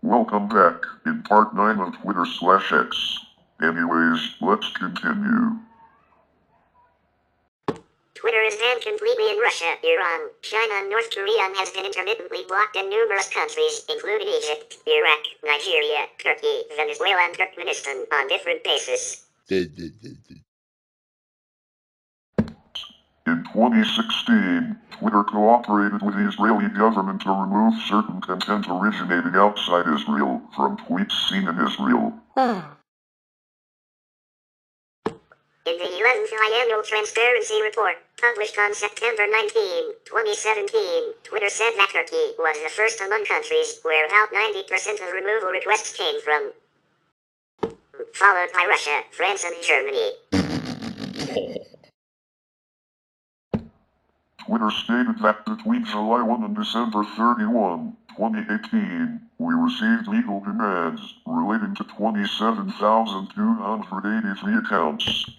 Welcome back, in part 9 of Twitter/X. Anyways, let's continue. Twitter is banned completely in Russia, Iran, China and North Korea and has been intermittently blocked in numerous countries, including Egypt, Iraq, Nigeria, Turkey, Venezuela and Turkmenistan, on different basis. In 2016, Twitter cooperated with the Israeli government to remove certain content originating outside Israel from tweets seen in Israel. In the 11th Biannual Transparency Report, published on September 19, 2017, Twitter said that Turkey was the first among countries where about 90% of removal requests came from, followed by Russia, France and Germany. Twitter stated that between July 1 and December 31, 2018, we received legal demands relating to 27,283 accounts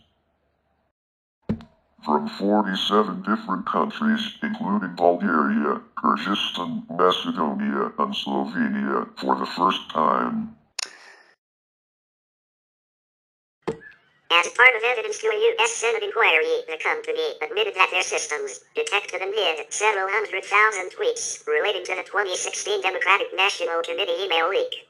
from 47 different countries, including Bulgaria, Kyrgyzstan, Macedonia, and Slovenia, for the first time. As part of evidence to a U.S. Senate inquiry, the company admitted that their systems detected and hid several 100,000 tweets relating to the 2016 Democratic National Committee email leak.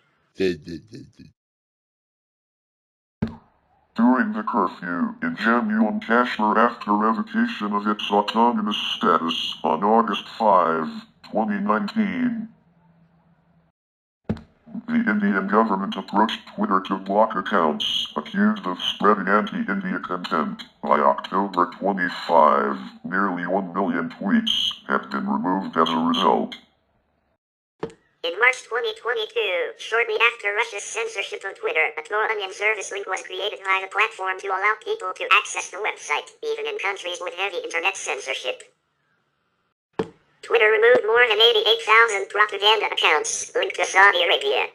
During the curfew in Jammu and Kashmir after revocation of its autonomous status on August 5, 2019, the Indian government approached Twitter to block accounts accused of spreading anti-India content. By October 25, nearly 1 million tweets had been removed as a result. In March 2022, shortly after Russia's censorship of Twitter, a Tor onion service link was created by the platform to allow people to access the website, even in countries with heavy internet censorship. Twitter removed more than 88,000 propaganda accounts linked to Saudi Arabia.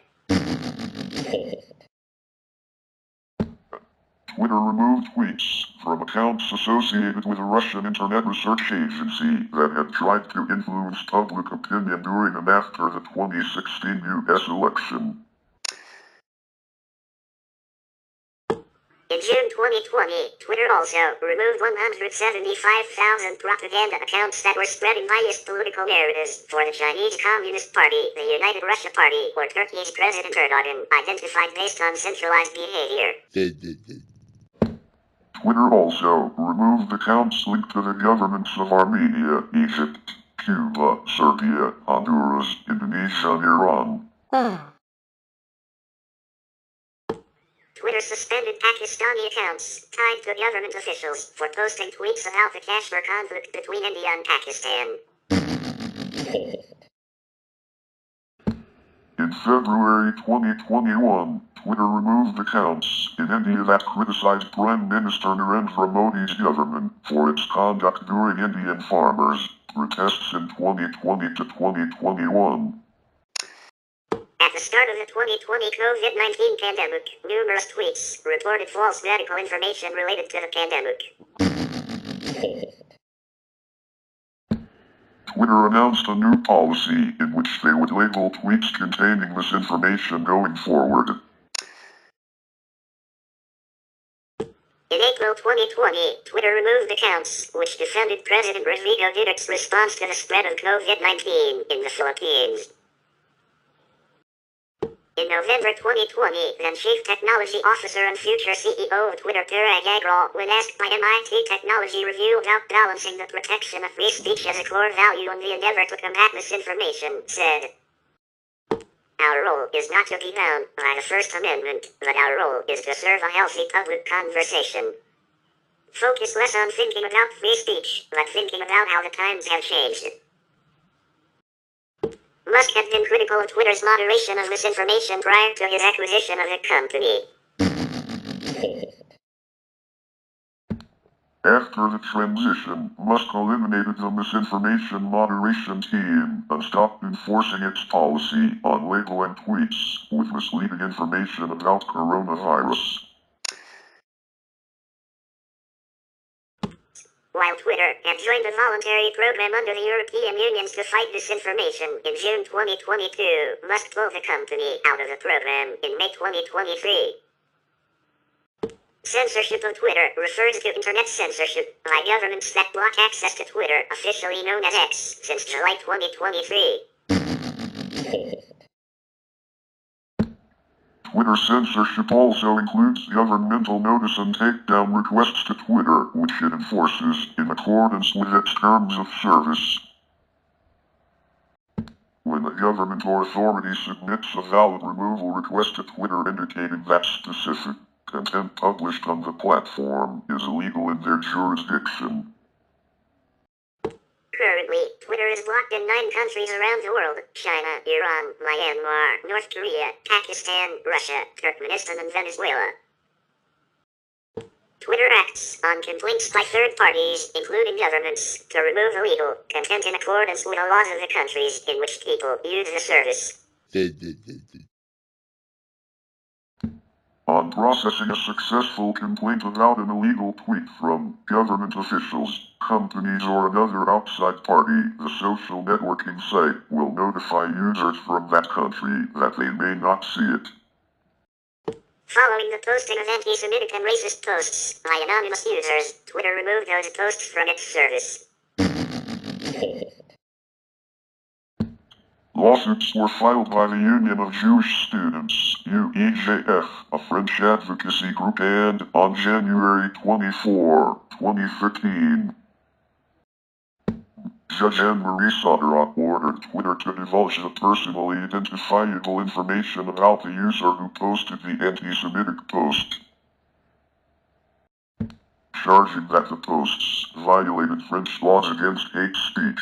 Twitter removed tweets from accounts associated with a Russian internet research agency that had tried to influence public opinion during and after the 2016 U.S. election. In June 2020, Twitter also removed 175,000 propaganda accounts that were spreading biased political narratives for the Chinese Communist Party, the United Russia Party, or Turkey's President Erdogan, identified based on centralized behavior. Twitter also removed accounts linked to the governments of Armenia, Egypt, Cuba, Serbia, Honduras, Indonesia, and Iran. Twitter suspended Pakistani accounts tied to government officials for posting tweets about the Kashmir conflict between India and Pakistan. In February 2021, Twitter removed accounts in India that criticized Prime Minister Narendra Modi's government for its conduct during Indian farmers' protests in 2020 to 2021. At the start of the 2020 COVID-19 pandemic, numerous tweets reported false medical information related to the pandemic. Twitter announced a new policy in which they would label tweets containing misinformation going forward. In April 2020, Twitter removed accounts which defended President Rodrigo Duterte's response to the spread of COVID-19 in the Philippines. In November 2020, then Chief Technology Officer and future CEO of Twitter, Parag Agrawal, when asked by MIT Technology Review about balancing the protection of free speech as a core value and the endeavor to combat misinformation, said, "Our role is not to be bound by the First Amendment, but our role is to serve a healthy public conversation. Focus less on thinking about free speech, but thinking about how the times have changed." Musk had been critical of Twitter's moderation of misinformation prior to his acquisition of the company. After the transition, Musk eliminated the misinformation moderation team and stopped enforcing its policy on labeling tweets with misleading information about coronavirus. while Twitter had joined a voluntary program under the European Union's to fight disinformation in June 2022, Musk pulled the company out of the program in May 2023. Censorship of Twitter refers to internet censorship by governments that block access to Twitter, officially known as X, since July 2023. Twitter censorship also includes governmental notice and takedown requests to Twitter, which it enforces in accordance with its terms of service. When the government or authority submits a valid removal request to Twitter indicating that specific content published on the platform is illegal in their jurisdiction. Currently, Twitter is blocked in 9 countries around the world: China, Iran, Myanmar, North Korea, Pakistan, Russia, Turkmenistan, and Venezuela. Twitter acts on complaints by third parties, including governments, to remove illegal content in accordance with the laws of the countries in which people use the service. On processing a successful complaint about an illegal tweet from government officials, companies, or another outside party, the social networking site will notify users from that country that they may not see it. Following the posting of anti-Semitic and racist posts by anonymous users, Twitter removed those posts from its service. Lawsuits were filed by the Union of Jewish Students, UEJF, a French advocacy group, and on January 24, 2013, Judge Anne-Marie Soderot ordered Twitter to divulge the personally identifiable information about the user who posted the anti-Semitic post, charging that the posts violated French laws against hate speech.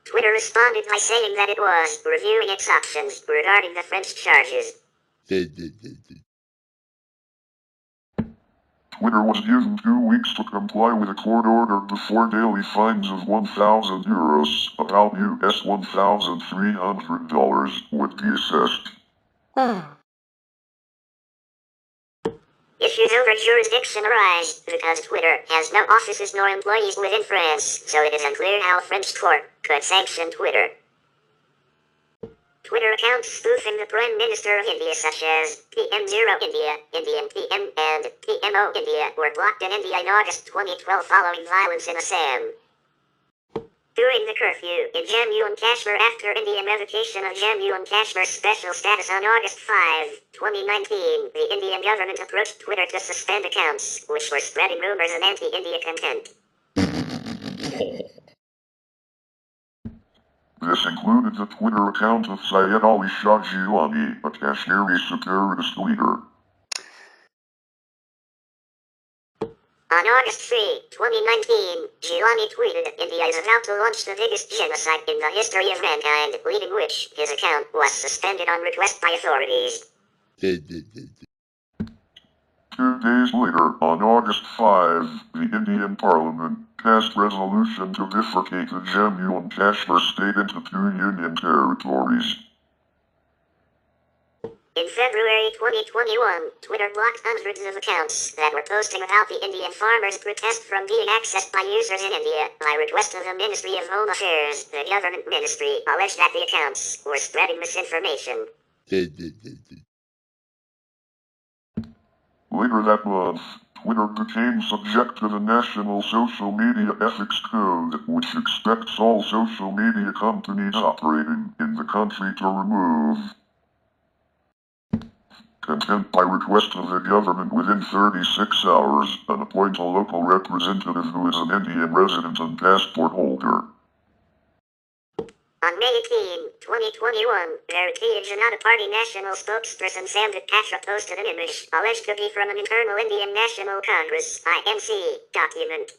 Twitter responded by saying that it was reviewing its options regarding the French charges. Twitter was given 2 weeks to comply with a court order before daily fines of €1,000, about US $1,300, would be assessed. Issues over jurisdiction arise because Twitter has no offices nor employees within France, so it is unclear how a French court could sanction Twitter. Twitter accounts spoofing the Prime Minister of India, such as TM0 India, Indian TM, and TMO India, were blocked in India in August 2012 following violence in Assam. During the curfew in Jammu and Kashmir after Indian revocation of Jammu and Kashmir's special status on August 5, 2019, the Indian government approached Twitter to suspend accounts, which were spreading rumors and anti-India content. This included the Twitter account of Syed Ali Shah Gilani, a Kashmiri separatist leader. On August 3, 2019, Gilani tweeted, "India is about to launch the biggest genocide in the history of mankind," leading which his account was suspended on request by authorities. 2 days later, on August 5, the Indian Parliament passed resolution to bifurcate the Jammu and Kashmir state into 2 union territories. In February 2021, Twitter blocked hundreds of accounts that were posting about the Indian farmers' protest from being accessed by users in India. By request of the Ministry of Home Affairs, the government ministry alleged that the accounts were spreading misinformation. Later that month, Twitter became subject to the National Social Media Ethics Code, which expects all social media companies operating in the country to remove content by request of the government within 36 hours, and appoint a local representative who is an Indian resident and passport holder. On May 18, 2021, Bharatiya Janata Party national spokesperson Sambit Patra posted an image alleged to be from an internal Indian National Congress (INC) document,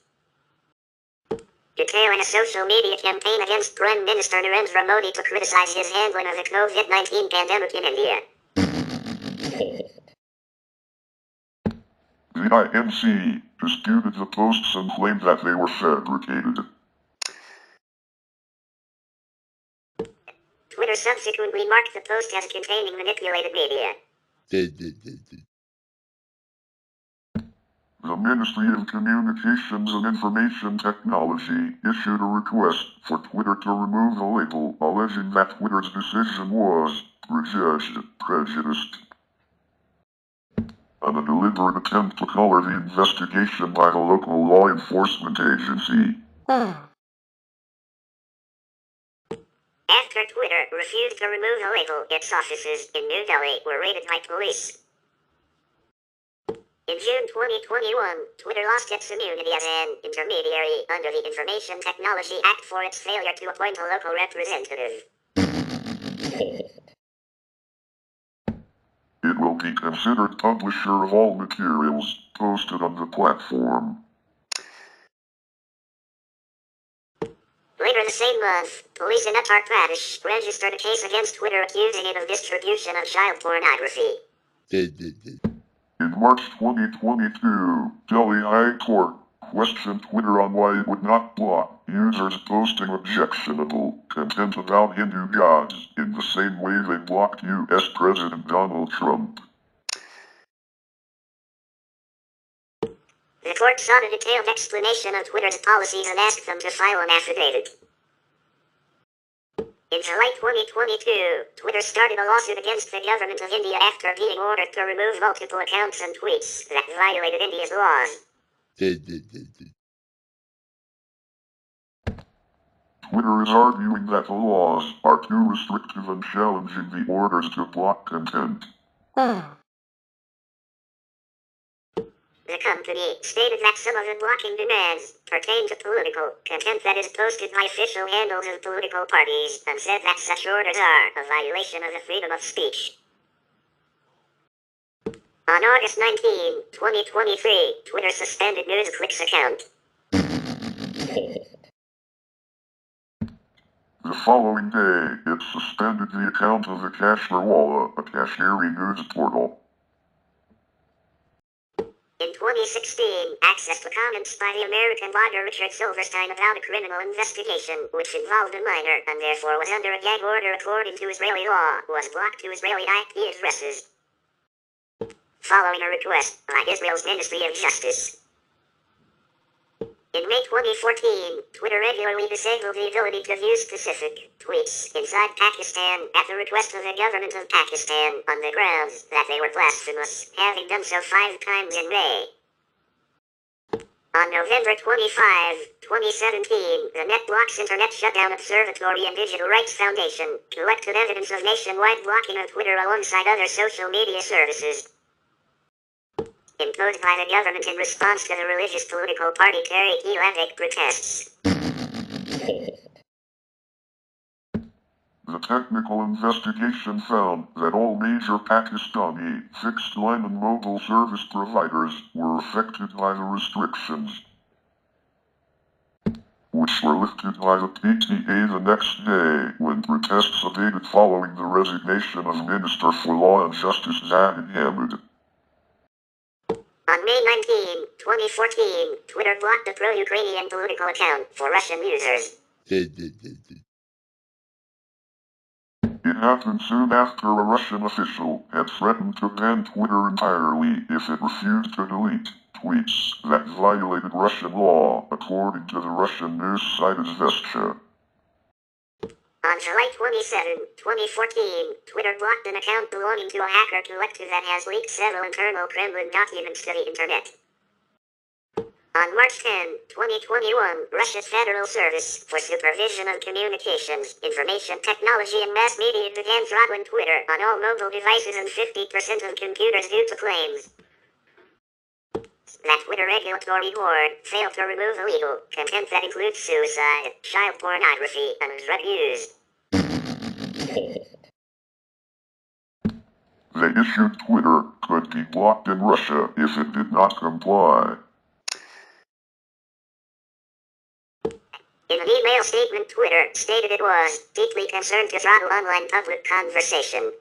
detailing a social media campaign against Prime Minister Narendra Modi to criticize his handling of the COVID-19 pandemic in India. The INC disputed the posts and claimed that they were fabricated. Twitter subsequently marked the post as containing manipulated media. The Ministry of Communications and Information Technology issued a request for Twitter to remove the label, alleging that Twitter's decision was prejudiced, and a deliberate attempt to color the investigation by the local law enforcement agency. After Twitter refused to remove the label, its offices in New Delhi were raided by police. In June 2021, Twitter lost its immunity as an intermediary under the Information Technology Act for its failure to appoint a local representative. It will be considered publisher of all materials posted on the platform. Later the same month, police in Uttar Pradesh registered a case against Twitter accusing it of distribution of child pornography. In March 2022, Delhi High Court questioned Twitter on why it would not block users posting objectionable content about Hindu gods in the same way they blocked U.S. President Donald Trump. The court sought a detailed explanation of Twitter's policies and asked them to file an affidavit. In July 2022, Twitter started a lawsuit against the government of India after being ordered to remove multiple accounts and tweets that violated India's laws. Twitter is arguing that the laws are too restrictive and challenging the orders to block content. The company stated that some of the blocking demands pertain to political content that is posted by official handles of political parties, and said that such orders are a violation of the freedom of speech. On August 19, 2023, Twitter suspended NewsClick's account. The following day, it suspended the account of the Kashmirwala, a Kashmiri news portal. In 2016, access to comments by the American blogger Richard Silverstein about a criminal investigation, which involved a minor and therefore was under a gag order according to Israeli law, was blocked to Israeli IP addresses. Following a request by Israel's Ministry of Justice. In May 2014, Twitter regularly disabled the ability to view specific tweets inside Pakistan at the request of the government of Pakistan on the grounds that they were blasphemous, having done so 5 times in May. On November 25, 2017, the NetBlocks Internet Shutdown Observatory and Digital Rights Foundation collected evidence of nationwide blocking of Twitter alongside other social media services imposed by the government in response to the religious political party Tehreek-e-Labbaik protests. The technical investigation found that all major Pakistani fixed-line and mobile service providers were affected by the restrictions, which were lifted by the PTA the next day when protests abated following the resignation of Minister for Law and Justice Zahid Hamid. On May 19, 2014, Twitter blocked a pro-Ukrainian political account for Russian users. It happened soon after a Russian official had threatened to ban Twitter entirely if it refused to delete tweets that violated Russian law, according to the Russian news site Izvestia. On July 27, 2014, Twitter blocked an account belonging to a hacker collective that has leaked several internal Kremlin documents to the internet. On March 10, 2021, Russia's Federal Service for Supervision of Communications, Information Technology and Mass Media began throttling Twitter on all mobile devices and 50% of computers due to claims that Twitter Regulatory Board failed to remove illegal content that includes suicide, child pornography, and drug use. They issued Twitter could be blocked in Russia if it did not comply. In an email statement, Twitter stated it was deeply concerned to throttle online public conversation.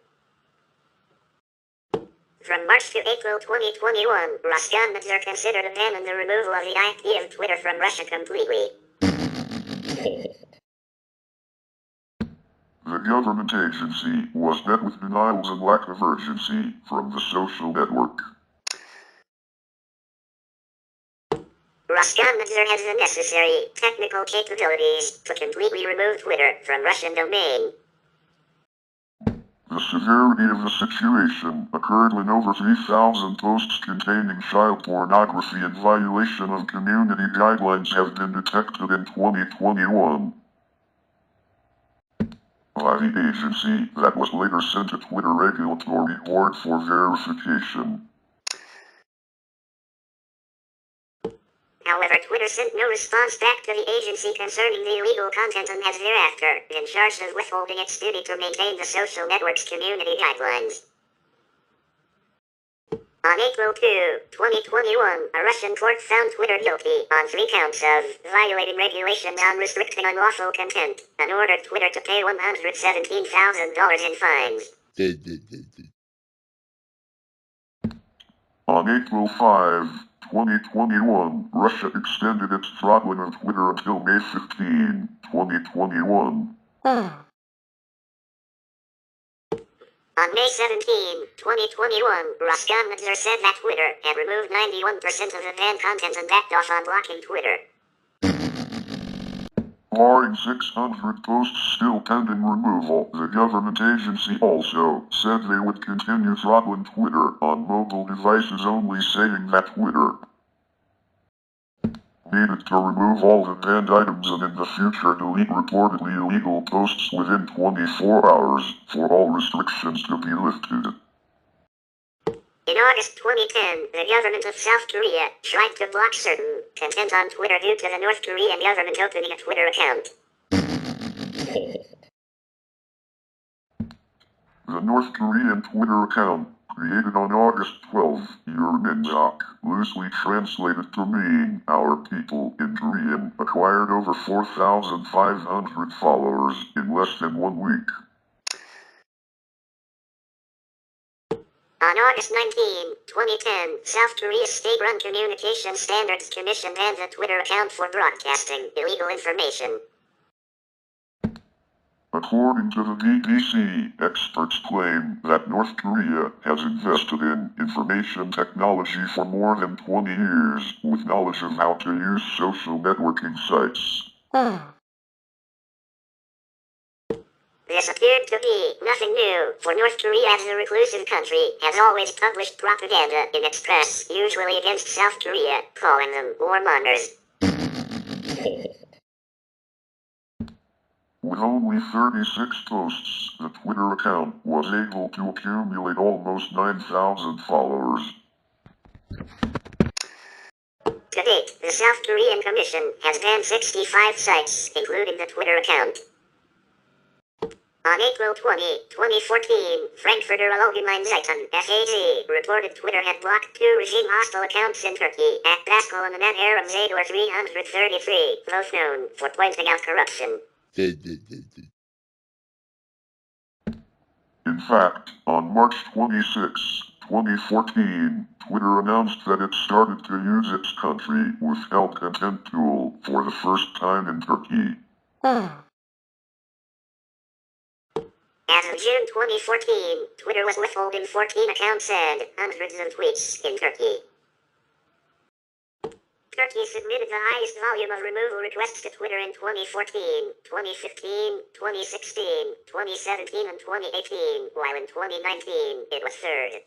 From March to April 2021, Roskomnadzor considered a ban on the removal of the IP of Twitter from Russia completely. The government agency was met with denials and lack of urgency from the social network. Roskomnadzor has the necessary technical capabilities to completely remove Twitter from Russian domain. The severity of the situation occurred when over 3,000 posts containing child pornography in violation of community guidelines have been detected in 2021 by the agency that was later sent a Twitter regulatory board for verification. However, Twitter sent no response back to the agency concerning the illegal content and has thereafter been charged with withholding its duty to maintain the social network's community guidelines. On April 2, 2021, a Russian court found Twitter guilty on 3 counts of violating regulations on restricting unlawful content and ordered Twitter to pay $117,000 in fines. On April 5, 2021, Russia extended its throttling of Twitter until May 15, 2021. On May 17, 2021, Roskomnadzor said that Twitter had removed 91% of the banned content and backed off on blocking Twitter. Barring 600 posts still pending removal, the government agency also said they would continue throttling Twitter on mobile devices only, saying that Twitter needed to remove all the banned items and in the future delete reportedly illegal posts within 24 hours for all restrictions to be lifted. In August 2010, the government of South Korea tried to block certain content on Twitter due to the North Korean government opening a Twitter account. The North Korean Twitter account, created on August 12, Yerminyak, loosely translated to mean our people in Korean, acquired over 4,500 followers in less than 1 week. On August 19, 2010, South Korea's state-run Communications Standards Commission banned the Twitter account for broadcasting illegal information. According to the BBC, experts claim that North Korea has invested in information technology for more than 20 years, with knowledge of how to use social networking sites. This appeared to be nothing new, for North Korea as a reclusive country has always published propaganda in its press, usually against South Korea, calling them warmongers. With only 36 posts, the Twitter account was able to accumulate almost 9,000 followers. To date, the South Korean Commission has banned 65 sites, including the Twitter account. On April 20, 2014, Frankfurter Allgemeine Zeitung (FAZ) reported Twitter had blocked 2 regime-hostile accounts in Turkey, at Baskal and Aman Aram Zador 333, both known for pointing out corruption. In fact, on March 26, 2014, Twitter announced that it started to use its country withheld content tool for the first time in Turkey. As of June 2014, Twitter was withholding 14 accounts and hundreds of tweets in Turkey. Turkey submitted the highest volume of removal requests to Twitter in 2014, 2015, 2016, 2017 and 2018, while in 2019, it was third.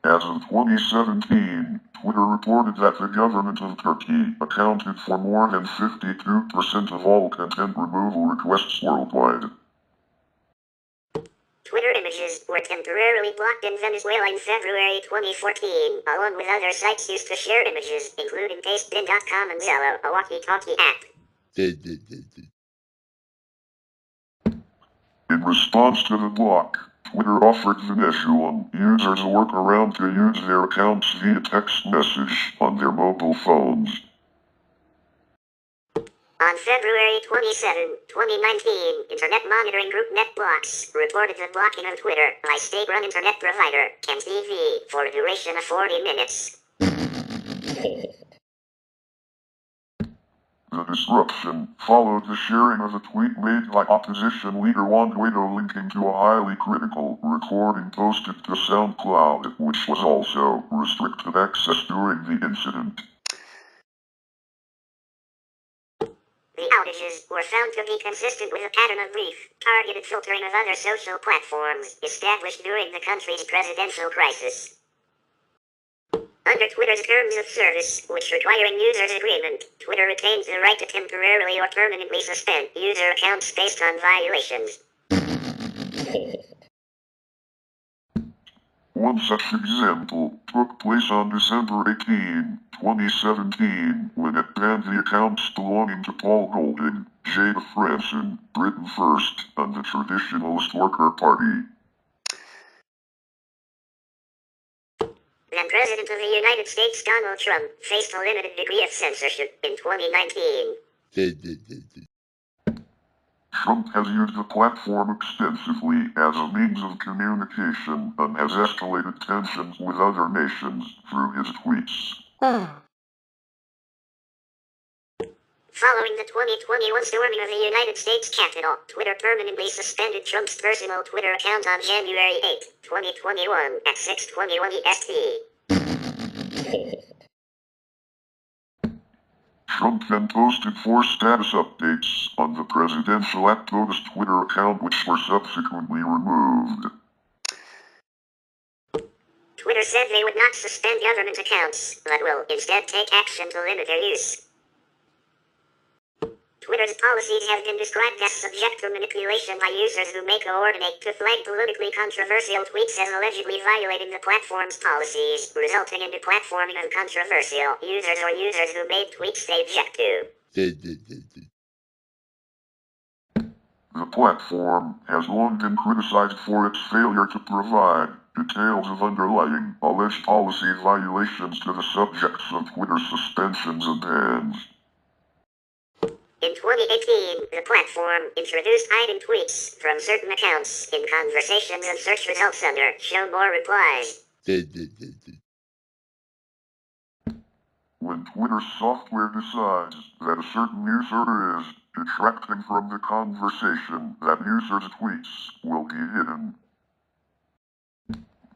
As of 2017, Twitter reported that the government of Turkey accounted for more than 52% of all content removal requests worldwide. Twitter images were temporarily blocked in Venezuela in February 2014, along with other sites used to share images, including Pastebin.com and Zello, a walkie-talkie app. In response to the block, Twitter offered Venezuelan users a workaround to use their accounts via text message on their mobile phones. On February 27, 2019, Internet monitoring group NetBlocks reported the blocking of Twitter by state-run internet provider CanTV for a duration of 40 minutes. The disruption followed the sharing of a tweet made by opposition leader Juan Guaido linking to a highly critical recording posted to SoundCloud, which was also restricted access during the incident. The outages were found to be consistent with a pattern of brief, targeted filtering of other social platforms established during the country's presidential crisis. Under Twitter's terms of service, which requiring users' agreement, Twitter retains the right to temporarily or permanently suspend user accounts based on violations. One such example took place on December 18, 2017, when it banned the accounts belonging to Paul Golding, Jada Franson, Britain First, and the Traditionalist Worker Party. Then President of the United States Donald Trump faced a limited degree of censorship in 2019. Trump has used the platform extensively as a means of communication and has escalated tensions with other nations through his tweets. Following the 2021 storming of the United States Capitol, Twitter permanently suspended Trump's personal Twitter account on January 8, 2021 at 6:21 EST. Trump then posted 4 status updates on the presidential POTUS Twitter account, which were subsequently removed. Twitter said they would not suspend government accounts, but will instead take action to limit their use. Twitter's policies have been described as subject to manipulation by users who may coordinate to flag politically controversial tweets as allegedly violating the platform's policies, resulting in deplatforming of controversial users or users who made tweets they object to. The platform has long been criticized for its failure to provide details of underlying alleged policy violations to the subjects of Twitter suspensions and bans. In 2018, the platform introduced hiding tweets from certain accounts in conversations and search results under Show More Replies. When Twitter's software decides that a certain user is detracting from the conversation, that user's tweets will be hidden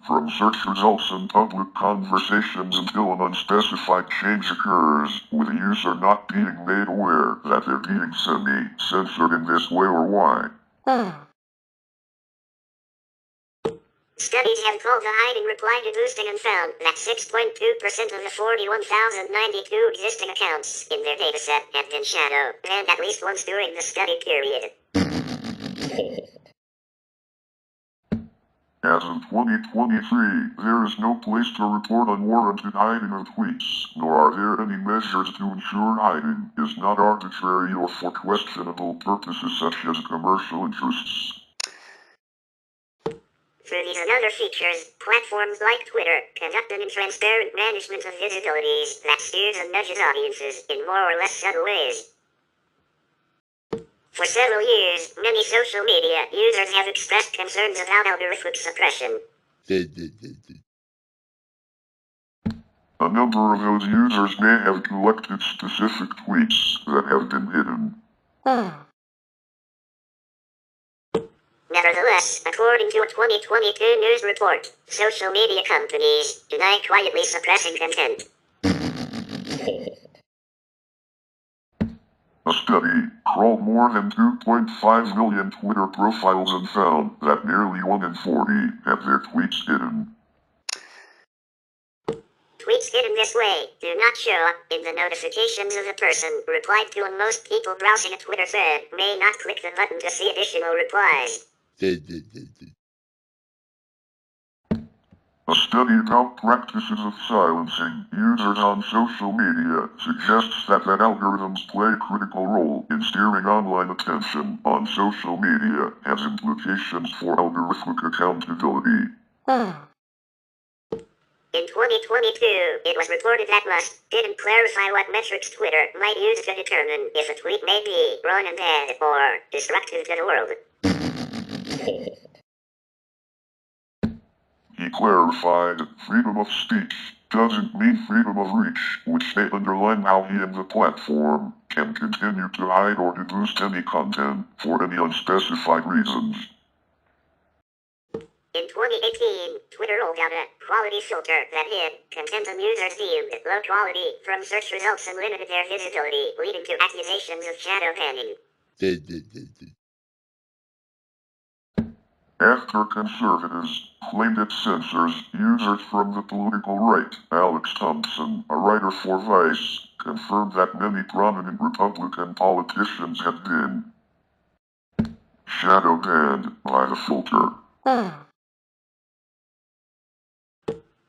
from search results and public conversations until an unspecified change occurs, with the user not being made aware that they're being semi-censored in this way or why. Studies have called the hiding reply to boosting and found that 6.2% of the 41,092 existing accounts in their dataset have been shadow banned at least once during the study period. As of 2023, there is no place to report unwarranted hiding of tweets, nor are there any measures to ensure hiding is not arbitrary or for questionable purposes such as commercial interests. Through these and other features, platforms like Twitter conduct an intransparent management of visibilities that steers and nudges audiences in more or less subtle ways. For several years, many social media users have expressed concerns about algorithmic suppression. A number of those users may have collected specific tweets that have been hidden. Nevertheless, according to a 2022 news report, social media companies deny quietly suppressing content. A study crawled more than 2.5 million Twitter profiles and found that nearly 1 in 40 have their tweets hidden. Tweets hidden this way do not show up in the notifications of the person replied to, and most people browsing a Twitter thread may not click the button to see additional replies. A study about practices of silencing users on social media suggests that algorithms play a critical role in steering online attention on social media, has implications for algorithmic accountability. In 2022, it was reported that Musk didn't clarify what metrics Twitter might use to determine if a tweet may be wrong and bad or destructive to the world. He clarified freedom of speech doesn't mean freedom of reach, which they underline how he and the platform can continue to hide or to boost any content for any unspecified reasons. In 2018, Twitter rolled out a quality filter that hid content on users deemed low quality from search results and limited their visibility, leading to accusations of shadow banning. After conservatives claimed it censors users from the political right, Alex Thompson, a writer for Vice, confirmed that many prominent Republican politicians had been shadow banned by the filter.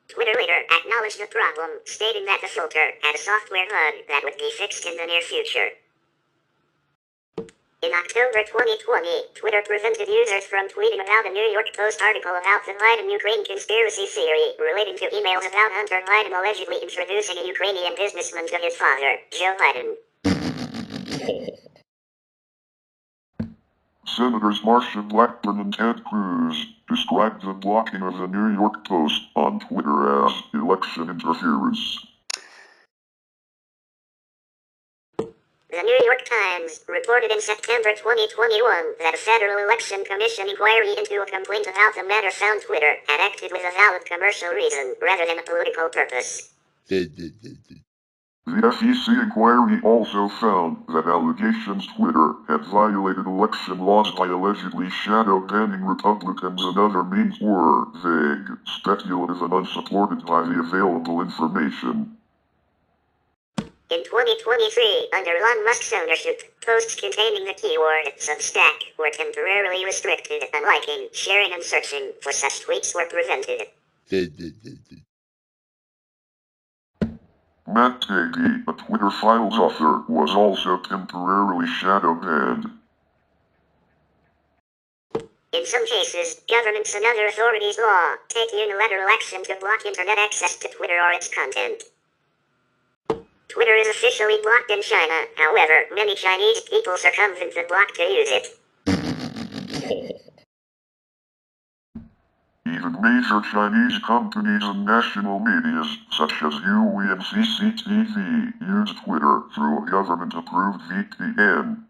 Twitter later acknowledged the problem, stating that the filter had a software bug that would be fixed in the near future. In October 2020, Twitter prevented users from tweeting about a New York Post article about the Biden-Ukraine conspiracy theory relating to emails about Hunter Biden allegedly introducing a Ukrainian businessman to his father, Joe Biden. Senators Marsha Blackburn and Ted Cruz described the blocking of the New York Post on Twitter as election interference. The New York Times reported in September 2021 that a federal election commission inquiry into a complaint about the matter found Twitter had acted with a valid commercial reason rather than a political purpose. The FEC inquiry also found that allegations Twitter had violated election laws by allegedly shadow banning Republicans and other means were vague, speculative, and unsupported by the available information. In 2023, under Elon Musk's ownership, posts containing the keyword Substack were temporarily restricted, and liking, sharing, and searching for such tweets were prevented. Matt Taibbi, a Twitter Files author, was also temporarily shadow banned. In some cases, governments and other authorities' law take unilateral action to block internet access to Twitter or its content. Twitter is officially blocked in China, however, many Chinese people circumvent the block to use it. Even major Chinese companies and national media, such as UE and CCTV, use Twitter through a government-approved VPN.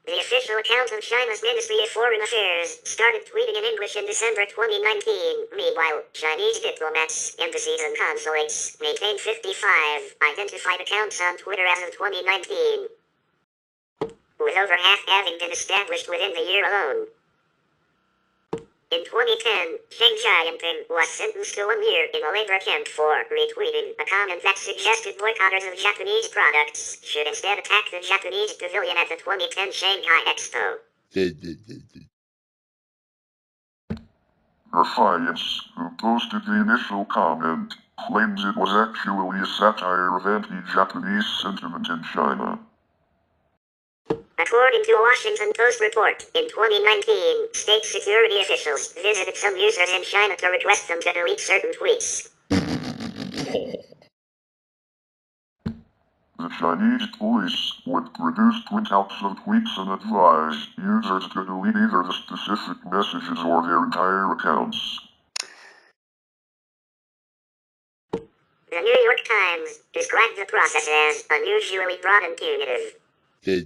The official account of China's Ministry of Foreign Affairs started tweeting in English in December 2019. Meanwhile, Chinese diplomats, embassies, and consulates maintain 55 identified accounts on Twitter as of 2019, with over half having been established within the year alone. In 2010, Xi Jinping was sentenced to 1 year in a labor camp for retweeting a comment that suggested boycotters of Japanese products should instead attack the Japanese pavilion at the 2010 Shanghai Expo. Defiance, who posted the initial comment, claims it was actually a satire of anti-Japanese sentiment in China. According to a Washington Post report, in 2019, state security officials visited some users in China to request them to delete certain tweets. The Chinese police would produce printouts of tweets and advise users to delete either the specific messages or their entire accounts. The New York Times described the process as unusually broad and punitive. The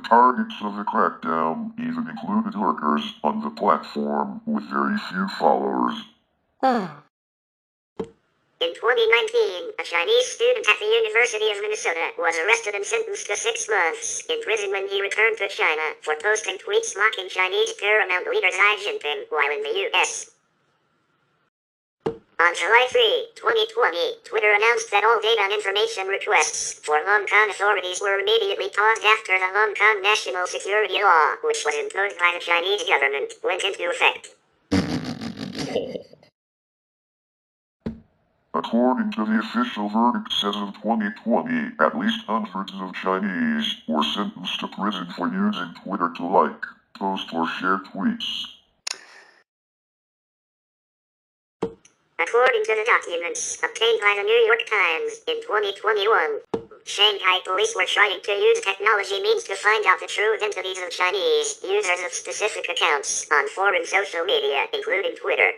targets of the crackdown even included lurkers on the platform with very few followers. In 2019, a Chinese student at the University of Minnesota was arrested and sentenced to 6 months in prison when he returned to China for posting tweets mocking Chinese paramount leader Xi Jinping while in the U.S. On July 3, 2020, Twitter announced that all data and information requests for Hong Kong authorities were immediately paused after the Hong Kong National Security Law, which was imposed by the Chinese government, went into effect. According to the official verdicts as of 2020, at least hundreds of Chinese were sentenced to prison for using Twitter to like, post, or share tweets. According to the documents obtained by the New York Times in 2021, Shanghai police were trying to use technology means to find out the true identities of Chinese users of specific accounts on foreign social media, including Twitter.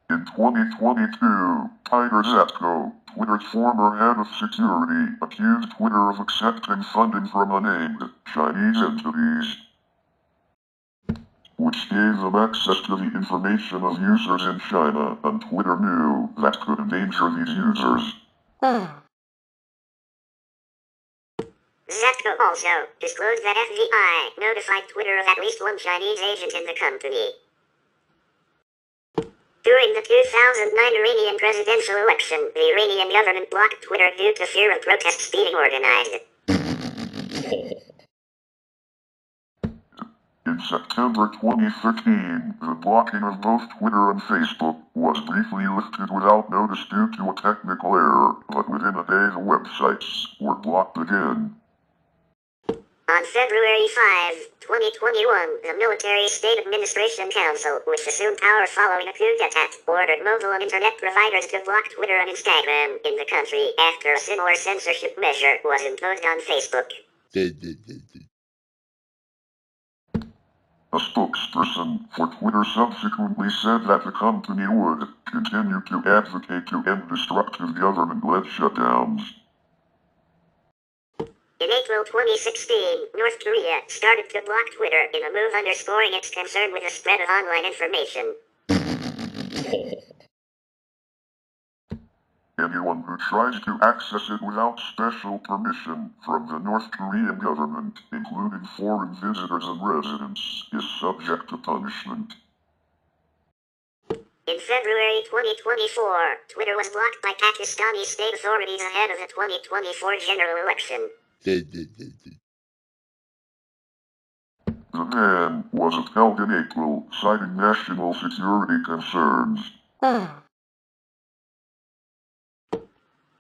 In 2022, Tiger Zatko, Twitter's former head of security, accused Twitter of accepting funding from unnamed Chinese entities, which gave them access to the information of users in China, and Twitter knew that could endanger these users. Zatko also disclosed that FBI notified Twitter of at least one Chinese agent in the company. During the 2009 Iranian presidential election, the Iranian government blocked Twitter due to fear of protests being organized. In September 2013, the blocking of both Twitter and Facebook was briefly lifted without notice due to a technical error, but within a day the websites were blocked again. On February 5, 2021, the Military State Administration Council, which assumed power following a coup d'etat, ordered mobile and internet providers to block Twitter and Instagram in the country after a similar censorship measure was imposed on Facebook. A spokesperson for Twitter subsequently said that the company would continue to advocate to end destructive government-led shutdowns. In April 2016, North Korea started to block Twitter in a move underscoring its concern with the spread of online information. Anyone who tries to access it without special permission from the North Korean government, including foreign visitors and residents, is subject to punishment. In February 2024, Twitter was blocked by Pakistani state authorities ahead of the 2024 general election. The ban was upheld in April, citing national security concerns.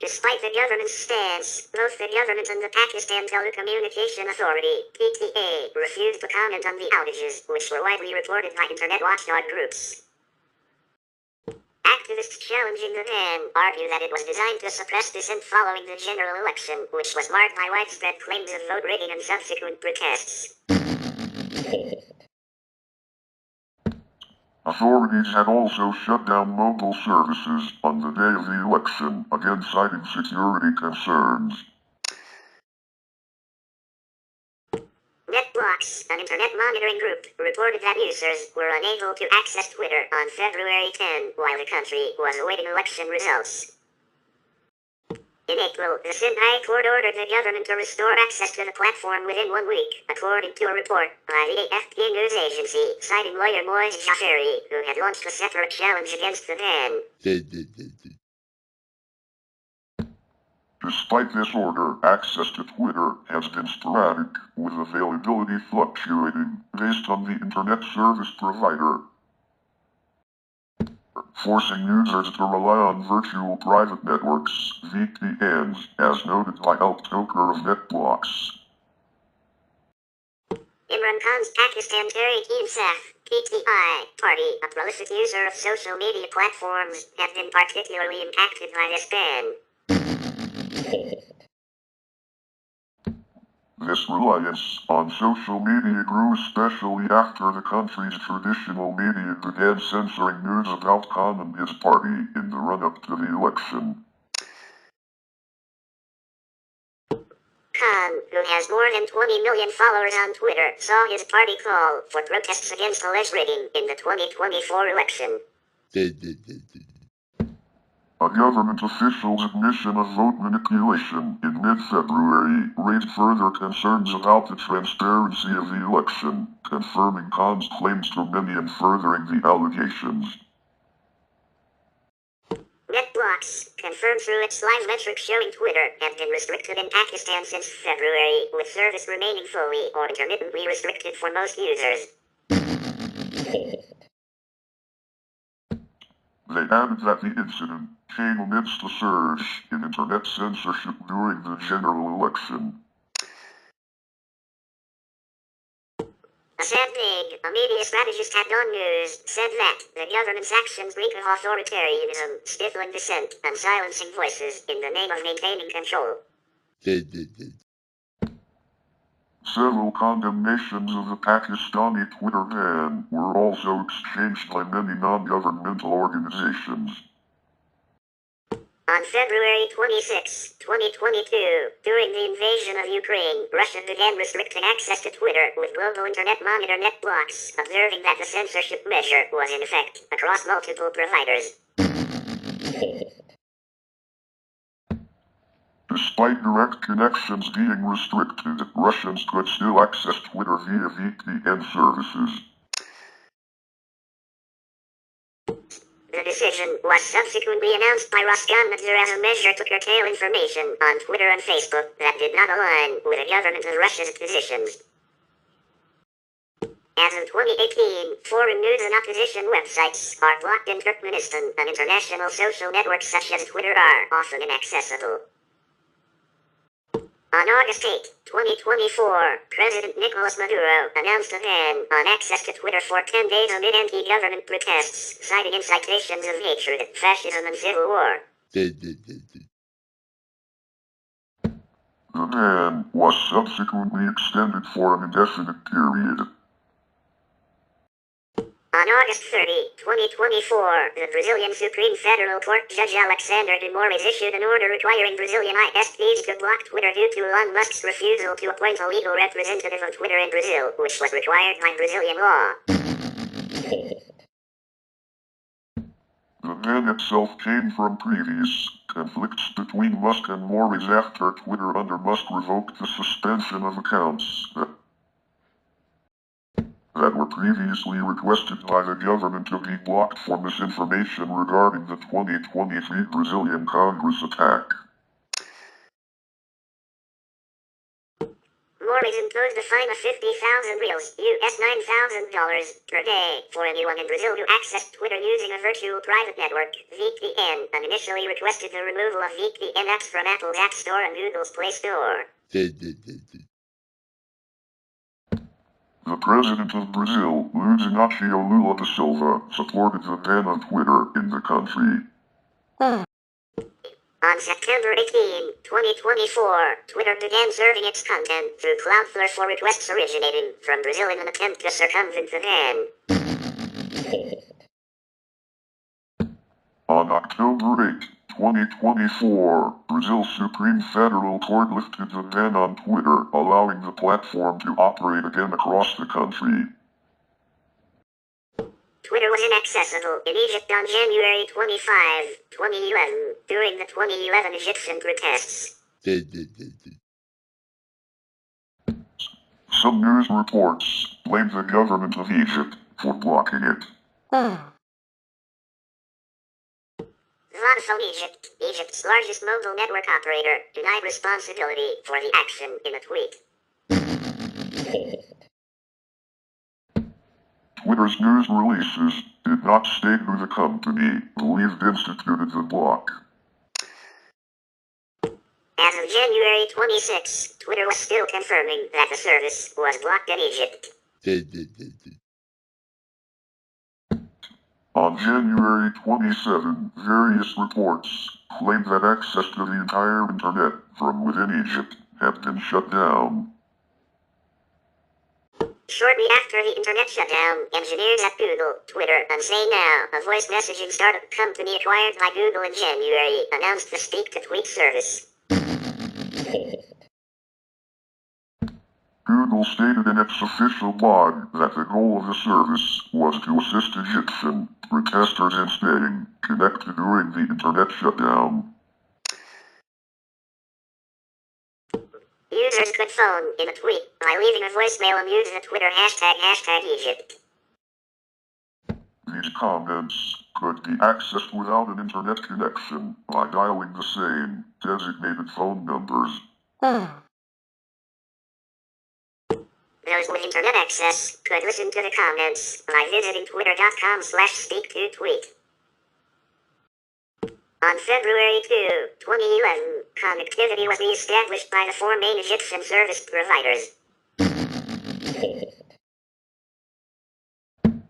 Despite the government's stance, both the government and the Pakistan Telecommunication Authority, PTA, refused to comment on the outages, which were widely reported by internet watchdog groups. Activists challenging the ban argue that it was designed to suppress dissent following the general election, which was marked by widespread claims of vote rigging and subsequent protests. Authorities had also shut down mobile services on the day of the election, again citing security concerns. NetBlocks, an internet monitoring group, reported that users were unable to access Twitter on February 10 while the country was awaiting election results. In April, the Shanghai court ordered the government to restore access to the platform within 1 week, according to a report by the AFP news agency, citing lawyer Moise Jafari, who had launched a separate challenge against the ban. Despite this order, access to Twitter has been sporadic, with availability fluctuating based on the internet service provider, forcing users to rely on virtual private networks, VPNs, as noted by Alt Toker of NetBlocks. Imran Khan's Pakistan Tehreek-e-Insaf, PTI, party, a prolific user of social media platforms, have been particularly impacted by this ban. This reliance on social media grew especially after the country's traditional media began censoring news about Khan and his party in the run-up to the election. Khan, who has more than 20 million followers on Twitter, saw his party call for protests against alleged rigging in the 2024 election. A government official's admission of vote manipulation in mid-February raised further concerns about the transparency of the election, confirming Khan's claims to many and furthering the allegations. NetBlocks, confirmed through its live metrics showing Twitter, have been restricted in Pakistan since February, with service remaining fully or intermittently restricted for most users. They added that the incident came amidst a surge in internet censorship during the general election. A sad thing, a media strategist at Dawn News said that the government's actions reek of authoritarianism, stifling dissent, and silencing voices in the name of maintaining control. Several condemnations of the Pakistani Twitter ban were also exchanged by many non-governmental organizations. On February 26, 2022, during the invasion of Ukraine, Russia began restricting access to Twitter with global internet monitor NetBlocks, observing that the censorship measure was in effect across multiple providers. Despite direct connections being restricted, Russians could still access Twitter via VPN services. The decision was subsequently announced by Roskomnadzor as a measure to curtail information on Twitter and Facebook that did not align with the government of Russia's positions. As of 2018, foreign news and opposition websites are blocked in Turkmenistan, and international social networks such as Twitter are often inaccessible. On August 8, 2024, President Nicolas Maduro announced a ban on access to Twitter for 10 days amid anti-government protests, citing incitations of hatred, fascism, and civil war. The ban was subsequently extended for an indefinite period. On August 30, 2024, the Brazilian Supreme Federal Court Judge Alexander de Moraes issued an order requiring Brazilian ISPs to block Twitter due to Elon Musk's refusal to appoint a legal representative of Twitter in Brazil, which was required by Brazilian law. The ban itself came from previous conflicts between Musk and Moraes after Twitter under Musk revoked the suspension of accounts that were previously requested by the government to be blocked for misinformation regarding the 2023 Brazilian Congress attack. Moraes imposed a fine of 50,000 reals, US $9,000 per day, for anyone in Brazil who accessed Twitter using a virtual private network, VPN, and initially requested the removal of VPN apps from Apple's App Store and Google's Play Store. The president of Brazil, Luiz Inácio Lula da Silva, supported the ban on Twitter in the country. On September 18, 2024, Twitter began serving its content through Cloudflare for requests originating from Brazil in an attempt to circumvent the ban. On October 8, 2024, Brazil's Supreme Federal Court lifted the ban on Twitter, allowing the platform to operate again across the country. Twitter was inaccessible in Egypt on January 25, 2011, during the 2011 Egyptian protests. Some news reports blame the government of Egypt for blocking it. Vodafone Egypt, Egypt's largest mobile network operator, denied responsibility for the action in a tweet. Twitter's news releases did not state who the company believed instituted the block. As of January 26, Twitter was still confirming that the service was blocked in Egypt. On January 27, various reports claimed that access to the entire internet from within Egypt had been shut down. Shortly after the internet shutdown, engineers at Google, Twitter, and Say Now, a voice messaging startup company acquired by Google in January, announced the Speak-to-Tweet service. Google stated in its official blog that the goal of the service was to assist Egyptian protesters in staying connected during the internet shutdown. Users could phone in a tweet by leaving a voicemail and use the Twitter hashtag Egypt. These comments could be accessed without an internet connection by dialing the same designated phone numbers. Those with internet access could listen to the comments by visiting twitter.com/speak-to-tweet. On February 2, 2011, connectivity was re-established by the four main Egyptian service providers.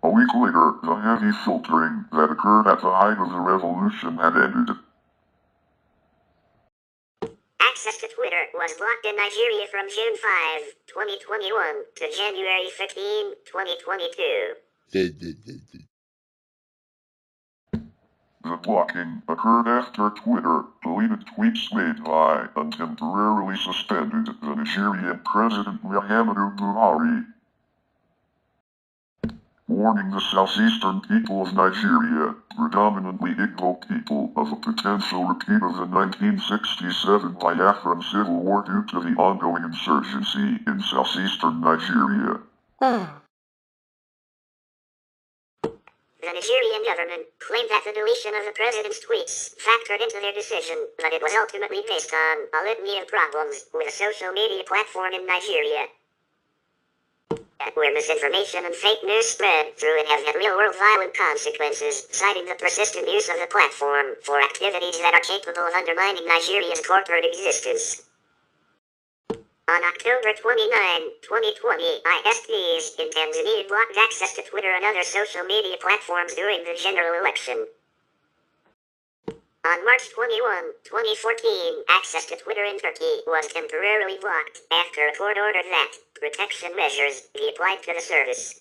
A week later, the heavy filtering that occurred at the height of the revolution had ended. Access to Twitter was blocked in Nigeria from June 5, 2021 to January 15, 2022. The blocking occurred after Twitter deleted tweets made by and temporarily suspended the Nigerian President Muhammadu Buhari, warning the southeastern people of Nigeria, predominantly Igbo people, of a potential repeat of the 1967 Biafran Civil War due to the ongoing insurgency in southeastern Nigeria. The Nigerian government claimed that the deletion of the president's tweets factored into their decision, but it was ultimately based on a litany of problems with a social media platform in Nigeria, where misinformation and fake news spread through and have had real-world violent consequences, citing the persistent use of the platform for activities that are capable of undermining Nigeria's corporate existence. On October 29, 2020, ISPs in Tanzania blocked access to Twitter and other social media platforms during the general election. On March 21, 2014, access to Twitter in Turkey was temporarily blocked after a court ordered that protection measures be applied to the service.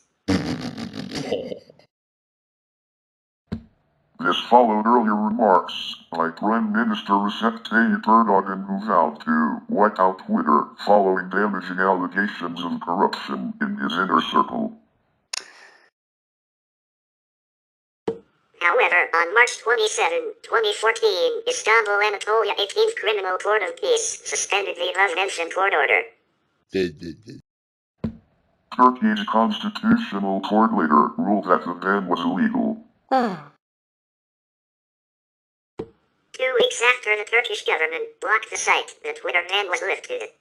This followed earlier remarks by Prime Minister Recep Tayyip Erdogan, who vowed to wipe out Twitter following damaging allegations of corruption in his inner circle. However, on March 27, 2014, Istanbul Anatolia 18th Criminal Court of Peace suspended the above-mentioned court order. Turkey's constitutional court later ruled that the ban was illegal. 2 weeks after the Turkish government blocked the site, the Twitter ban was lifted.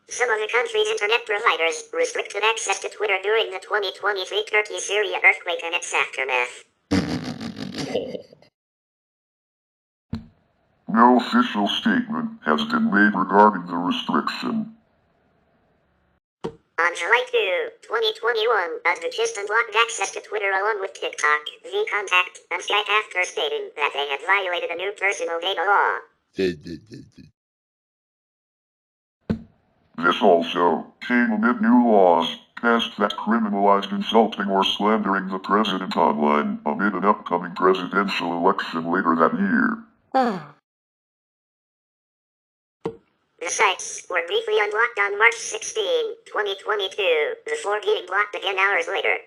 Some of the country's internet providers restricted access to Twitter during the 2023 Turkey-Syria earthquake and its aftermath. No official statement has been made regarding the restriction. On July 2, 2021, Uzbekistan blocked access to Twitter along with TikTok, vContact, and Skype after stating that they had violated a new personal data law. This also came amid new laws passed that criminalized insulting or slandering the president online amid an upcoming presidential election later that year. The sites were briefly unblocked on March 16, 2022, before being blocked again hours later.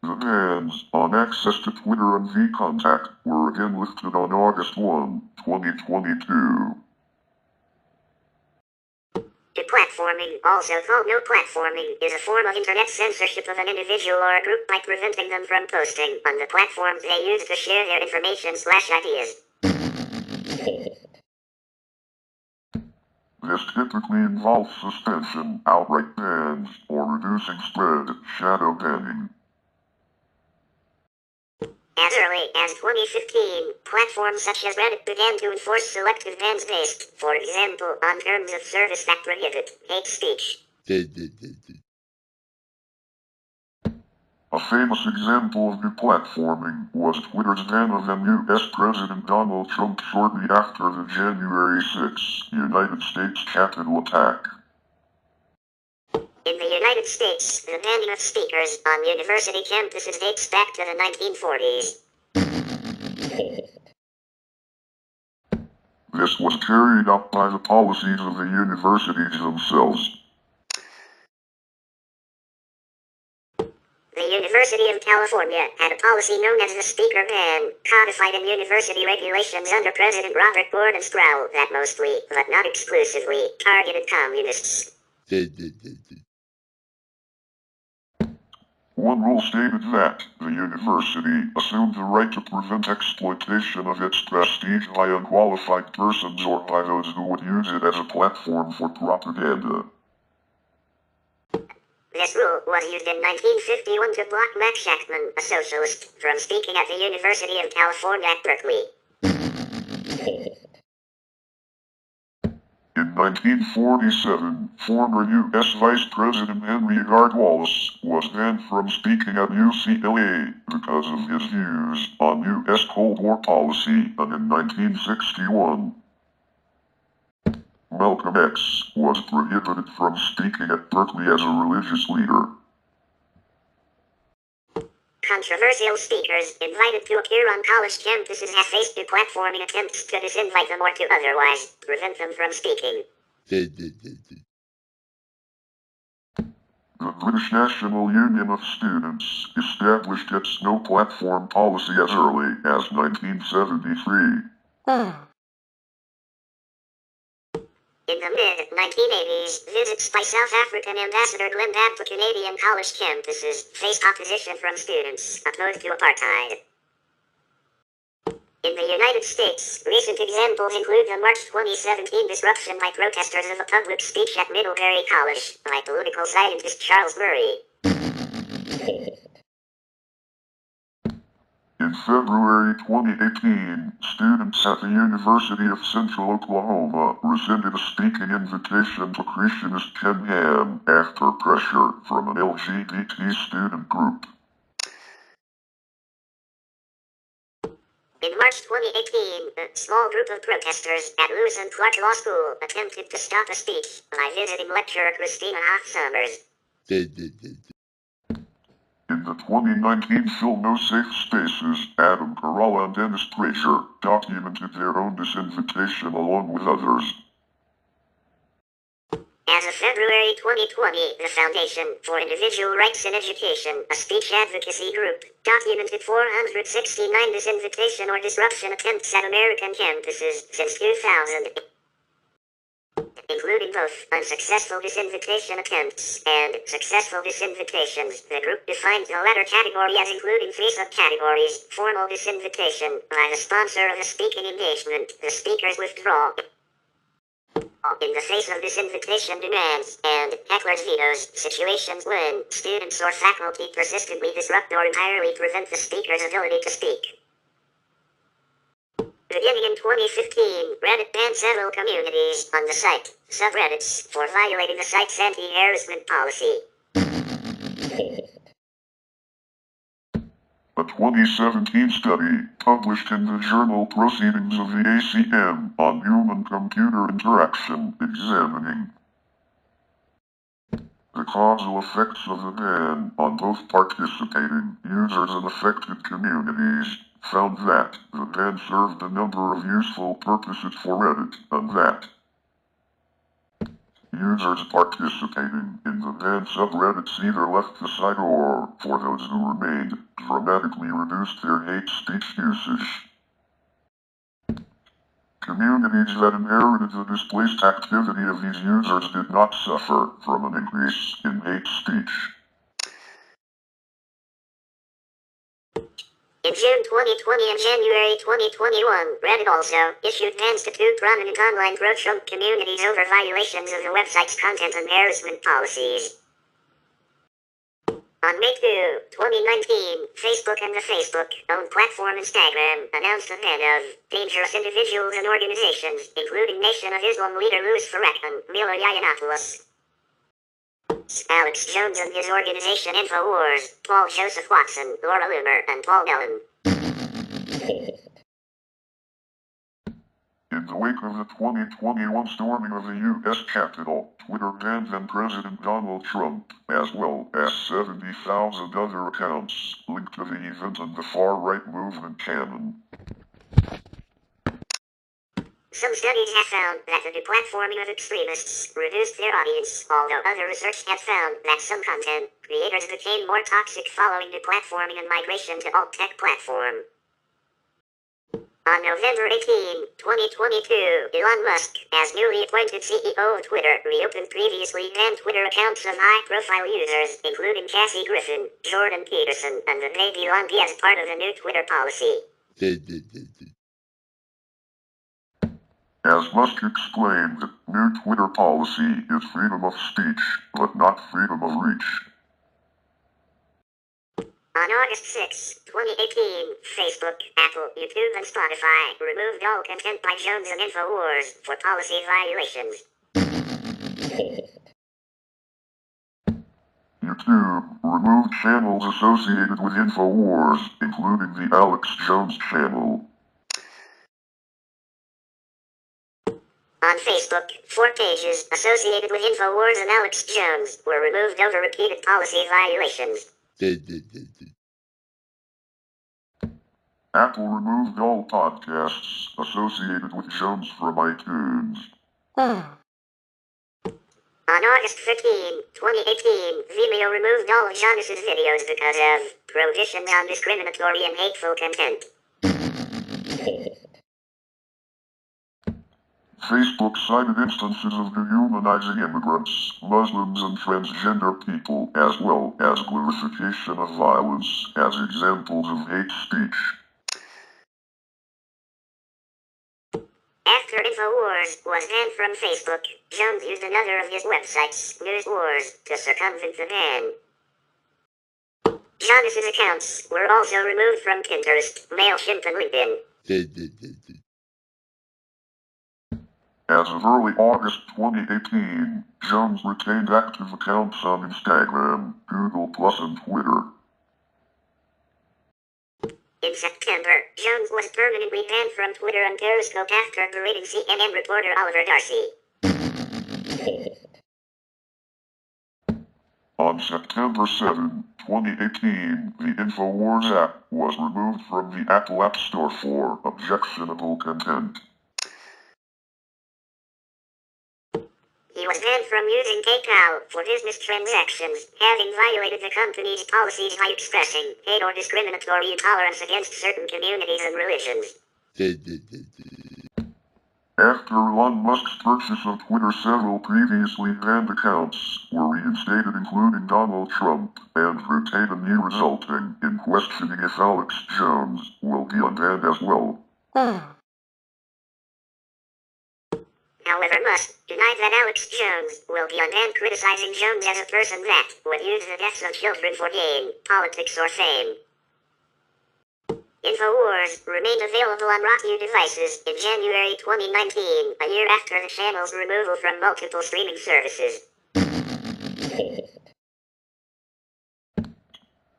The bans on access to Twitter and vContact were again lifted on August 1, 2022. Deplatforming, also called no platforming, is a form of internet censorship of an individual or a group by preventing them from posting on the platforms they use to share their information/ideas. This typically involves suspension, outright bans, or reducing spread, shadow banning. As early as 2015, platforms such as Reddit began to enforce selective bans based, for example, on terms of service that prohibit hate speech. A famous example of deplatforming was Twitter's ban of U.S. President Donald Trump shortly after the January 6 United States Capitol attack. In the United States, the banning of speakers on university campuses dates back to the 1940s. This was carried out by the policies of the universities themselves. The University of California had a policy known as the speaker ban, codified in university regulations under President Robert Gordon Sproul that mostly, but not exclusively, targeted communists. One rule stated that the university assumed the right to prevent exploitation of its prestige by unqualified persons or by those who would use it as a platform for propaganda. This rule was used in 1951 to block Max Shachtman, a socialist, from speaking at the University of California at Berkeley. In 1947, former U.S. Vice President Henry Howard Wallace was banned from speaking at UCLA because of his views on U.S. Cold War policy, and in 1961, Malcolm X was prohibited from speaking at Berkeley as a religious leader. Controversial speakers invited to appear on college campuses have faced deplatforming attempts to disinvite them or to otherwise prevent them from speaking. The British National Union of Students established its no-platform policy as early as 1973. In the mid-1980s, visits by South African Ambassador Glenn Babb to Canadian college campuses faced opposition from students opposed to apartheid. In the United States, recent examples include the March 2017 disruption by protesters of a public speech at Middlebury College by political scientist Charles Murray. In February 2018, students at the University of Central Oklahoma rescinded a speaking invitation to Christianist Ken Ham after pressure from an LGBT student group. In March 2018, a small group of protesters at Lewis and Clark Law School attempted to stop a speech by visiting lecturer Christina Hoff Sommers. In the 2019 film No Safe Spaces, Adam Carolla and Dennis Prager documented their own disinvitation along with others. As of February 2020, the Foundation for Individual Rights in Education, a speech advocacy group, documented 469 disinvitation or disruption attempts at American campuses since 2000. Including both unsuccessful disinvitation attempts and successful disinvitations. The group defines the latter category as including three subcategories: formal disinvitation by the sponsor of a speaking engagement, the speaker's withdrawal in the face of disinvitation demands, and heckler's vetoes, situations when students or faculty persistently disrupt or entirely prevent the speaker's ability to speak. Beginning in 2015, Reddit banned several communities on the site, subreddits, for violating the site's anti-harassment policy. A 2017 study published in the journal Proceedings of the ACM on human-computer interaction examining the causal effects of the ban on both participating users and affected communities found that the ban served a number of useful purposes for Reddit, and that users participating in the ban subreddits either left the site or, for those who remained, dramatically reduced their hate speech usage. Communities that inherited the displaced activity of these users did not suffer from an increase in hate speech. In June 2020 and January 2021, Reddit also issued bans to two prominent online pro-Trump communities over violations of the website's content and harassment policies. On May 2, 2019, Facebook and the Facebook-owned platform Instagram announced the ban of dangerous individuals and organizations, including Nation of Islam leader Louis Farrakhan, Milo Yiannopoulos, Alex Jones and his organization InfoWars, Paul Joseph Watson, Laura Loomer, and Paul Mellon. In the wake of the 2021 storming of the U.S. Capitol, Twitter banned then President Donald Trump, as well as 70,000 other accounts linked to the event and the far-right movement canon. Some studies have found that the deplatforming of extremists reduced their audience, although other research has found that some content creators became more toxic following deplatforming and migration to alt-tech platform. On November 18, 2022, Elon Musk, as newly appointed CEO of Twitter, reopened previously banned Twitter accounts of high-profile users, including Cassie Griffin, Jordan Peterson, and the baby Elon as part of the new Twitter policy. As Musk explained, new Twitter policy is freedom of speech, but not freedom of reach. On August 6, 2018, Facebook, Apple, YouTube, and Spotify removed all content by Jones and InfoWars for policy violations. YouTube removed channels associated with InfoWars, including the Alex Jones channel. On Facebook, 4 pages associated with InfoWars and Alex Jones were removed over repeated policy violations. Apple removed all podcasts associated with Jones from iTunes. On August 15, 2018, Vimeo removed all of Jonas's videos because of prohibitions on discriminatory and hateful content. Facebook cited instances of dehumanizing immigrants, Muslims, and transgender people, as well as glorification of violence, as examples of hate speech. After InfoWars was banned from Facebook, Jones used another of his websites, News Wars, to circumvent the ban. Jonas's accounts were also removed from Pinterest, MailChimp, and LinkedIn. As of early August 2018, Jones retained active accounts on Instagram, Google+, and Twitter. In September, Jones was permanently banned from Twitter and Periscope after berating CNN reporter Oliver Darcy. On September 7, 2018, the InfoWars app was removed from the Apple App Store for objectionable content. He was banned from using PayPal for business transactions, having violated the company's policies by expressing hate or discriminatory intolerance against certain communities and religions. After Elon Musk's purchase of Twitter, several previously banned accounts were reinstated, including Donald Trump and Drew TaBNWNE, resulting in questioning if Alex Jones will be unbanned as well. However, Musk denied that Alex Jones will be unbanned, criticizing Jones as a person that would use the deaths of children for gain, politics, or fame. InfoWars remained available on Roku devices in January 2019, a year after the channel's removal from multiple streaming services.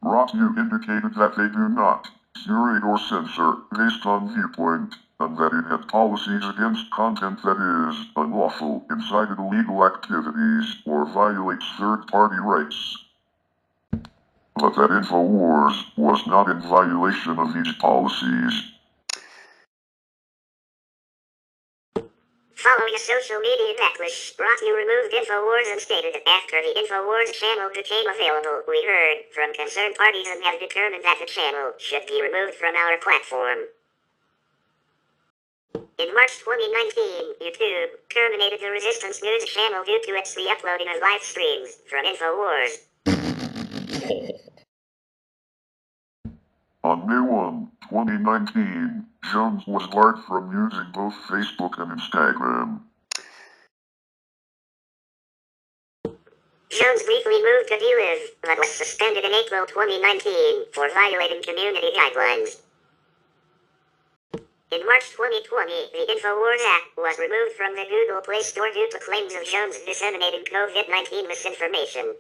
Roku indicated that they do not curate or censor based on viewpoint, and that it had policies against content that is unlawful, incited illegal activities, or violates third-party rights. But that InfoWars was not in violation of these policies. Following a social media backlash, Roku removed InfoWars and stated that after the InfoWars channel became available, we heard from concerned parties and have determined that the channel should be removed from our platform. In March 2019, YouTube terminated the Resistance News channel due to its re-uploading of live streams from InfoWars. On May 1, 2019, Jones was barred from using both Facebook and Instagram. Jones briefly moved to DLive, but was suspended in April 2019 for violating community guidelines. In March 2020, the InfoWars app was removed from the Google Play Store due to claims of Jones disseminating COVID-19 misinformation.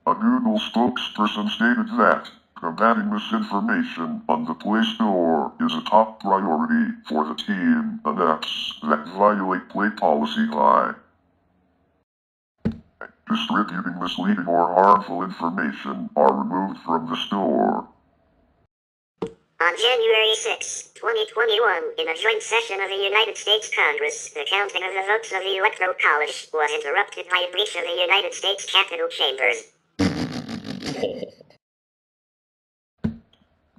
A Google spokesperson stated that combating misinformation on the Play Store is a top priority for the team, and apps that violate Play policy by distributing misleading or harmful information are removed from the store. On January 6, 2021, in a joint session of the United States Congress, the counting of the votes of the Electoral College was interrupted by a breach of the United States Capitol chambers.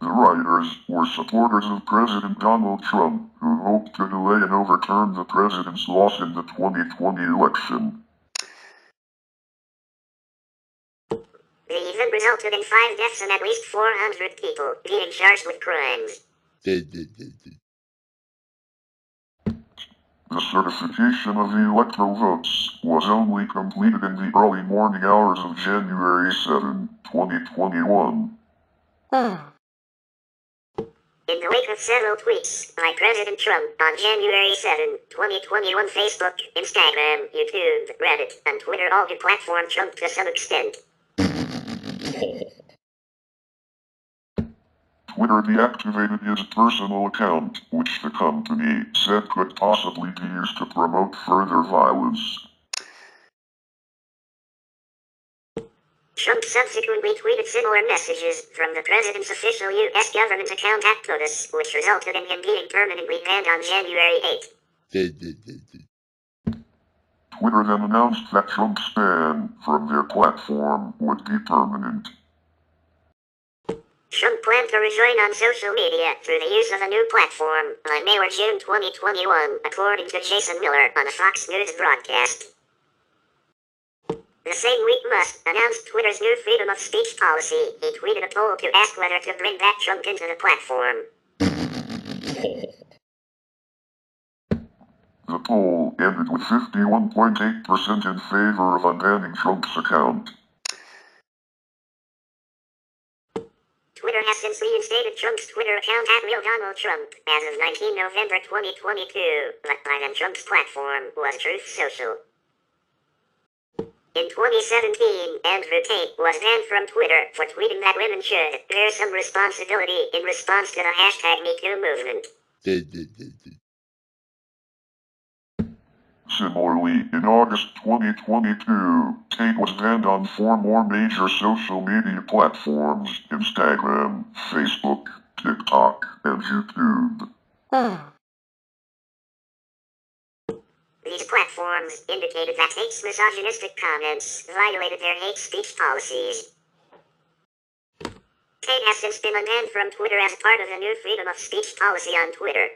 The rioters were supporters of President Donald Trump, who hoped to delay and overturn the president's loss in the 2020 election. The event resulted in 5 deaths and at least 400 people being charged with crimes. The certification of the electoral votes was only completed in the early morning hours of January 7, 2021. In In the wake of several tweets by President Trump on January 7, 2021, Facebook, Instagram, YouTube, Reddit, and Twitter all deplatformed Trump to some extent. Twitter deactivated his personal account, which the company said could possibly be used to promote further violence. Trump subsequently tweeted similar messages from the president's official U.S. government account at POTUS, which resulted in him being permanently banned on January 8. Twitter then announced that Trump's ban from their platform would be permanent. Trump planned to rejoin on social media through the use of a new platform on May or June 2021, according to Jason Miller on a Fox News broadcast. The same week, Musk announced Twitter's new freedom of speech policy. He tweeted a poll to ask whether to bring back Trump into the platform. The poll ended with 51.8% in favor of unbanning Trump's account. Twitter has since reinstated Trump's Twitter account at Real Donald Trump as of 19 November 2022, but by then Trump's platform was Truth Social. In 2017, Andrew Tate was banned from Twitter for tweeting that women should bear some responsibility in response to the hashtag #MeToo movement. Similarly, in August 2022, Tate was banned on 4 more major social media platforms: Instagram, Facebook, TikTok, and YouTube. These platforms indicated that Tate's misogynistic comments violated their hate speech policies. Tate has since been unbanned from Twitter as part of the new freedom of speech policy on Twitter.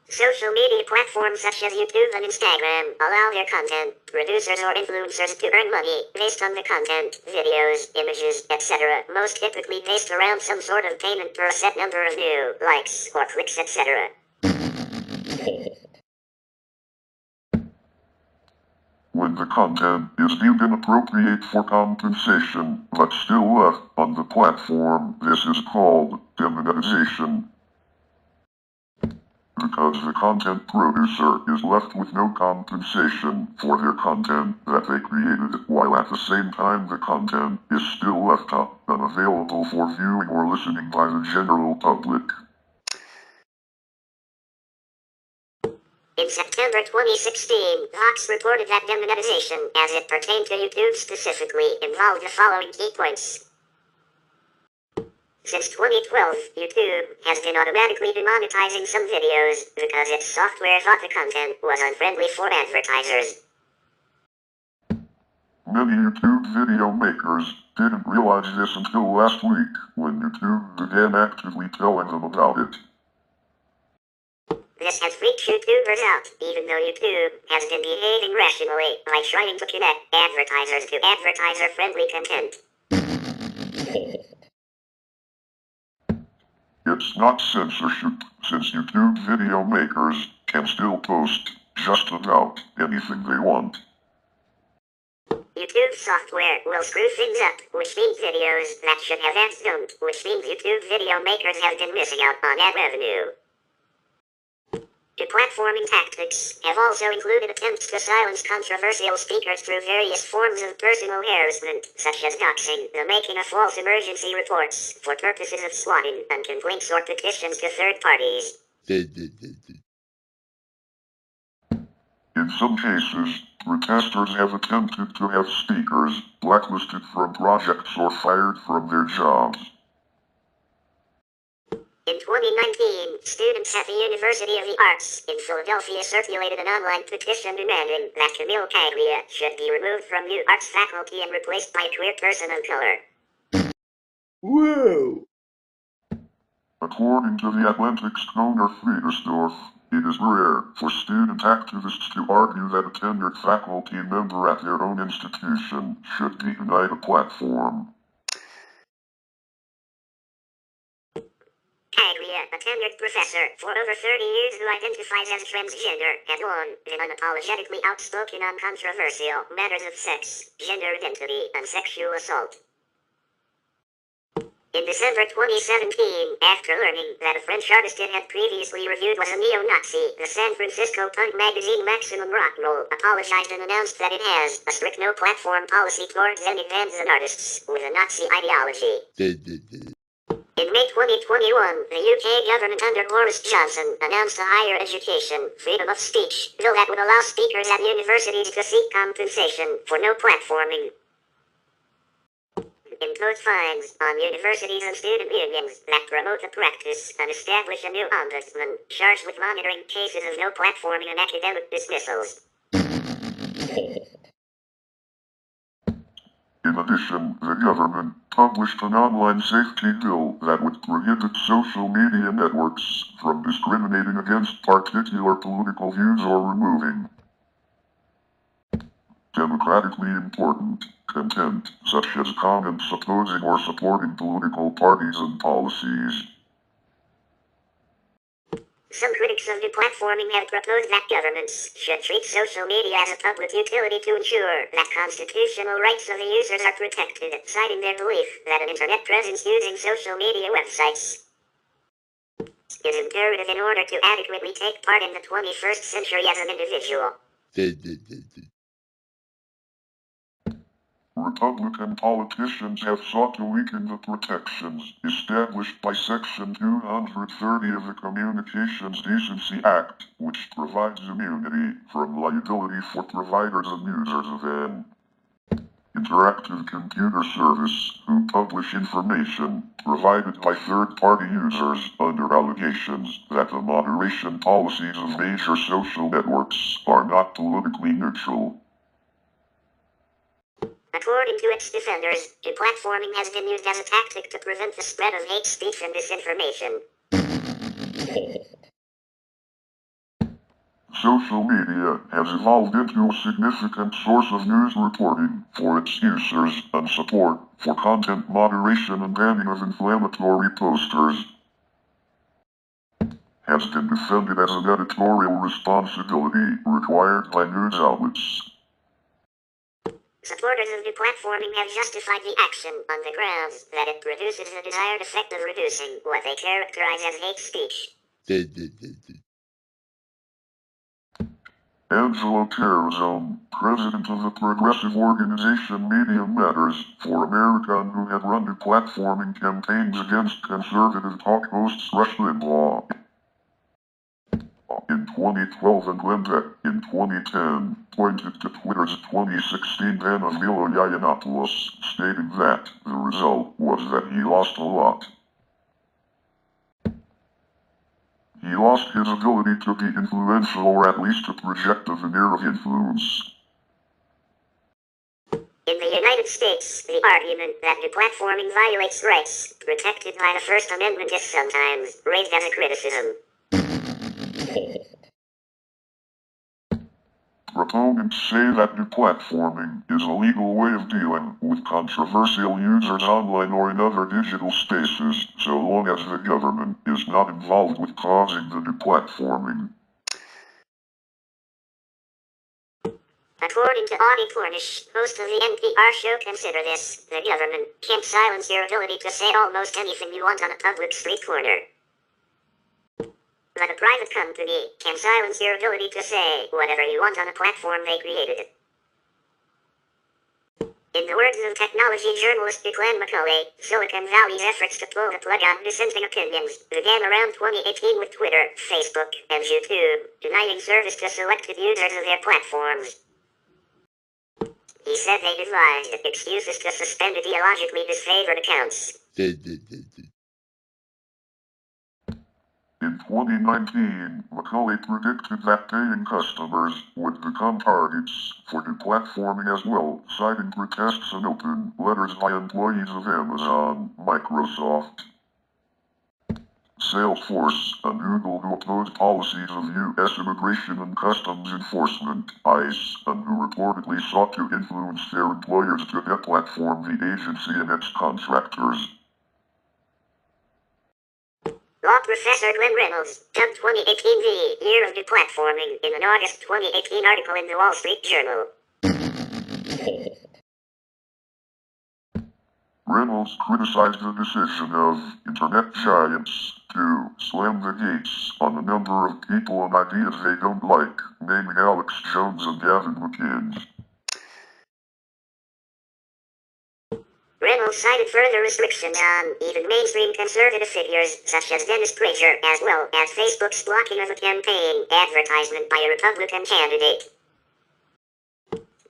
Social media platforms such as YouTube and Instagram allow their content producers or influencers to earn money based on the content, videos, images, etc., most typically based around some sort of payment per a set number of new likes or clicks, etc. When the content is deemed inappropriate for compensation, but still left on the platform, this is called demonetization. Because the content producer is left with no compensation for their content that they created, while at the same time the content is still left up unavailable for viewing or listening by the general public. In September 2016, Vox reported that demonetization, as it pertained to YouTube specifically, involved the following key points. Since 2012, YouTube has been automatically demonetizing some videos because its software thought the content was unfriendly for advertisers. Many YouTube video makers didn't realize this until last week, when YouTube began actively telling them about it. This has freaked YouTubers out, even though YouTube has been behaving rationally by trying to connect advertisers to advertiser-friendly content. It's not censorship, since YouTube video makers can still post just about anything they want. YouTube software will screw things up, which means videos that should have ads don't, which means YouTube video makers have been missing out on ad revenue. Deplatforming tactics have also included attempts to silence controversial speakers through various forms of personal harassment, such as doxing, the making of false emergency reports for purposes of swatting, and complaints or petitions to third parties. In some cases, protesters have attempted to have speakers blacklisted from projects or fired from their jobs. In 2019, students at the University of the Arts in Philadelphia circulated an online petition demanding that Camille Paglia should be removed from new arts faculty and replaced by a queer person of color. Whoa! According to the Atlantic's Connor Friedersdorf, it is rare for student activists to argue that a tenured faculty member at their own institution should be denied a platform. Paglia, a tenured professor for over 30 years who identifies as transgender, has long been unapologetically outspoken on controversial matters of sex, gender identity, and sexual assault. In December 2017, after learning that a French artist it had previously reviewed was a neo-Nazi, the San Francisco punk magazine Maximum Rock Roll apologized and announced that it has a strict no-platform policy towards any bands and artists with a Nazi ideology. In May 2021, the UK government under Boris Johnson announced a higher education freedom of speech bill that would allow speakers at universities to seek compensation for no platforming. Impose fines on universities and student unions that promote the practice and establish a new ombudsman charged with monitoring cases of no platforming and academic dismissals. In addition, the government published an online safety bill that would prohibit social media networks from discriminating against particular political views or removing democratically important content, such as comments opposing or supporting political parties and policies. Some critics of deplatforming have proposed that governments should treat social media as a public utility to ensure that constitutional rights of the users are protected, citing their belief that an internet presence using social media websites is imperative in order to adequately take part in the 21st century as an individual. Republican politicians have sought to weaken the protections established by Section 230 of the Communications Decency Act, which provides immunity from liability for providers and users of an interactive computer service who publish information provided by third-party users under allegations that the moderation policies of major social networks are not politically neutral. According to its defenders, deplatforming has been used as a tactic to prevent the spread of hate speech and disinformation. Social media has evolved into a significant source of news reporting for its users and support for content moderation and banning of inflammatory posters has been defended as an editorial responsibility required by news outlets. Supporters of deplatforming have justified the action on the grounds that it produces the desired effect of reducing what they characterize as hate speech. Angelo Carozone, president of the progressive organization Media Matters for America and who had run deplatforming campaigns against conservative talk hosts Rush Limbaugh in 2012 and Glenn Beck in 2010, pointed to Twitter's 2016 ban of Milo Yiannopoulos, stating that the result was that he lost a lot. He lost his ability to be influential or at least to project a veneer of influence. In the United States, the argument that deplatforming violates rights protected by the First Amendment is sometimes raised as a criticism. Proponents say that deplatforming is a legal way of dealing with controversial users online or in other digital spaces, so long as the government is not involved with causing the deplatforming. According to Audie Cornish, host of the NPR show Consider This, the government can't silence your ability to say almost anything you want on a public street corner. But a private company can silence your ability to say whatever you want on a platform they created. In the words of technology journalist Declan McCauley, Silicon Valley's efforts to pull the plug on dissenting opinions began around 2018 with Twitter, Facebook, and YouTube, denying service to selected users of their platforms. He said they devised excuses to suspend ideologically disfavored accounts. In 2019, McCauley predicted that paying customers would become targets for deplatforming as well, citing protests and open letters by employees of Amazon, Microsoft, Salesforce, and Google who opposed policies of U.S. Immigration and Customs Enforcement, ICE, and who reportedly sought to influence their employers to deplatform the agency and its contractors. Law professor Glenn Reynolds dubbed 2018 the year of deplatforming in an August 2018 article in the Wall Street Journal. Reynolds criticized the decision of internet giants to slam the gates on the number of people and ideas they don't like, naming Alex Jones and TaBNWNE. Reynolds cited further restrictions on even mainstream conservative figures such as Dennis Prager, as well as Facebook's blocking of a campaign advertisement by a Republican candidate.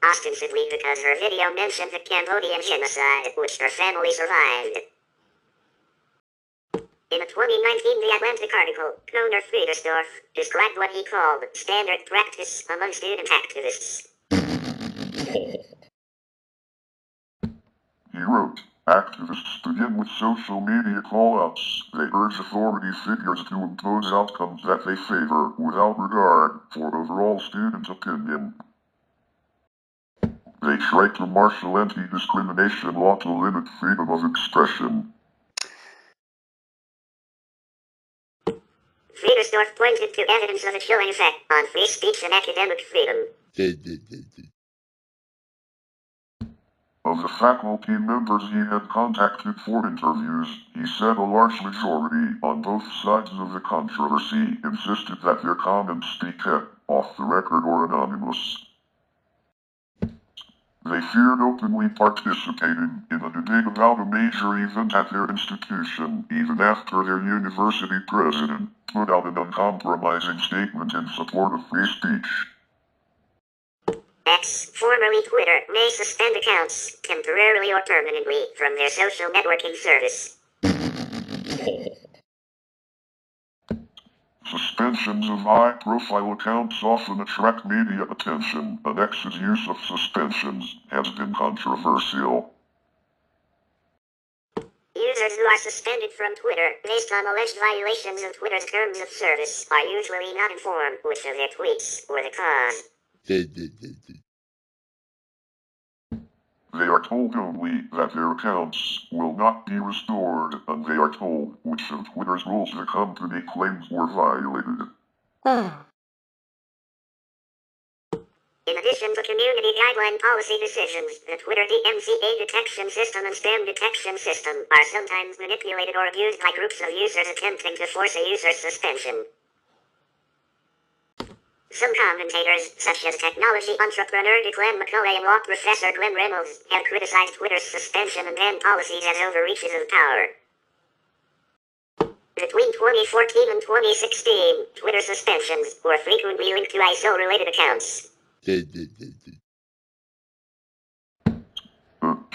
Ostensibly because her video mentioned the Cambodian genocide, which her family survived. In a 2019 The Atlantic article, Conor Friedersdorf described what he called standard practice among student activists. He wrote, activists begin with social media call-outs. They urge authority figures to impose outcomes that they favor without regard for overall student opinion. They try to marshal anti-discrimination law to limit freedom of expression. Friedersdorf pointed to evidence of a chilling effect on free speech and academic freedom. Of the faculty members he had contacted for interviews, he said a large majority on both sides of the controversy insisted that their comments be kept off the record or anonymous. They feared openly participating in a debate about a major event at their institution, even after their university president put out an uncompromising statement in support of free speech. X, formerly Twitter, may suspend accounts, temporarily or permanently, from their social networking service. Suspensions of high-profile accounts often attract media attention, and X's use of suspensions has been controversial. Users who are suspended from Twitter based on alleged violations of Twitter's terms of service are usually not informed which of their tweets were the cause. They are told only that their accounts will not be restored, and they are told which of Twitter's rules the company claims were violated. In addition to community guideline policy decisions, the Twitter DMCA detection system and spam detection system are sometimes manipulated or abused by groups of users attempting to force a user's suspension. Some commentators, such as technology entrepreneur Declan McCulley and law professor Glenn Reynolds, have criticized Twitter's suspension and ban policies as overreaches of power. Between 2014 and 2016, Twitter suspensions were frequently linked to ISO-related accounts. The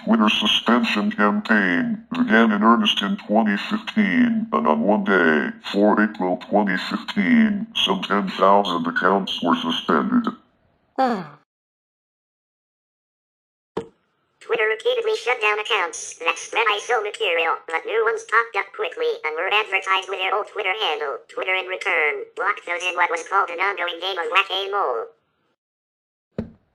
Twitter suspension campaign began in earnest in 2015, and on one day, 4 April 2015, some 10,000 accounts were suspended. Twitter repeatedly shut down accounts that spread ISO material, but new ones popped up quickly and were advertised with their old Twitter handle. Twitter in return blocked those in what was called an ongoing game of whack-a-mole.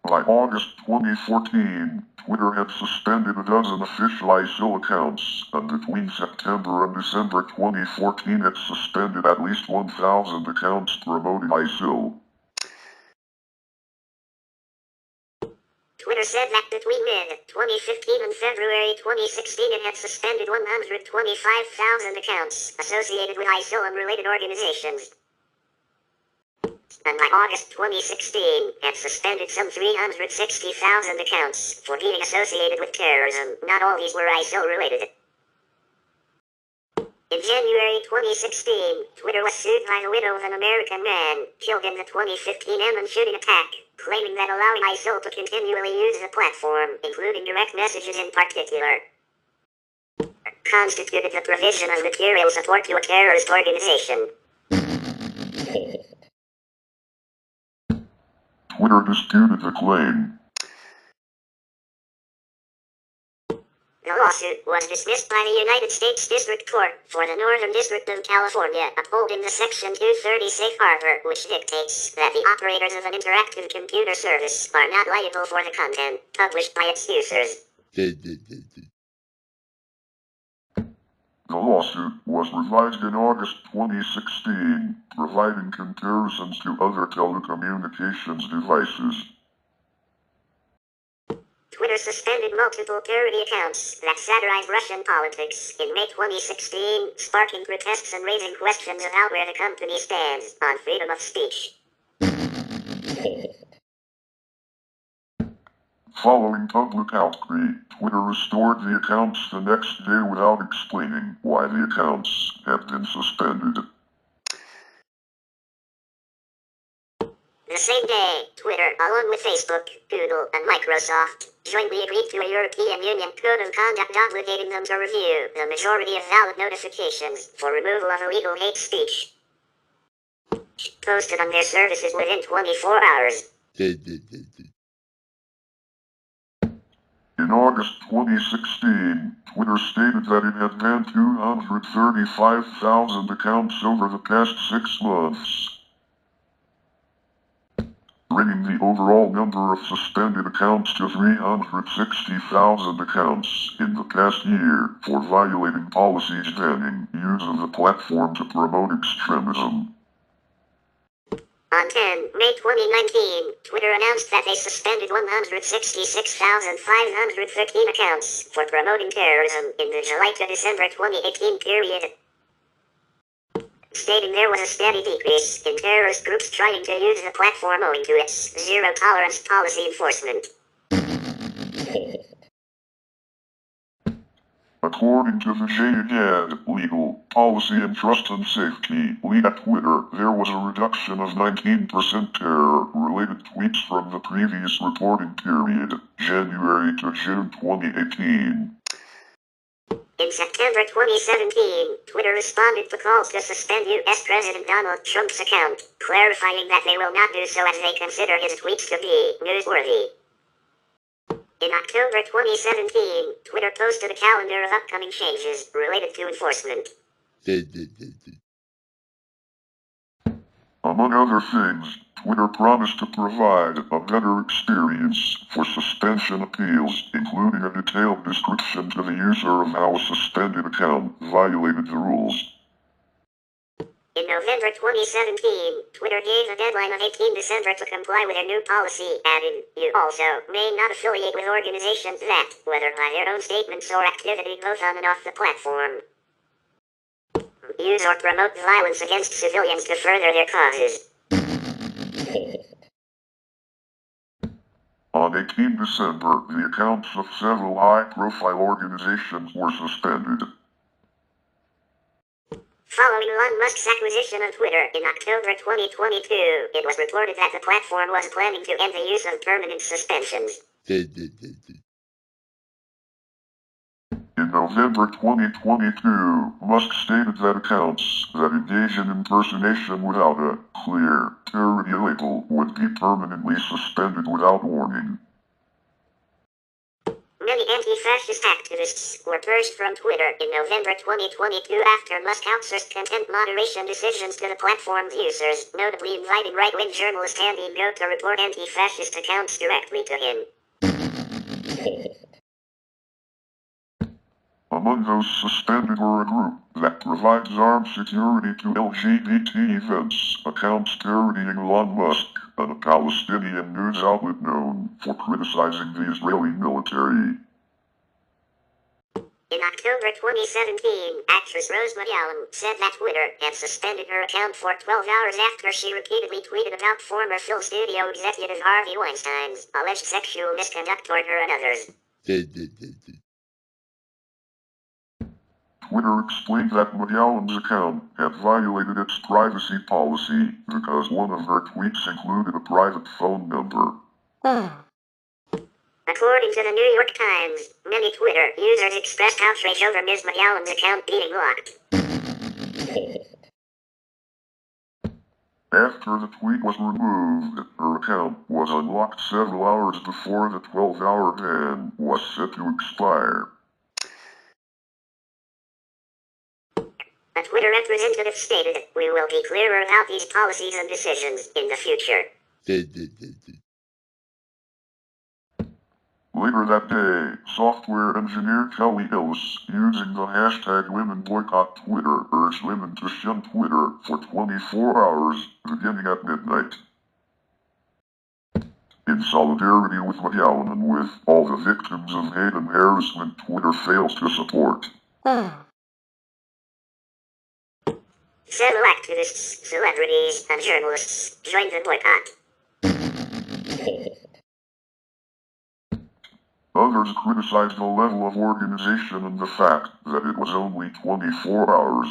By August 2014, Twitter had suspended a dozen official ISO accounts, and between September and December 2014 it suspended at least 1,000 accounts promoting ISO. Twitter said that between mid-2015 and February 2016 it had suspended 125,000 accounts associated with ISO and related organizations. And by August 2016, it suspended some 360,000 accounts for being associated with terrorism. Not all these were ISO-related. In January 2016, Twitter was sued by the widow of an American man killed in the 2015 Amman shooting attack, claiming that allowing ISO to continually use the platform, including direct messages in particular, constituted the provision of material support to a terrorist organization. Twitter disputed the claim. The lawsuit was dismissed by the United States District Court for the Northern District of California, upholding the Section 230 safe harbor, which dictates that the operators of an interactive computer service are not liable for the content published by its users. The lawsuit was revised in August 2016, providing comparisons to other telecommunications devices. Twitter suspended multiple parody accounts that satirize Russian politics in May 2016, sparking protests and raising questions about where the company stands on freedom of speech. Following public outcry, Twitter restored the accounts the next day without explaining why the accounts had been suspended. The same day, Twitter, along with Facebook, Google, and Microsoft, jointly agreed to a European Union Code of Conduct obligating them to review the majority of valid notifications for removal of illegal hate speech posted on their services within 24 hours. In August 2016, Twitter stated that it had banned 235,000 accounts over the past 6 months, bringing the overall number of suspended accounts to 360,000 accounts in the past year for violating policies banning use of the platform to promote extremism. On 10 May 2019, Twitter announced that they suspended 166,513 accounts for promoting terrorism in the July to December 2018 period, stating there was a steady decrease in terrorist groups trying to use the platform owing to its zero-tolerance policy enforcement. According to the JAD Legal, Policy and Trust and Safety lead at Twitter, there was a reduction of 19% terror-related tweets from the previous reporting period, January to June 2018. In September 2017, Twitter responded to calls to suspend U.S. President Donald Trump's account, clarifying that they will not do so as they consider his tweets to be newsworthy. In October 2017, Twitter posted a calendar of upcoming changes related to enforcement. Among other things, Twitter promised to provide a better experience for suspension appeals, including a detailed description to the user of how a suspended account violated the rules. In November 2017, Twitter gave a deadline of 18 December to comply with a new policy, adding, "You also may not affiliate with organizations that, whether by their own statements or activity both on and off the platform, use or promote violence against civilians to further their causes." On 18 December, the accounts of several high-profile organizations were suspended. Following Elon Musk's acquisition of Twitter in October 2022, it was reported that the platform was planning to end the use of permanent suspensions. In November 2022, Musk stated that accounts that engage in impersonation without a clear parody label would be permanently suspended without warning. Many anti-fascist activists were purged from Twitter in November 2022 after Musk outsourced content moderation decisions to the platform's users, notably inviting right-wing journalist Andy Ngo to report anti-fascist accounts directly to him. Among those suspended were a group that provides armed security to LGBT events, accounts parodying Elon Musk, and a Palestinian news outlet known for criticizing the Israeli military. In October 2017, actress Rose McGowan said that Twitter had suspended her account for 12 hours after she repeatedly tweeted about former film studio executive Harvey Weinstein's alleged sexual misconduct toward her and others. Twitter explained that McGowan's account had violated its privacy policy because one of her tweets included a private phone number. According to the New York Times, many Twitter users expressed outrage over Ms. McGowan's account being locked. After the tweet was removed, her account was unlocked several hours before the 12-hour ban was set to expire. A Twitter representative stated, "We will be clearer about these policies and decisions in the future." Later that day, software engineer Kelly Ellis, using the hashtag #WomenBoycottTwitter, urged women to shun Twitter for 24 hours, beginning at midnight. In solidarity with McGowan and with all the victims of hate and harassment Twitter fails to support. Several activists, celebrities, and journalists joined the boycott. Others criticized the level of organization and the fact that it was only 24 hours.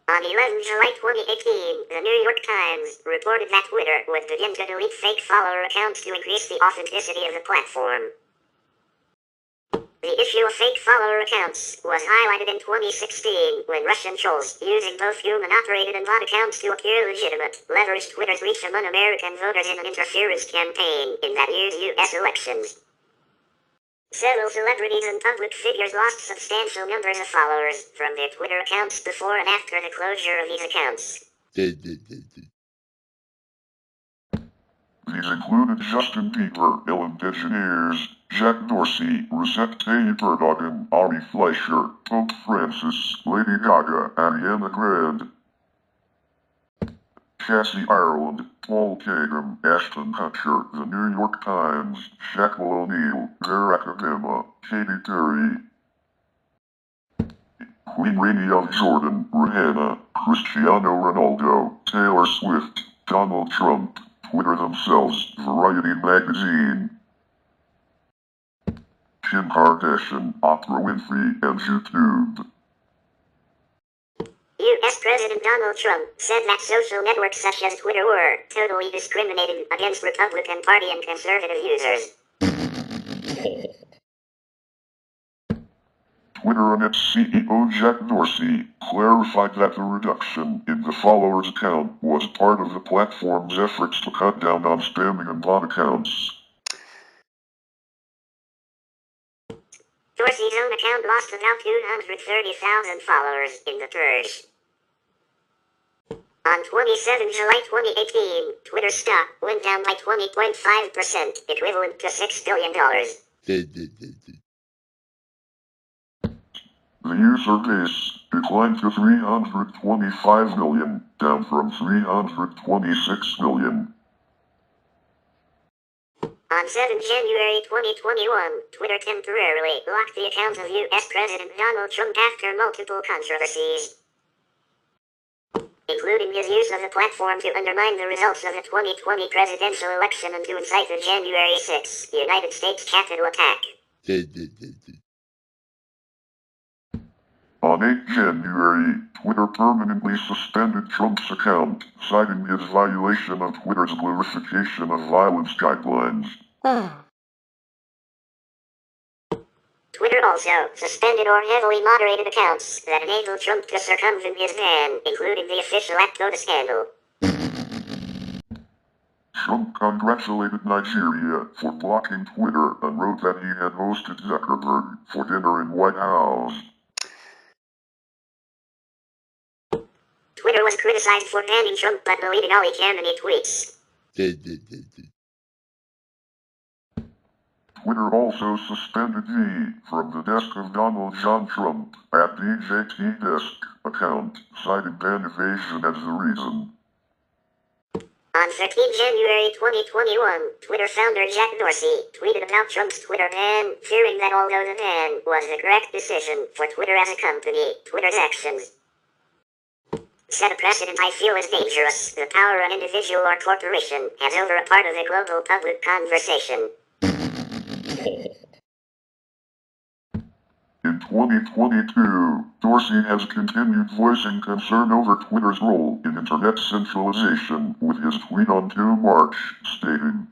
On 11 July 2018, the New York Times reported that Twitter would begin to delete fake follower accounts to increase the authenticity of the platform. The issue of fake follower accounts was highlighted in 2016 when Russian trolls, using both human-operated and bot accounts to appear legitimate, leveraged Twitter's reach among American voters in an interference campaign in that year's U.S. elections. Several celebrities and public figures lost substantial numbers of followers from their Twitter accounts before and after the closure of these accounts. These included Justin Bieber, Ellen DeGeneres, Jack Dorsey, Recep Tayyip Erdogan, Ari Fleischer, Pope Francis, Lady Gaga, Ariana Grande, Cassie Ireland, Paul Kagan, Ashton Kutcher, The New York Times, Shaquille O'Neal, Barack Obama, Katy Perry, Queen Rainey of Jordan, Rihanna, Cristiano Ronaldo, Taylor Swift, Donald Trump, Twitter themselves, Variety magazine, Kim Kardashian, Oprah Winfrey, and YouTube. U.S. President Donald Trump said that social networks such as Twitter were totally discriminating against Republican Party and conservative users. Twitter and its CEO Jack Dorsey clarified that the reduction in the followers count was part of the platform's efforts to cut down on spamming and bot accounts. Dorsey's own account lost about 230,000 followers in the purge. On 27 July 2018, Twitter stock went down by 20.5%, equivalent to $6 billion. The user base declined to 325 million, down from 326 million. On 7 January 2021, Twitter temporarily blocked the account of U.S. President Donald Trump after multiple controversies, including his use of the platform to undermine the results of the 2020 presidential election and to incite the January 6 United States Capitol attack. On 8 January, Twitter permanently suspended Trump's account, citing his violation of Twitter's glorification of violence guidelines. Twitter also suspended or heavily moderated accounts that enabled Trump to circumvent his ban, including the official @Voda scandal. Trump congratulated Nigeria for blocking Twitter and wrote that he had hosted Zuckerberg for dinner in White House. Twitter was criticized for banning Trump but deleting all Khamenei tweets. Twitter also suspended the From the Desk of Donald John Trump at DJT Desk account, citing ban evasion as the reason. On 13 January 2021, Twitter founder Jack Dorsey tweeted about Trump's Twitter ban, fearing that although the ban was the correct decision for Twitter as a company, Twitter's actions set a precedent I feel is dangerous. The power an individual or corporation has over a part of the global public conversation. In 2022, Dorsey has continued voicing concern over Twitter's role in internet centralization with his tweet on 2 March, stating,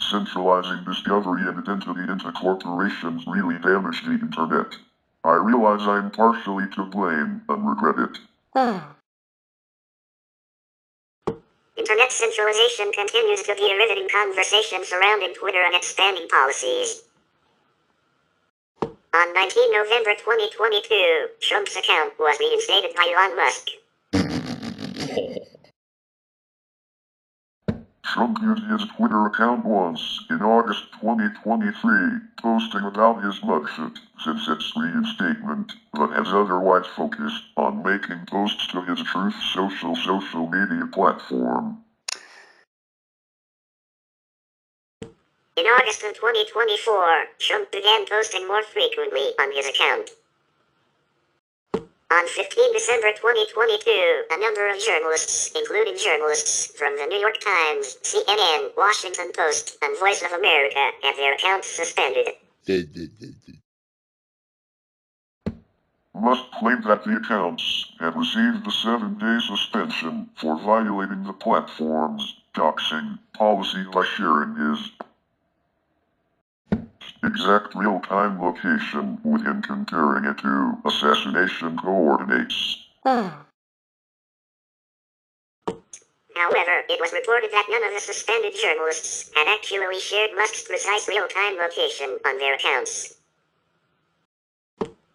"Centralizing discovery and identity into corporations really damaged the internet. I realize I'm partially to blame and regret it." Internet centralization continues to be a riveting conversation surrounding Twitter and its spamming policies. On 19 November 2022, Trump's account was reinstated by Elon Musk. Trump used his Twitter account once, in August 2023, posting about his mugshot, since its reinstatement, but has otherwise focused on making posts to his Truth social media platform. In August of 2024, Trump began posting more frequently on his account. On 15 December 2022, a number of journalists, including journalists from the New York Times, CNN, Washington Post, and Voice of America, had their accounts suspended. Musk claimed that the accounts had received the 7-day suspension for violating the platform's doxing policy by sharing his exact real-time location, with him comparing it to assassination coordinates. However, it was reported that none of the suspended journalists had actually shared Musk's precise real-time location on their accounts.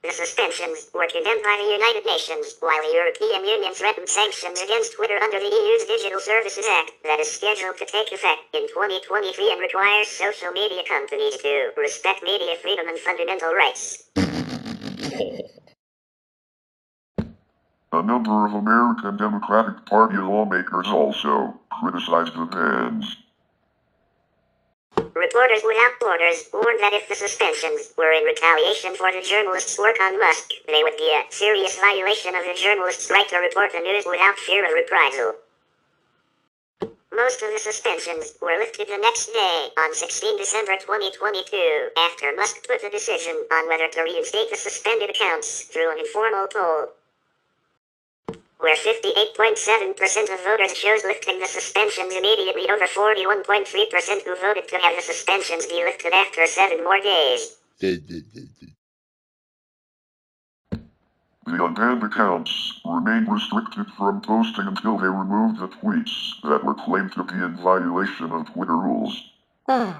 The suspensions were condemned by the United Nations, while the European Union threatened sanctions against Twitter under the EU's Digital Services Act that is scheduled to take effect in 2023 and requires social media companies to respect media freedom and fundamental rights. A number of American Democratic Party lawmakers also criticized the bans. Reporters Without Borders warned that if the suspensions were in retaliation for the journalists' work on Musk, they would be a serious violation of the journalists' right to report the news without fear of reprisal. Most of the suspensions were lifted the next day, on 16 December 2022, after Musk put the decision on whether to reinstate the suspended accounts through an informal poll, where 58.7% of voters chose lifting the suspensions immediately over 41.3% who voted to have the suspensions be lifted after 7 more days. The unbanned accounts remained restricted from posting until they removed the tweets that were claimed to be in violation of Twitter rules. Some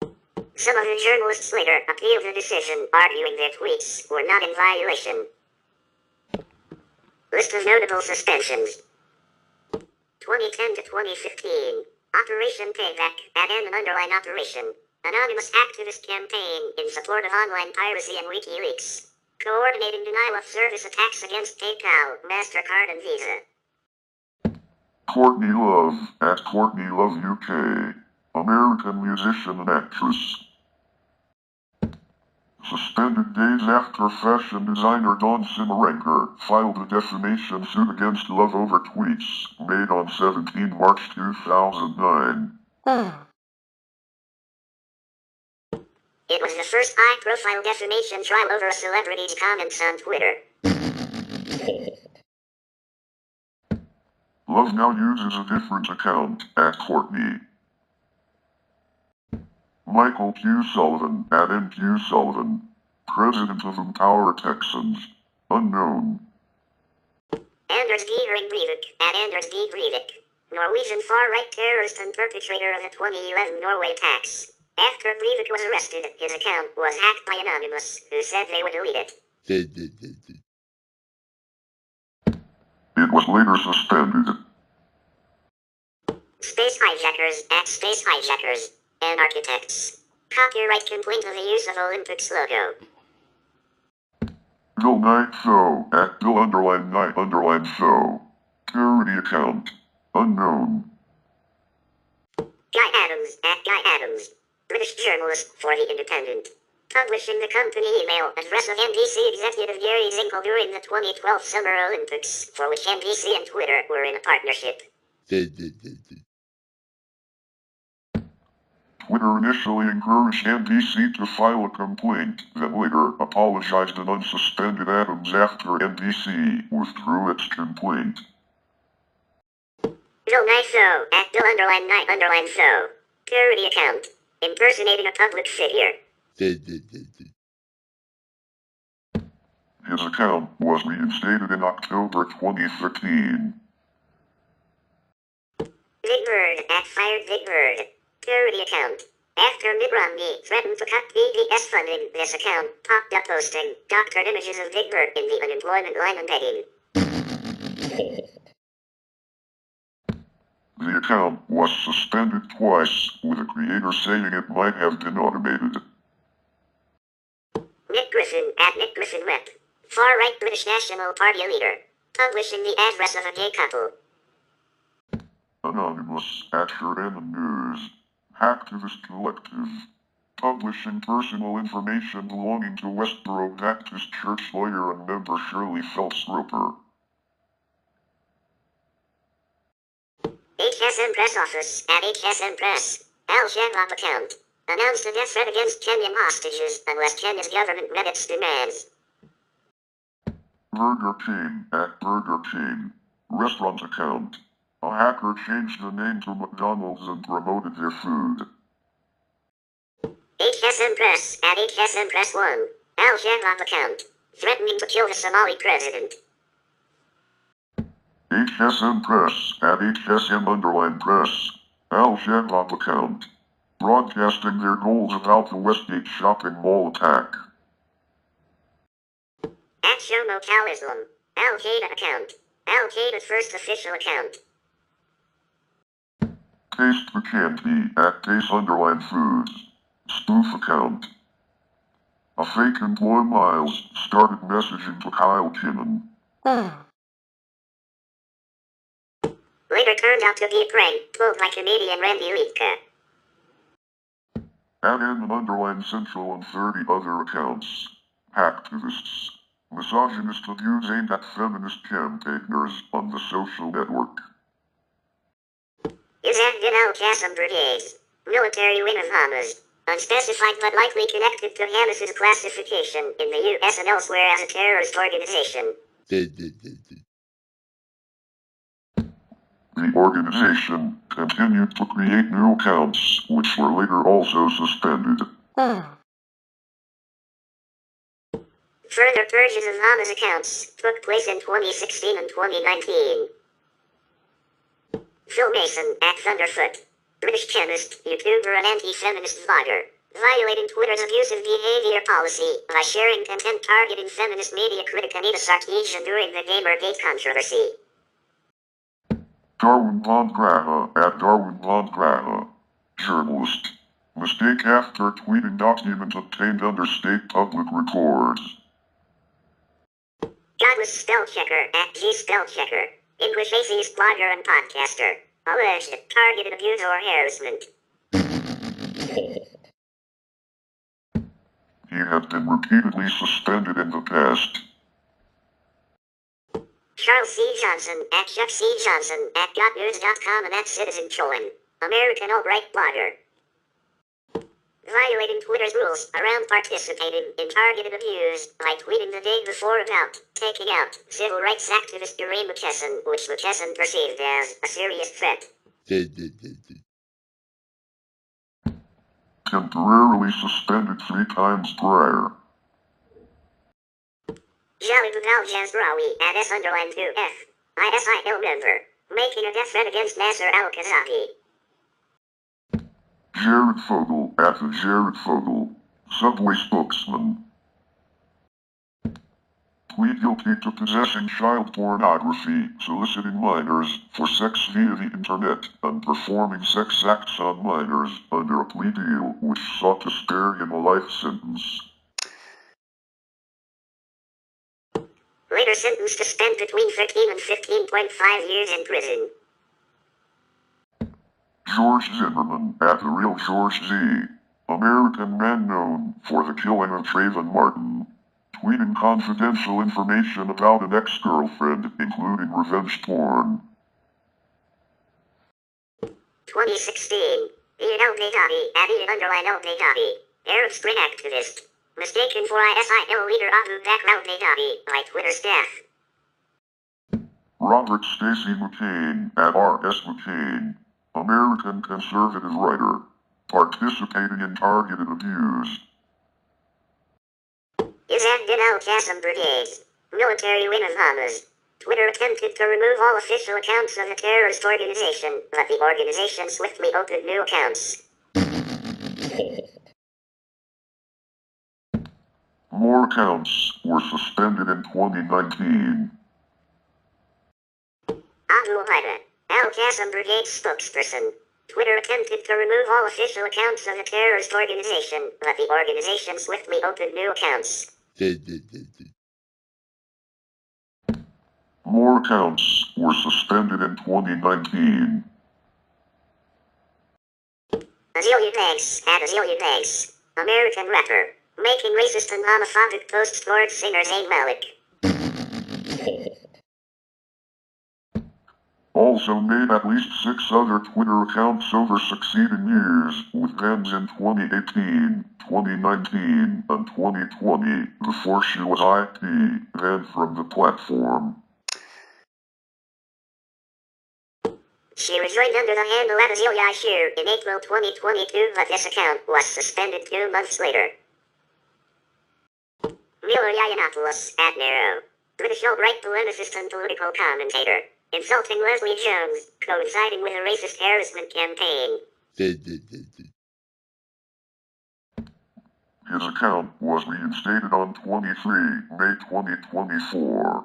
of the journalists later appealed the decision, arguing their tweets were not in violation. List of notable suspensions. 2010 to 2015. Operation Payback, @Operation. Anonymous activist campaign in support of online piracy and WikiLeaks. Coordinating denial of service attacks against PayPal, MasterCard, and Visa. Courtney Love, @CourtneyLoveUK. American musician and actress. Suspended days after fashion designer Dawn Simarenko filed a defamation suit against Love over tweets made on 17 March 2009. It was the first high-profile defamation trial over a celebrity's comments on Twitter. Love now uses a different account, @Courtney. Michael Q. Sullivan, @MQ Sullivan. President of Empower Texans. Unknown. Anders Breivik, @Anders D. Breivik. Norwegian far-right terrorist and perpetrator of the 2011 Norway attacks. After Breivik was arrested, his account was hacked by Anonymous, who said they would delete it. It was later suspended. Space hijackers, @Space hijackers. And architects. Copyright complaint of the use of Olympics logo. Bill Knight Show, @Bill_Knight_Show. Charity account. Unknown. Guy Adams, @Guy Adams. British journalist for The Independent. Publishing the company email address of NBC executive Gary Zinkel during the 2012 Summer Olympics, for which NBC and Twitter were in a partnership. Twitter initially encouraged NBC to file a complaint, that later apologized and unsuspended Adams after NBC withdrew its complaint. Bill Knight Show, @Bill_Knight_Show. Charity account. Impersonating a public figure. His account was reinstated in October 2013. Big Bird, @Fired Big Bird. Charity account. After Mitt Romney threatened to cut BDS funding, this account popped up posting doctored images of Big Bird in the unemployment line and begging. The account was suspended twice, with the creator saying it might have been automated. Nick Griffin at Nick Griffin Web. Far-right British National Party leader. Publishing the address of a gay couple. Anonymous at Remastered News. Hacktivist Collective. Publishing personal information belonging to Westboro Baptist Church lawyer and member Shirley Phelps-Roper. HSM Press Office at HSM Press. Al-Shabaab account. Announced a death threat against Kenyan hostages unless Kenya's government met its demands. Burger King at Burger King. Restaurant account. A hacker changed the name to McDonald's and promoted their food. HSM Press at HSM Press 1. Al-Shabaab account. Threatening to kill the Somali president. HSM Press at HSM_Press. Al-Shabaab account. Broadcasting their goals about the Westgate shopping mall attack. At Shomo Islam. Al-Qaeda account. Al-Qaeda's first official account. Taste the Candy at Taste_Foods. Spoof account. A fake employee Miles started messaging to Kyle Kinnan. Later turned out to be a prank pulled by comedian Randy Liedtke. At N_Central and 30 other accounts. Hacktivists. Misogynist abuse aimed at feminist campaigners on the social network. Is at Al-Qassam Brigades. Military wing of Hamas. Unspecified but likely connected to Hamas's classification in the US and elsewhere as a terrorist organization. The organization continued to create new accounts, which were later also suspended. Further purges of Hamas accounts took place in 2016 and 2019. Phil Mason at Thunderfoot. British chemist, YouTuber and anti-feminist vlogger. Violating Twitter's abusive behavior policy by sharing content targeting feminist media critic Anita Sarkeesian during the Gamergate controversy. Darwin Blonde-Graha at Darwin Blonde-Graha. Journalist. Mistake after tweeting document obtained under state public records. Godless Spellchecker at G-Spellchecker. English atheist blogger and podcaster. Alleged targeted abuse or harassment. He has been repeatedly suspended in the past. Charles C. Johnson at Chuck C. Johnson at GotNews.com and at Citizen Cholan. American alt-right blogger. Violating Twitter's rules around participating in targeted abuse by tweeting the day before about taking out civil rights activist Doreen McKesson, which McKesson perceived as a serious threat. Temporarily suspended 3 times prior. Jalib Al-Jazrawi at S_2F. ISIL member. Making a death threat against Nasser al-Khazavi. Jared Fogle at the Jared Fogle. Subway spokesman. Plead guilty to possessing child pornography, soliciting minors for sex via the internet, and performing sex acts on minors under a plea deal which sought to spare him a life sentence. Later sentenced to spend between 13 and 15.5 years in prison. George Zimmerman at the real George Z. American man known for the killing of Trayvon Martin. Tweeting confidential information about an ex-girlfriend, including revenge porn. 2016. Ian al-Baghdadi at Ian_al-Baghdadi. Arab Spring activist. Mistaken for ISIL leader Abu Bakr al-Baghdadi by Twitter staff. Robert Stacey McCain at R.S. McCain. American conservative writer. Participating in targeted abuse. Izzat al-Qassam Brigades. Military wing of Hamas. Twitter attempted to remove all official accounts of the terrorist organization, but the organization swiftly opened new accounts. More accounts were suspended in 2019. Abu Haida. Al-Qassam Brigade spokesperson. Twitter attempted to remove all official accounts of the terrorist organization, but the organization swiftly opened new accounts. More accounts were suspended in 2019. Azalea Banks at Azalea Banks. American rapper. Making racist and homophobic posts towards singer Zayn Malik. Also made at least 6 other Twitter accounts over succeeding years, with bans in 2018, 2019, and 2020, before she was IT banned from the platform. She rejoined under the handle at Azalea Shear in April 2022, but this account was suspended 2 months later. Miller Yiannopoulos at Nero. British alt-right polemicist and political commentator. Insulting Leslie Jones, coinciding with a racist harassment campaign. His account was reinstated on 23 May 2024.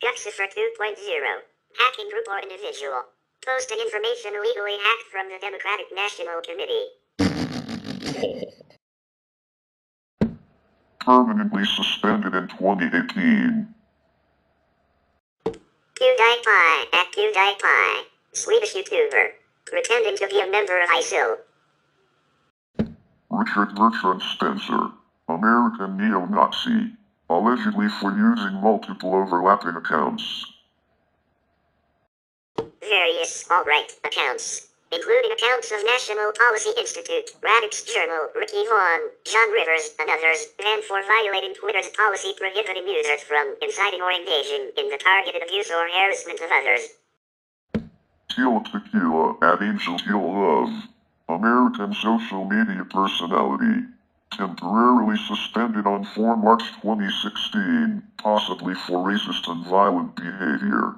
Juxifer 2.0. Hacking group or individual. Posting information illegally hacked from the Democratic National Committee. Permanently suspended in 2018. PewDiePie at PewDiePie. Swedish YouTuber. Pretending to be a member of ISIL. Richard Bertrand Spencer, American neo-Nazi, allegedly for using multiple overlapping accounts. Various alt-right accounts, including accounts of National Policy Institute, Radix Journal, Ricky Vaughn, John Rivers, and others, banned for violating Twitter's policy prohibiting users from inciting or engaging in the targeted abuse or harassment of others. Teal Tequila at Angel Teal Love, American social media personality, temporarily suspended on 4 March 2016, possibly for racist and violent behavior.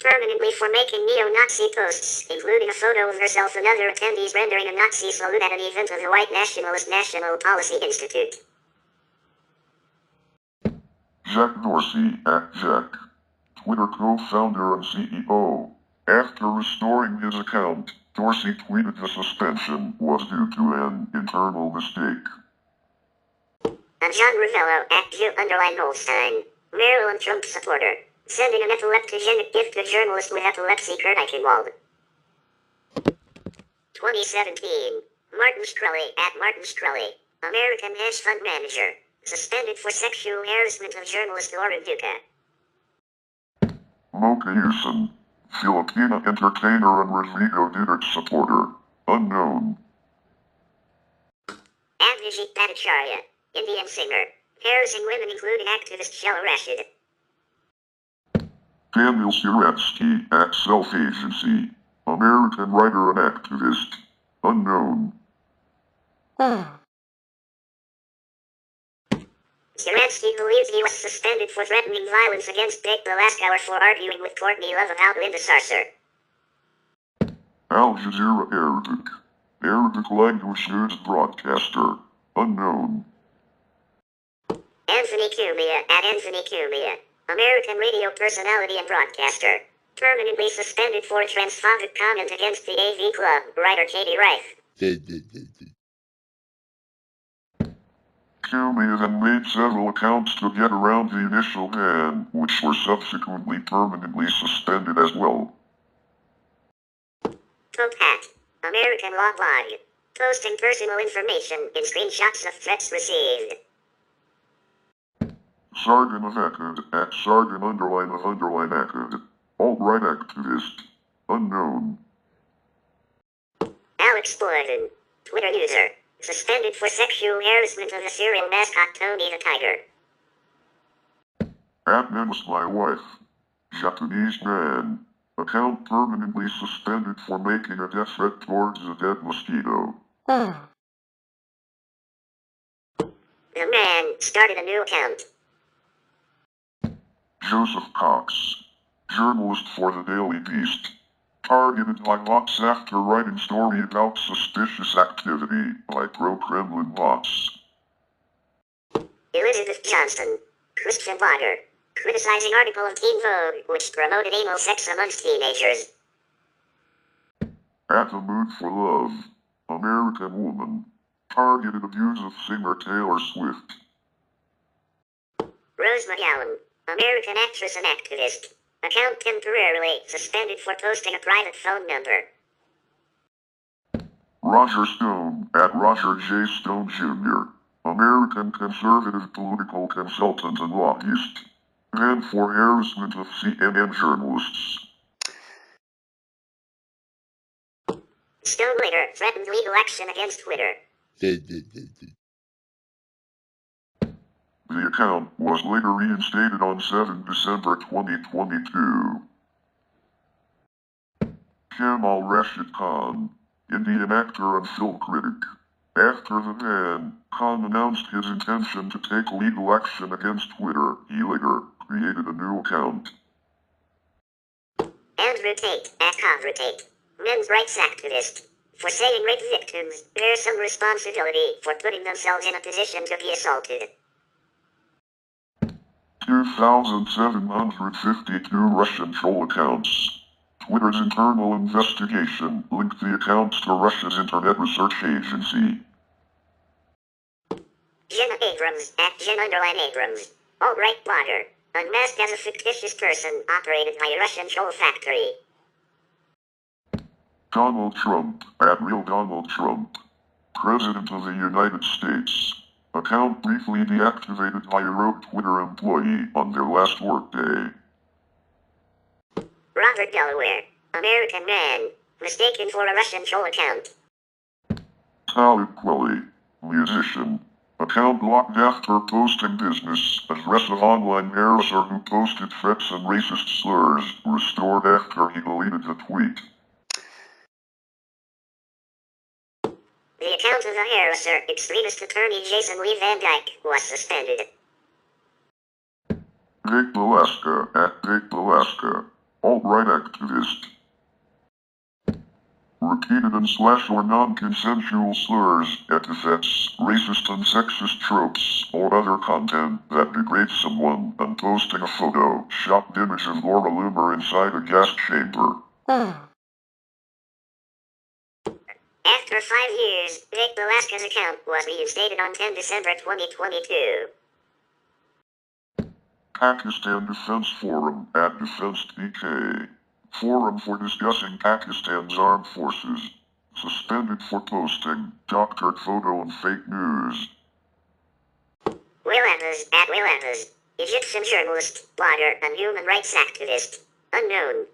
Permanently for making neo-Nazi posts, including a photo of herself and other attendees rendering a Nazi salute at an event of the White Nationalist National Policy Institute. Jack Dorsey at Jack, Twitter co-founder and CEO. After restoring his account, Dorsey tweeted the suspension was due to an internal mistake. And John Ravello at Jew_Holstein, Maryland Trump supporter, sending an epileptogenic gift to journalist with epilepsy Kurt Eichenwald. 2017, Martin Shkreli at Martin Shkreli, American hedge fund manager, suspended for sexual harassment of journalist Laura Duca. Mocha Yusen, Filipina entertainer and Rodrigo Duterte supporter, unknown. Avijit Bhattacharya, Indian singer, harassing women including activist Sheila Rashid. Daniel Siratsky at Self-Agency, American writer and activist, unknown. Siratsky believes he was suspended for threatening violence against Dick the last hour for arguing with Courtney Love about Linda Sarsour. Al Jazeera Arabic, Arabic language news broadcaster, unknown. Anthony Cumia at Anthony Cumia, American radio personality and broadcaster, permanently suspended for transphobic comment against the AV Club, writer Katie Reif. Cumia then made several accounts to get around the initial ban, which were subsequently permanently suspended as well. Popat, American Law Blog, posting personal information in screenshots of threats received. Sargon of Akkad at Sargon _of Akkad, alt-right activist, unknown. Alex Boyden, Twitter user, suspended for sexual harassment of the cereal mascot Tony the Tiger. Admin was my wife, Japanese man, account permanently suspended for making a death threat towards a dead mosquito. The man started a new account. Joseph Cox, journalist for the Daily Beast, targeted by bots after writing story about suspicious activity by pro-Kremlin bots. Elizabeth Johnston, Christian blogger. Criticizing article of Teen Vogue, which promoted anal sex amongst teenagers. At the Mood for Love. American woman. Targeted abuse of singer Taylor Swift. Rose McGowan. American actress and activist. Account temporarily suspended for posting a private phone number. Roger Stone. At Roger J. Stone Jr. American conservative political consultant and lobbyist. Banned for harassment of CNN journalists. Stone later threatened legal action against Twitter. The account was later reinstated on 7 December 2022. Jamal Rashid Khan, Indian actor and film critic. After the ban, Khan announced his intention to take legal action against Twitter. He later created a new account. Andrew Tate, at Conra Tate, men's rights activist. For saying rape victims bear some responsibility for putting themselves in a position to be assaulted. 2,752 Russian troll accounts. Twitter's internal investigation linked the accounts to Russia's Internet Research Agency. Jenna Abrams, at Jen_Abrams, alt-right blogger, unmasked as a fictitious person operated by a Russian troll factory. Donald Trump, at Real Donald Trump, President of the United States. Account briefly deactivated by a rogue Twitter employee on their last workday. Robert Delaware, American man, mistaken for a Russian troll account. Talib Kweli, musician. Account blocked after posting business address of online harasser who posted threats and racist slurs, restored after he deleted the tweet. The account of the harasser, extremist attorney Jason Lee Van Dyke, was suspended. Big Alaska, at Big Alaska, alt-right activist. Repeated and / or non-consensual slurs, epithets, racist and sexist tropes, or other content that degrades someone, and posting a photo, shocked image of Laura Loomer inside a gas chamber. After 5 years, Big Alaska's account was reinstated on 10 December 2022. Pakistan Defense Forum, at Defense PK. Forum for discussing Pakistan's armed forces. Suspended for posting doctored photo and fake news. Will Evans, at Will Evans, Egyptian journalist, blogger, and human rights activist. Unknown.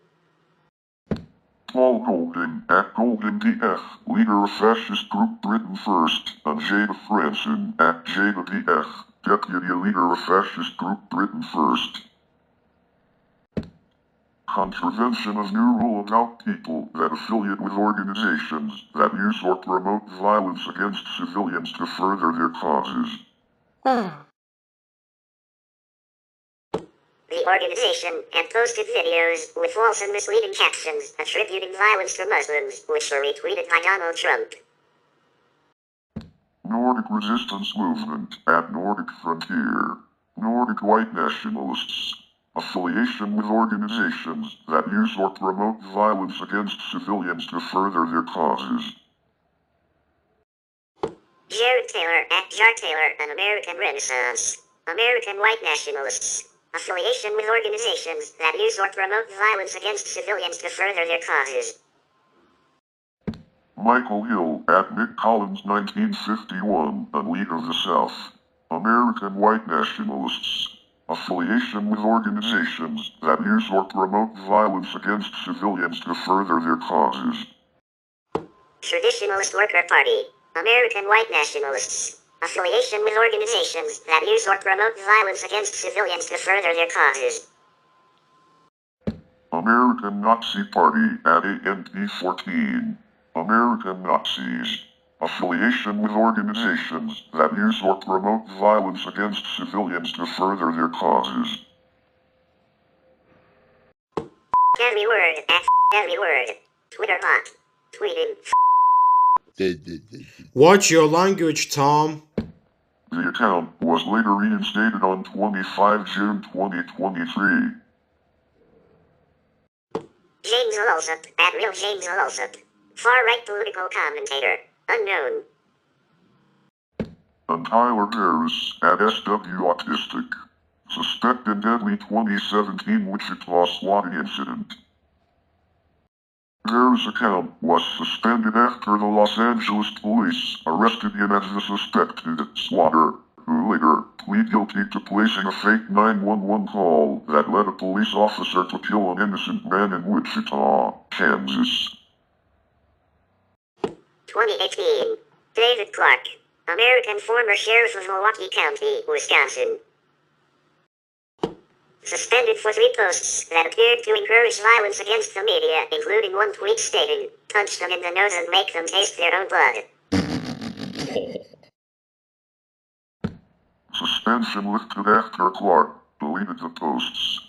Paul Golding, at Golding DF, leader of fascist group Britain First, and Jada Franson, at Jada DF, deputy leader of fascist group Britain First. Contravention of new rule about people that affiliate with organizations that use or promote violence against civilians to further their causes. The organization had posted videos with false and misleading captions attributing violence to Muslims, which were retweeted by Donald Trump. Nordic Resistance Movement, at Nordic Frontier. Nordic white nationalists. Affiliation with organizations that use or promote violence against civilians to further their causes. Jared Taylor, at Jar Taylor, an American Renaissance. American white nationalists. Affiliation with organizations that use or promote violence against civilians to further their causes. Michael Hill, at Nick Collins 1951, and League of the South. American white nationalists. Affiliation with organizations that use or promote violence against civilians to further their causes. Traditionalist Worker Party. American white nationalists. Affiliation with organizations that use or promote violence against civilians to further their causes. American Nazi Party, at ANP14. American Nazis. Affiliation with organizations that use or promote violence against civilians to further their causes. Every word, at every word. Twitter bot. Tweeting. Watch your language, Tom. The The account was later reinstated on 25 June 2023. James Allsup, at real James Allsup. Far-right political commentator. Unknown. And Tyler Harris, at SW Autistic. Suspected deadly 2017 Wichita swatting incident. Harris' account was suspended after the Los Angeles police arrested him as the suspected swatter, who later pleaded guilty to placing a fake 911 call that led a police officer to kill an innocent man in Wichita, Kansas. 2018. David Clark, American former sheriff of Milwaukee County, Wisconsin. Suspended for 3 posts that appeared to encourage violence against the media, including one tweet stating, "Punch them in the nose and make them taste their own blood." Suspension lifted after Clark deleted the posts.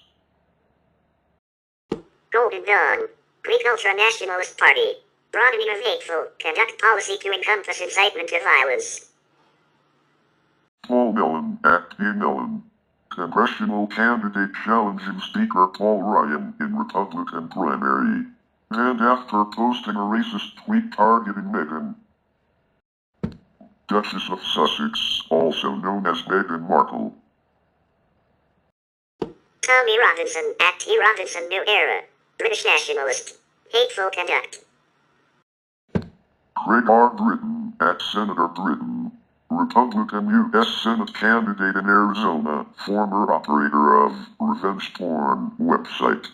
Golden Dawn. Greek ultra-nationalist party. Broadening of hateful conduct policy to encompass incitement to violence. Paul Mellon, at TaBNWNE. Congressional candidate challenging Speaker Paul Ryan in Republican primary. And after posting a racist tweet targeting Meghan, Duchess of Sussex, also known as Meghan Markle. Tommy Robinson, at T. Robinson New Era. British nationalist. Hateful conduct. Craig R. Britton, at Senator Britton. Republican U.S. Senate candidate in Arizona, former operator of revenge porn website.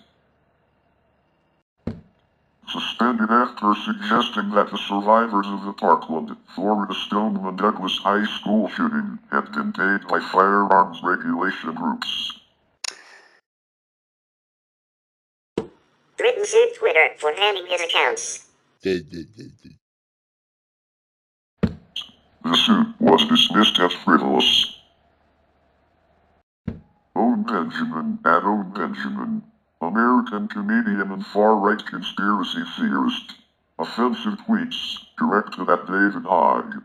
Suspended after suggesting that the survivors of the Parkland, Florida Stoneman Douglas High School shooting had been paid by firearms regulation groups. Britton sued Twitter for banning his accounts. The suit was dismissed as frivolous. Owen Benjamin, at Owen Benjamin. American comedian and far-right conspiracy theorist. Offensive tweets directed at David Hogg.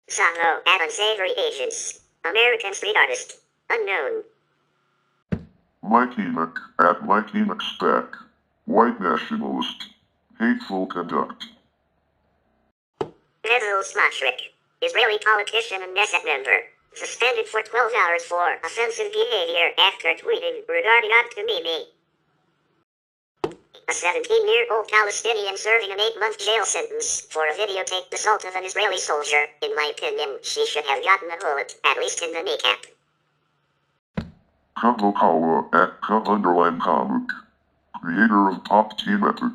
Sato, at Unsavory Agents. American street artist. Unknown. Mike Enoch, at Mike Enoch Spec. White nationalist. Hateful conduct. Bezal Smotrich, Israeli politician and Knesset member. Suspended for 12 hours for offensive behavior after tweeting regarding TaBNWNE. A 17-year-old Palestinian serving an 8-month jail sentence for a videotaped assault of an Israeli soldier. In my opinion, she should have gotten a bullet, at least in the kneecap. Kabukawa, at Comic, creator of Pop Team Epic.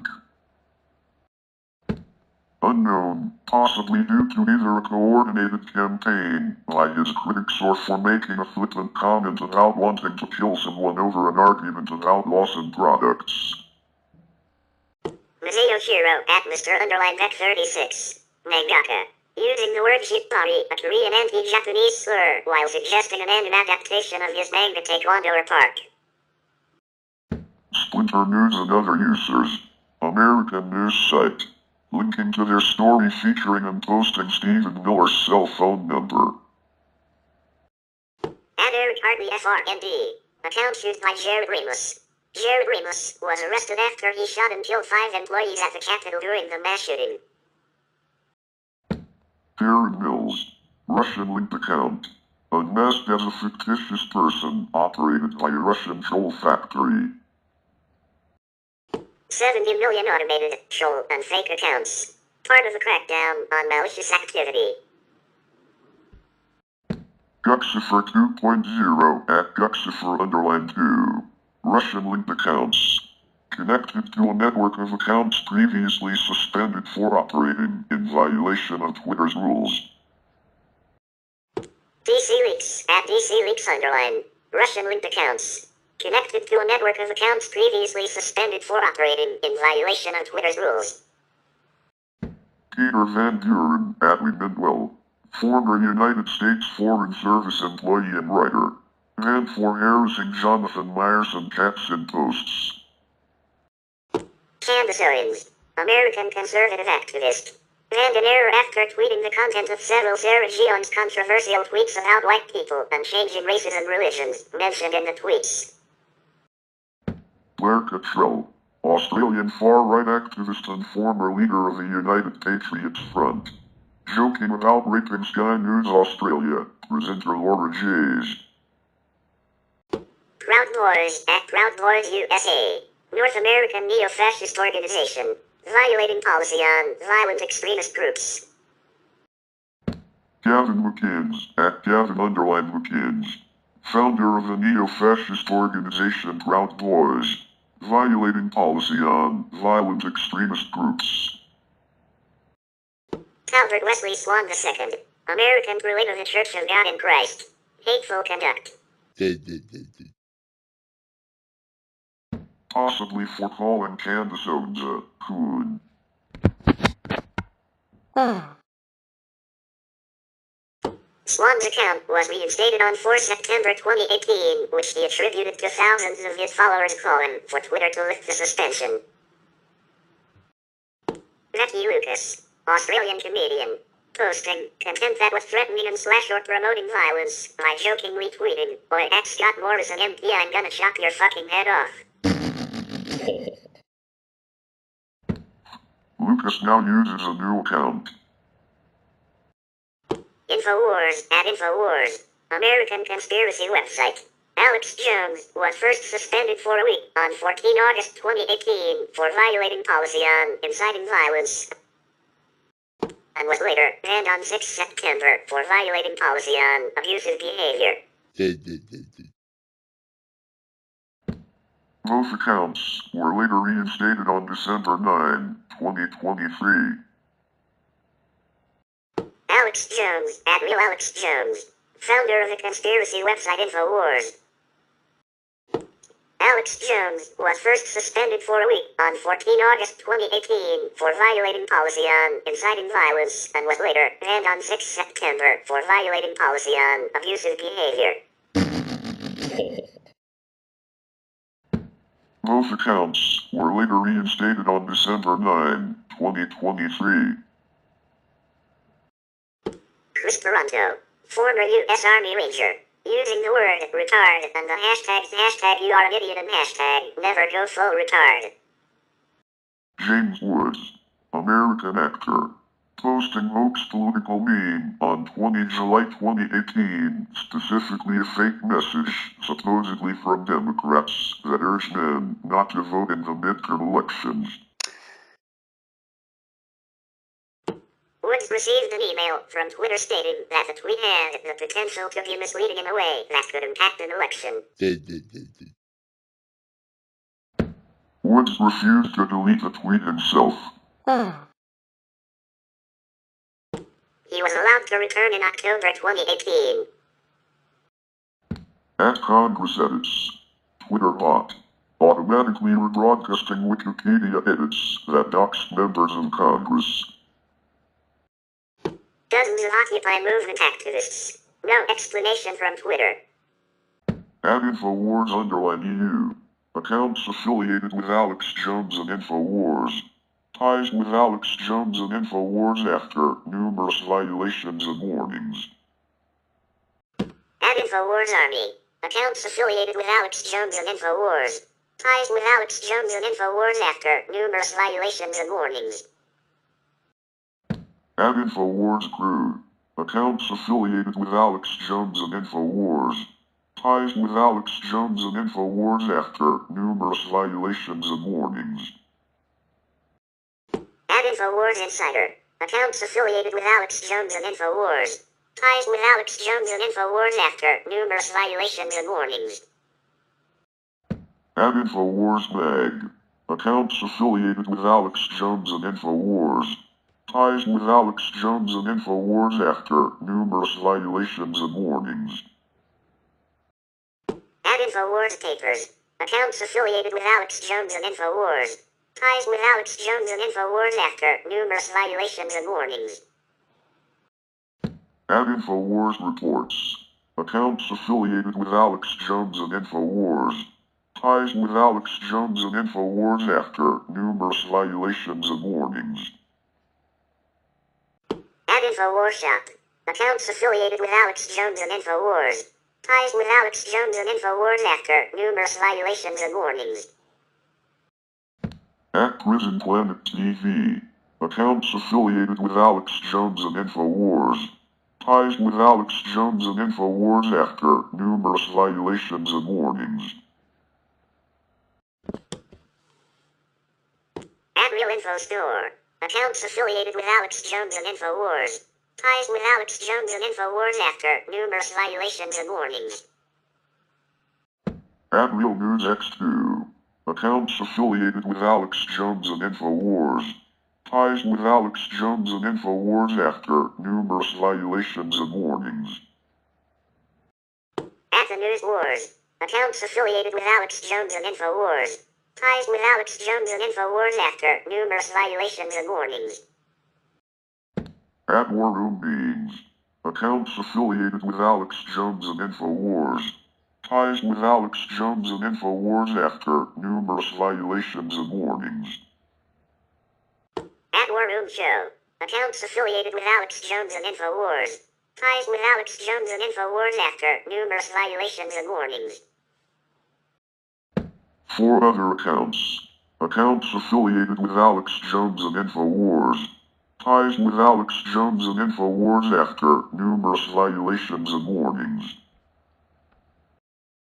Unknown, possibly due to either a coordinated campaign by his critics or for making a flippant comment about wanting to kill someone over an argument about Lawson products. Mazeo Shiro, at Mr_Beck36. Mangaka. Using the word shitari, a Korean anti-Japanese slur, while suggesting an anime adaptation of his manga Taekwondo or Park. Splinter News and other users. American news site. Linking to their story featuring and posting Stephen Miller's cell phone number. At Eric Hartley FRND. Account used by Jared Remus. Jared Remus was arrested after he shot and killed 5 employees at the Capitol during the mass shooting. Darren Mills. Russian-linked account. Unmasked as a fictitious person operated by a Russian troll factory. 70 million automated, troll, and fake accounts. Part of the crackdown on malicious activity. Guxifer 2.0 at Guxifer_2. Russian-linked accounts. Connected to a network of accounts previously suspended for operating in violation of Twitter's rules. DC Leaks, at DC Leaks_. Russian-linked accounts. Connected to a network of accounts previously suspended for operating in violation of Twitter's rules. Peter Van Buren, at Remendwell, former United States Foreign Service employee and writer, and for harassing Jonathan Myers and cats in posts. Candace Owens, American conservative activist. And an error after tweeting the content of several Sarah Gion's controversial tweets about white people and changing races and religions, mentioned in the tweets. Blair Cottrell, Australian far-right activist and former leader of the United Patriots Front. Joking about raping Sky News Australia, presenter Laura Jays. Proud Boys at Proud Boys USA, North American neo-fascist organization, violating policy on violent extremist groups. Gavin McInnes, at Gavin_McInnes, founder of the neo-fascist organization Proud Boys, violating policy on violent extremist groups. Albert Wesley Swan II, American prelate of the Church of God in Christ, hateful conduct. Possibly for calling Candace Owens a coon. Swan's account was reinstated on 4 September 2018, which he attributed to thousands of his followers calling for Twitter to lift the suspension. Becky Lucas, Australian comedian, posting content that was threatening and or promoting violence by jokingly tweeting, "Oi, at Scott Morrison MP, I'm gonna chop your fucking head off." Lucas now uses a new account. Infowars at Infowars, American conspiracy website. Alex Jones was first suspended for a week on 14 August 2018 for violating policy on inciting violence, and was later banned on 6 September for violating policy on abusive behavior. Both accounts were later reinstated on December 9, 2023. Alex Jones at Real Alex Jones, founder of the conspiracy website Infowars. Alex Jones was first suspended for a week on 14 August 2018 for violating policy on inciting violence and was later banned on 6 September for violating policy on abusive behavior. Both accounts were later reinstated on December 9, 2023. Chris Toronto, former U.S. Army Ranger, using the word retard and the hashtags you are an idiot and hashtag never go full retard. James Woods, American actor, posting hoax political meme on 20 July 2018, specifically a fake message, supposedly from Democrats, that urged men not to vote in the midterm elections. Woods received an email from Twitter stating that the tweet had the potential to be misleading in a way that could impact an election. Woods refused to delete the tweet himself. He was allowed to return in October 2018. At Congress Edits, Twitter bot, automatically rebroadcasting Wikipedia edits that doxed members of Congress. Dozens of Occupy movement activists. No explanation from Twitter. At Infowars_EU, accounts affiliated with Alex Jones and Infowars. Ties with Alex Jones and Infowars after numerous violations and warnings. At Infowars Army, accounts affiliated with Alex Jones and Infowars. Ties with Alex Jones and Infowars after numerous violations and warnings. At Infowars Crew, accounts affiliated with Alex Jones and Infowars. Ties with Alex Jones and Infowars after numerous violations and warnings. At Infowars Insider, accounts affiliated with Alex Jones and Infowars. Ties with Alex Jones and Infowars after numerous violations and warnings. At Infowars Mag, accounts affiliated with Alex Jones and Infowars. Ties with Alex Jones and Infowars after numerous violations and warnings. At Infowars Papers, accounts affiliated with Alex Jones and Infowars. Ties with Alex Jones and Infowars after numerous violations and warnings. At Infowars Reports, accounts affiliated with Alex Jones and Infowars. Ties with Alex Jones and Infowars after numerous violations and warnings. At InfoWars. Accounts affiliated with Alex Jones and InfoWars. Ties with Alex Jones and InfoWars after numerous violations and warnings. At Prison Planet TV. Accounts affiliated with Alex Jones and InfoWars. Ties with Alex Jones and InfoWars after numerous violations and warnings. At Real Info Store. Accounts affiliated with Alex Jones and InfoWars. Ties with Alex Jones and InfoWars after numerous violations and warnings. At Real News X2. Accounts affiliated with Alex Jones and InfoWars. Ties with Alex Jones and InfoWars after numerous violations and warnings. At the News Wars. Accounts affiliated with Alex Jones and InfoWars. Ties with Alex Jones and InfoWars after numerous violations and warnings. At War Room Beings. Accounts affiliated with Alex Jones and InfoWars. Ties with Alex Jones and InfoWars after numerous violations and warnings. At War Room Show. Accounts affiliated with Alex Jones and InfoWars. Ties with Alex Jones and InfoWars after numerous violations and warnings. 4 other accounts. Accounts affiliated with Alex Jones and InfoWars. Ties with Alex Jones and InfoWars after numerous violations and warnings.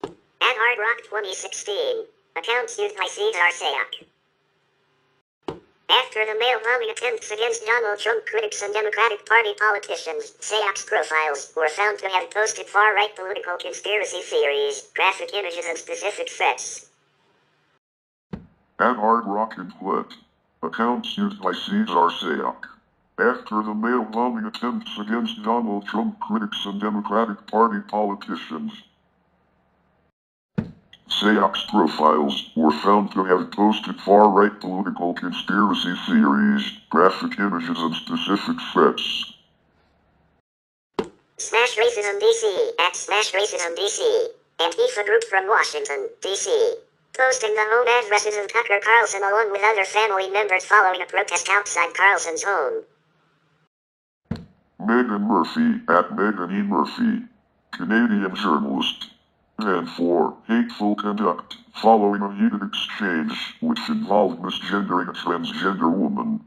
At Hard Rock 2016. Accounts used by Cesar Sayoc. After the mail-bombing attempts against Donald Trump critics and Democratic Party politicians, Sayoc's profiles were found to have posted far-right political conspiracy theories, graphic images and specific threats. At Hard Rock and Split. Accounts used by Cesar Sayoc. After the mail-bombing attempts against Donald Trump critics and Democratic Party politicians, Sayoc's profiles were found to have posted far-right political conspiracy theories, graphic images and specific threats. Smash Racism DC at Smash Racism DC. Antifa group from Washington, D.C. Posting the home addresses of Tucker Carlson along with other family members following a protest outside Carlson's home. Megan Murphy at Megan E. Murphy. Canadian journalist. And for hateful conduct, following a heated exchange, which involved misgendering a transgender woman.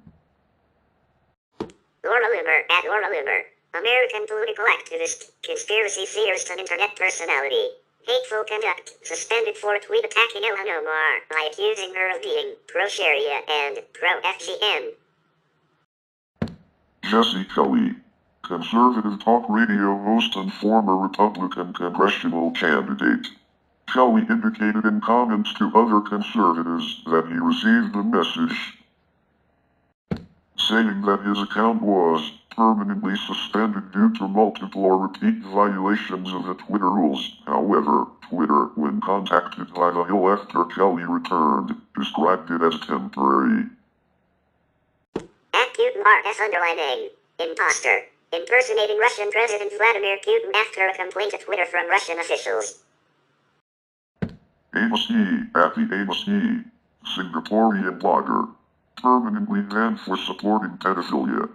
Laura Loomer at Laura Loomer. American political activist, conspiracy theorist and internet personality. Hateful conduct, suspended for a tweet attacking Ilhan Omar by accusing her of being pro-Sharia and pro-FGM. Jesse Kelly. Conservative talk radio host and former Republican congressional candidate. Kelly indicated in comments to other conservatives that he received a message saying that his account was permanently suspended due to multiple or repeat violations of the Twitter rules. However, Twitter, when contacted by the Hill after Kelly returned, described it as temporary. At Putin RF_A. Imposter. Impersonating Russian President Vladimir Putin after a complaint to Twitter from Russian officials. Amos E. At the Amos E. Singaporean blogger. Permanently banned for supporting pedophilia.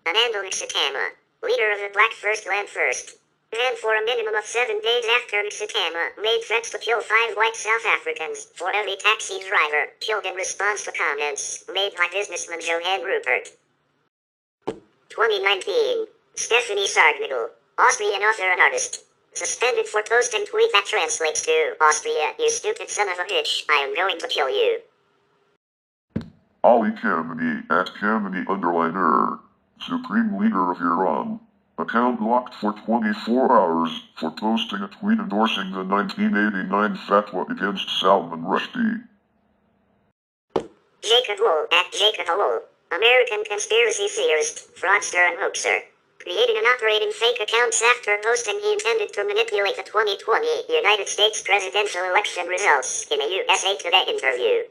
Anandal Nixitama. Leader of the Black First Land First. Banned for a minimum of 7 days after Nixitama made threats to kill 5 white South Africans for every taxi driver killed in response to comments made by businessman Johan Rupert. 2019. Stephanie Sargnagel, Austrian author and artist. Suspended for posting tweet that translates to, Austria, you stupid son of a bitch, I am going to kill you. Ali Khamenei at Khamenei_er. Supreme leader of Iran. Account blocked for 24 hours for posting a tweet endorsing the 1989 fatwa against Salman Rushdie. Jacob Wool at Jacob Wool. American conspiracy theorist, fraudster and hoaxer. Creating and operating fake accounts after posting he intended to manipulate the 2020 United States presidential election results in a USA Today interview.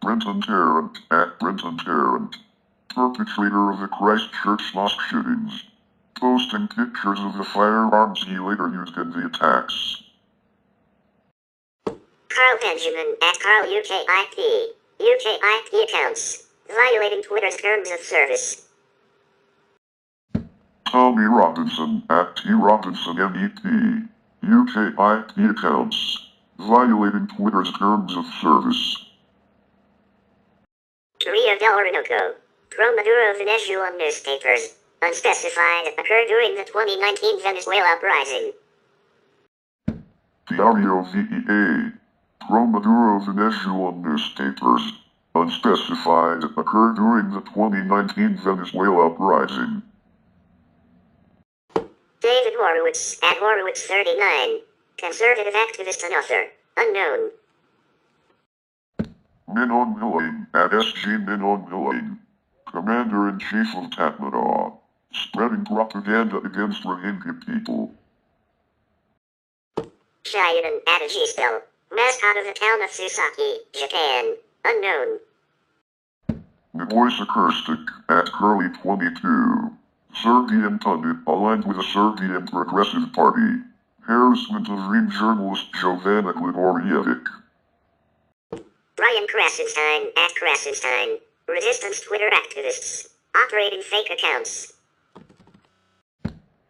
Brenton Tarrant at Brenton Tarrant. Perpetrator of the Christchurch mosque shootings. Posting pictures of the firearms he later used in the attacks. Carl Benjamin at Carl UKIP. UKIP accounts. Violating Twitter's terms of service. Tommy Robinson at T Robinson MEP. UK IP accounts. Violating Twitter's terms of service. Rio del Orinoco. Pro-Maduro Venezuelan newspapers. Unspecified occurred during the 2019 Venezuela uprising. Diario VEA. Pro-Maduro Venezuelan newspapers. Unspecified occurred during the 2019 Venezuela uprising. David Horowitz at Horowitz 39. Conservative activist and author. Unknown. Minon Milling at SG Minon Milling. Commander-in-Chief of TaBNWNE. Spreading propaganda against Rohingya people. Cheyenne at a G-Spell. Mascot of the town of Susaki, Japan. Unknown. Voice Acoustic at Curly 22. Serbian pundit aligned with the Serbian Progressive Party. Harassment of Ream journalist Jovana Gligorievic. Brian Krasenstein at Krasenstein. Resistance Twitter activists. Operating fake accounts.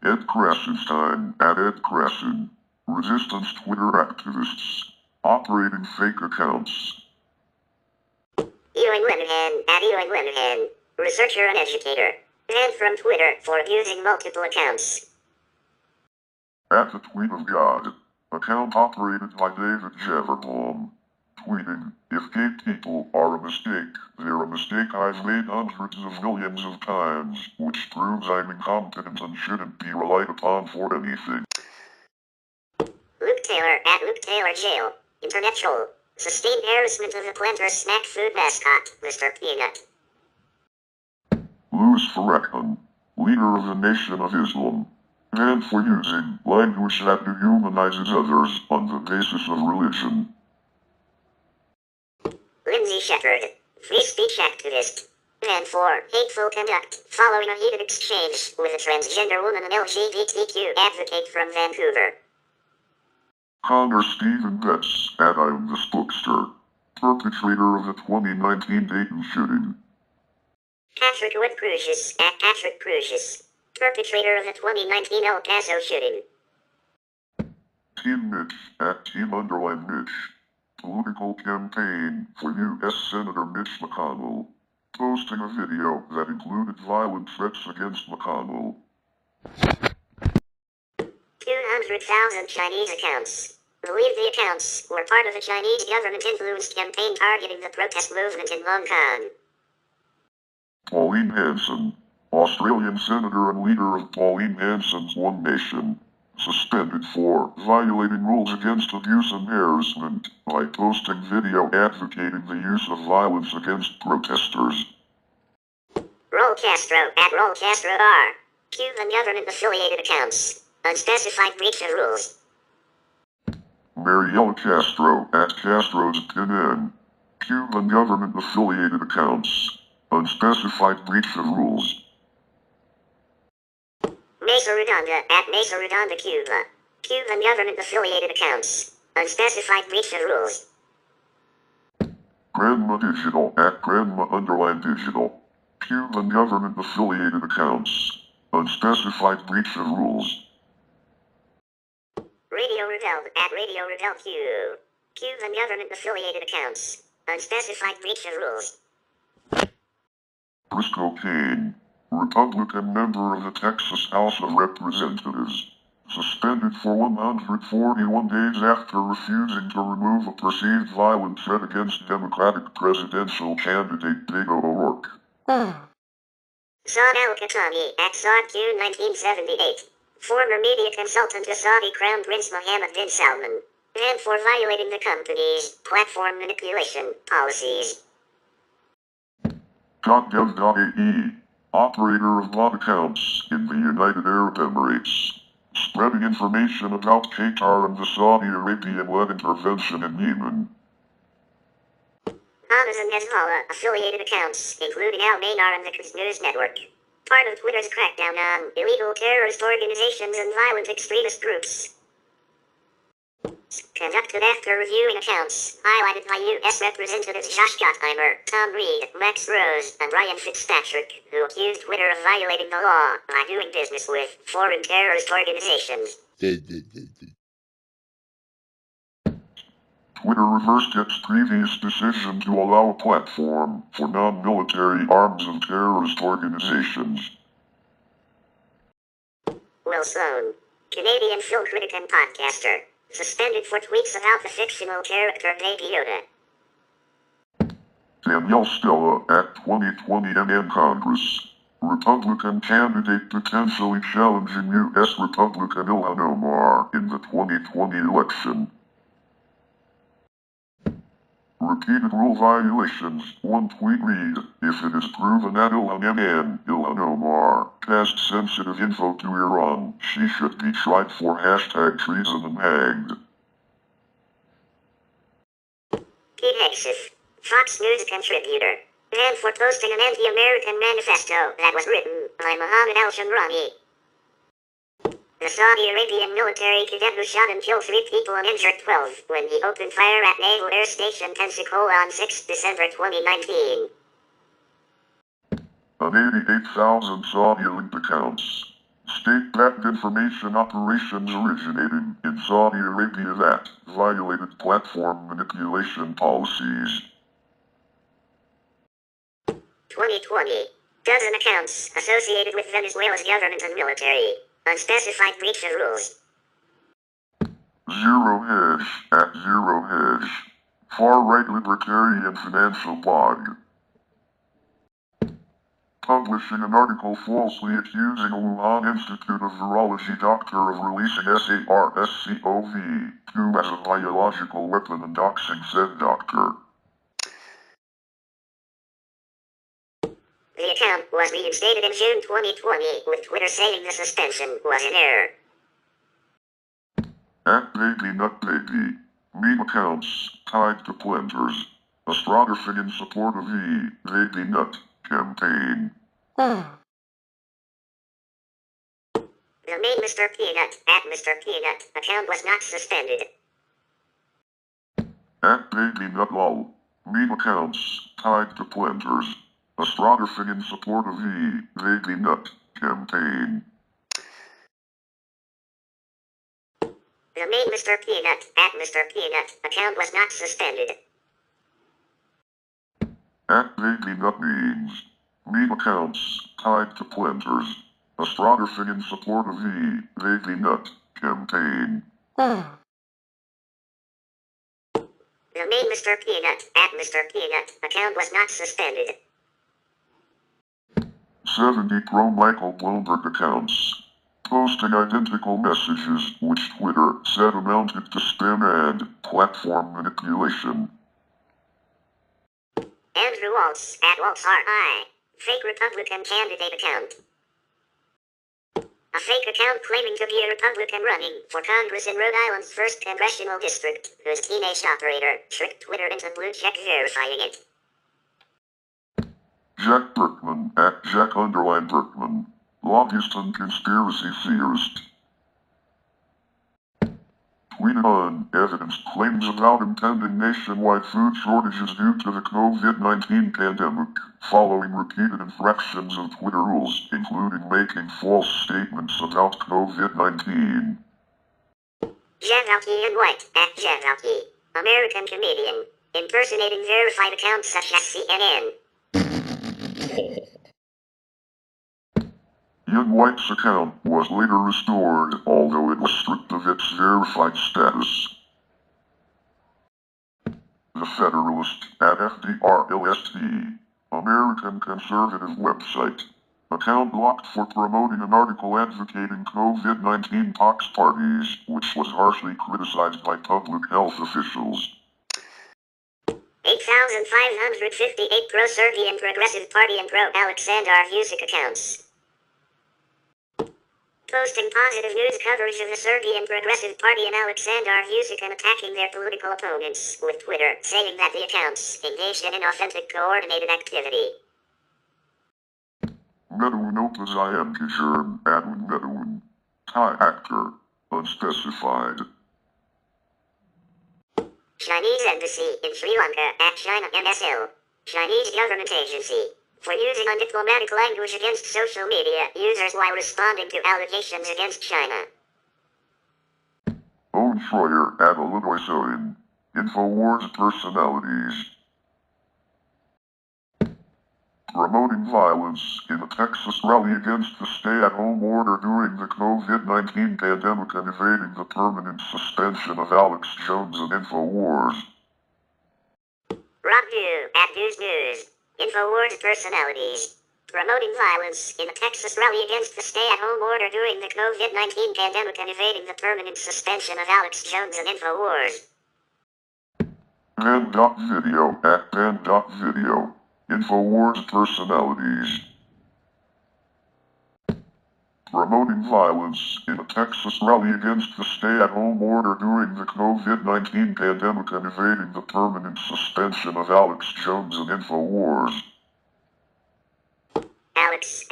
Ed Krasenstein at Ed Krasen. Resistance Twitter activists. Operating fake accounts. Ewing Linehan at Ewing Linehan. Researcher and educator. Banned from Twitter for abusing multiple accounts. At the Tweet of God. Account operated by David Jeverbaum. Tweeting, if gay people are a mistake, they're a mistake I've made hundreds of millions of times, which proves I'm incompetent and shouldn't be relied upon for anything. Luke Taylor at Luke Taylor Jail. Internet troll. Sustained harassment of the Planters snack food mascot, Mr. Peanut. Louis Farrakhan, leader of the Nation of Islam, banned for using language that dehumanizes others on the basis of religion. Lindsay Shepherd, free speech activist. Banned for hateful conduct following a heated exchange with a transgender woman and LGBTQ advocate from Vancouver. Connor Stephen Betts at I'm the Spookster, perpetrator of the 2019 Dayton shooting. Patrick Wood Cruges at Patrick Cruges, perpetrator of the 2019 El Paso shooting. Team Mitch at Team_Mitch, political campaign for U.S. Senator Mitch McConnell, posting a video that included violent threats against McConnell. 200,000 Chinese accounts. Believe the accounts were part of a Chinese government-influenced campaign targeting the protest movement in Hong Kong. Pauline Hanson, Australian senator and leader of Pauline Hanson's One Nation, suspended for violating rules against abuse and harassment by posting video advocating the use of violence against protesters. Raul Castro at Raul Castro R. Cuban government-affiliated accounts. Unspecified breach of rules. Mariela Castro at Castro's PNN, Cuban government-affiliated accounts. Unspecified breach of rules. Mesa Redonda at Mesa Redonda, Cuba. Cuban government-affiliated accounts. Unspecified breach of rules. Grandma Digital at Grandma_Digital. Cuban government-affiliated accounts. Unspecified breach of rules. Radio Rebel at Radio Rebel Q. Cuban government-affiliated accounts. Unspecified breach of rules. Briscoe Kane, Republican member of the Texas House of Representatives, suspended for 141 days after refusing to remove a perceived violent threat against Democratic presidential candidate Beto O'Rourke. Saad Al-Khatami at Saad Q 1978. Former media consultant to Saudi Crown Prince Mohammed bin Salman. Banned for violating the company's platform manipulation policies. TaBNWNE, operator of bot accounts in the United Arab Emirates, spreading information about Qatar and the Saudi Arabian-led intervention in Yemen. Hamas and Hezbollah affiliated accounts, including Al Manar and the Quds News Network. Part of Twitter's crackdown on illegal terrorist organizations and violent extremist groups. Conducted after reviewing accounts, highlighted by U.S. Representatives Josh Gottheimer, Tom Reed, Max Rose, and Brian Fitzpatrick, who accused Twitter of violating the law by doing business with foreign terrorist organizations. Twitter reversed its previous decision to allow a platform for non-military arms and terrorist organizations. Will Sloan, Canadian film critic and podcaster, suspended for tweets about the fictional character Baby Yoda. Danielle Stella at 2020 Congress. Republican candidate potentially challenging U.S. Republican Ilhan Omar in the 2020 election. Repeated rule violations. One tweet read, if it is proven that Ilhan Omar passed sensitive info to Iran, she should be tried for #treason and hanged. Pete Hegseth, Fox News contributor, banned for posting an anti-American manifesto that was written by Mohammed al-Shamrani. The Saudi Arabian military cadet who shot and killed 3 people and injured 12 when he opened fire at Naval Air Station Pensacola on 6 December 2019. On 88,000 Saudi linked accounts. State-backed information operations originating in Saudi Arabia that violated platform manipulation policies. 2020. Dozen accounts associated with Venezuela's government and military. Unspecified breach of rules. Zero Hedge at Zero Hedge. Far-right libertarian financial blog. Publishing an article falsely accusing a Wuhan Institute of Virology doctor of releasing SARS-CoV-2 as a biological weapon and doxing said doctor. The account was reinstated in June 2020, with Twitter saying the suspension was in error. At BabyNutBaby. Meme accounts tied to planters. Astrographing in support of the Baby Nut campaign. The main Mr. Peanut at Mr. Peanut account was not suspended. At BabyNutLol. Meme accounts tied to planters. Astrographing in support of the Baby Nut campaign. The main Mr. Peanut at Mr. Peanut account was not suspended. At BabyNut Memes. Meme accounts tied to planters. Astrographing in support of the Baby Nut campaign. The main Mr. Peanut at Mr. Peanut account was not suspended. 70 pro-Michael Bloomberg accounts. Posting identical messages which Twitter said amounted to spam and platform manipulation. Andrew Waltz at WaltzRI. Fake Republican candidate account. A fake account claiming to be a Republican running for Congress in Rhode Island's 1st Congressional District, whose teenage operator tricked Twitter into blue check verifying it. Jack Berkman at Jack_Berkman. Lobbyist and conspiracy theorist. Tweeted on evidence claims about impending nationwide food shortages due to the COVID-19 pandemic, following repeated infractions of Twitter rules, including making false statements about COVID-19. Javalky and White at Javalky. American comedian. Impersonating verified accounts such as CNN. Ian White's account was later restored, although it was stripped of its verified status. The Federalist at FDRLST. American conservative website. Account blocked for promoting an article advocating COVID-19 pox parties, which was harshly criticized by public health officials. 8,558 pro-Serbian Progressive Party and pro-Aleksandar Vučić accounts. Posting positive news coverage of the Serbian Progressive Party and Aleksandar Vučić and attacking their political opponents, with Twitter saying that the accounts engaged in inauthentic coordinated activity. Medouin Opus IM Kishern, Adwin Medouin. Thai actor. Unspecified. Chinese Embassy in Sri Lanka at China MSL. Chinese government agency. For using undiplomatic language against social media users while responding to allegations against China. Owen Schroyer at Illinois Soin. InfoWars personalities. Promoting violence in a Texas rally against the stay-at-home order during the COVID-19 pandemic and evading the permanent suspension of Alex Jones and InfoWars. Rob View at News. InfoWars personalities. Promoting violence in a Texas rally against the stay-at-home order during the COVID-19 pandemic and evading the permanent suspension of Alex Jones and InfoWars. TaBNWNE at TaBNWNE. InfoWars personalities. Promoting violence in a Texas rally against the stay-at-home order during the COVID-19 pandemic and evading the permanent suspension of Alex Jones and InfoWars. Alex.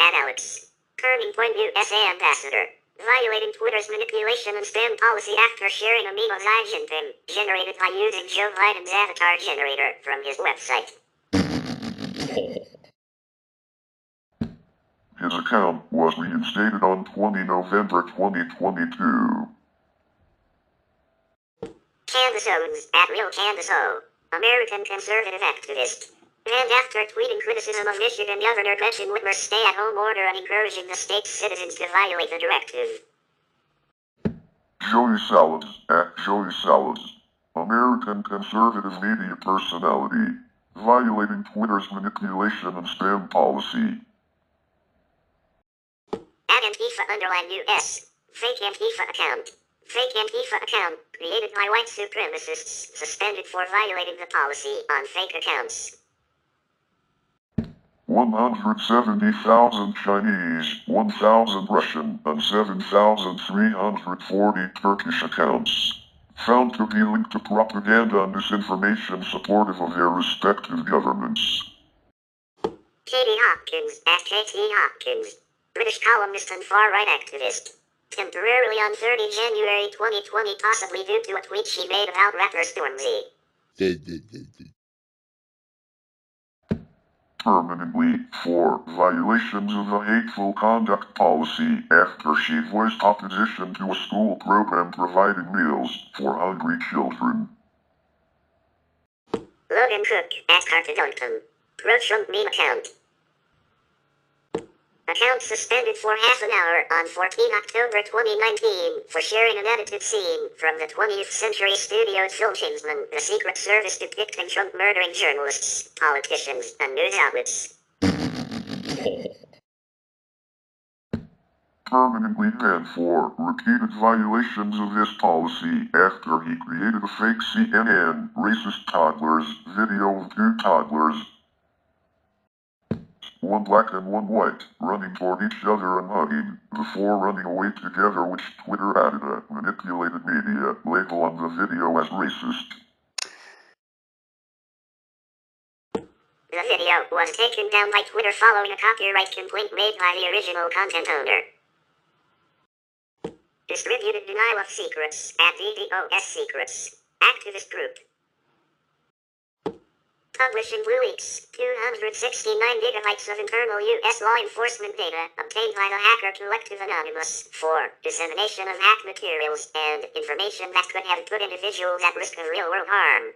Turning Point USA ambassador. Violating Twitter's manipulation and spam policy after sharing a meme of Xi Jinping, generated by using Joe Biden's avatar generator from his website. His account was reinstated on 20 November 2022. Candace Owens at Real Candace O. American conservative activist. And after tweeting criticism of Michigan Governor Gretchen Whitmer's stay-at-home order and encouraging the state's citizens to violate the directive. Joey Salads at Joey Salads. American conservative media personality. Violating Twitter's manipulation and spam policy. At Antifa_US. Fake Antifa account. Fake Antifa account, created by white supremacists, suspended for violating the policy on fake accounts. 170,000 Chinese, 1,000 Russian, and 7,340 Turkish accounts. Found to be linked to propaganda and disinformation supportive of their respective governments. Katie Hopkins at KT Hopkins. British columnist and far-right activist. Temporarily on 30 January 2020 possibly due to a tweet she made about rapper Stormzy. Permanently for violations of the hateful conduct policy after she voiced opposition to a school program providing meals for hungry children. Logan Cook at Cartadunctum. Pro-Trump meme account. Account suspended for half an hour on 14 October 2019 for sharing an edited scene from the 20th Century Studios film Kingsman, the Secret Service depicting Trump murdering journalists, politicians, and news outlets. Permanently banned for repeated violations of this policy after he created a fake CNN racist toddlers video of two toddlers, one black and one white, running toward each other and hugging, before running away together, which Twitter added a manipulated media label on the video as racist. The video was taken down by Twitter following a copyright complaint made by the original content owner. Distributed denial of secrets at DDoS Secrets. Activist group. Publishing WikiLeaks, 269 gigabytes of internal U.S. law enforcement data obtained by the hacker Collective Anonymous for dissemination of hack materials and information that could have put individuals at risk of real-world harm.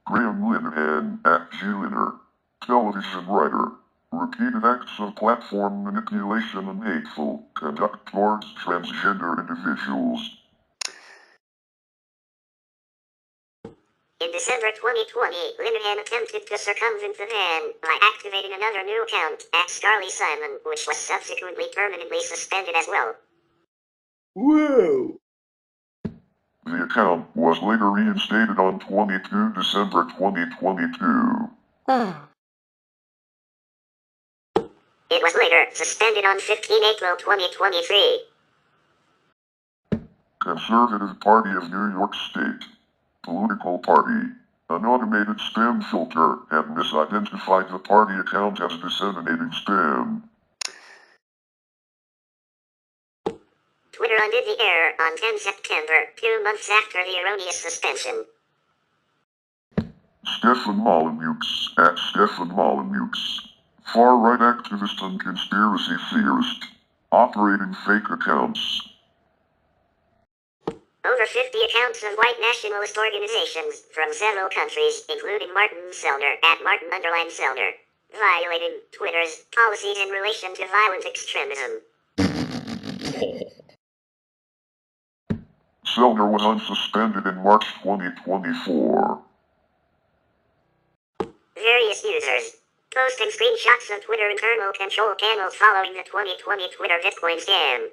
Graham Linehan at G-Liner, television writer. Repeated acts of platform manipulation and hateful conduct towards transgender individuals. In December 2020, Linehan attempted to circumvent the ban by activating another new account at Scarly Simon, which was subsequently permanently suspended as well. Whoa! The account was later reinstated on 22 December 2022. It was later suspended on 15 April 2023. Conservative Party of New York State. Political party. An automated spam filter had misidentified the party account as disseminating spam. Twitter undid the error on 10 September, 2 months after the erroneous suspension. Stefan Molyneux, at Stefan Molyneux. Far-right activist and conspiracy theorist. Operating fake accounts. Over 50 accounts of white nationalist organizations from several countries, including Martin Sellner at Martin_Sellner, violating Twitter's policies in relation to violent extremism. Sellner was unsuspended in March 2024. Various users posting screenshots of Twitter internal control panels following the 2020 Twitter Bitcoin scam.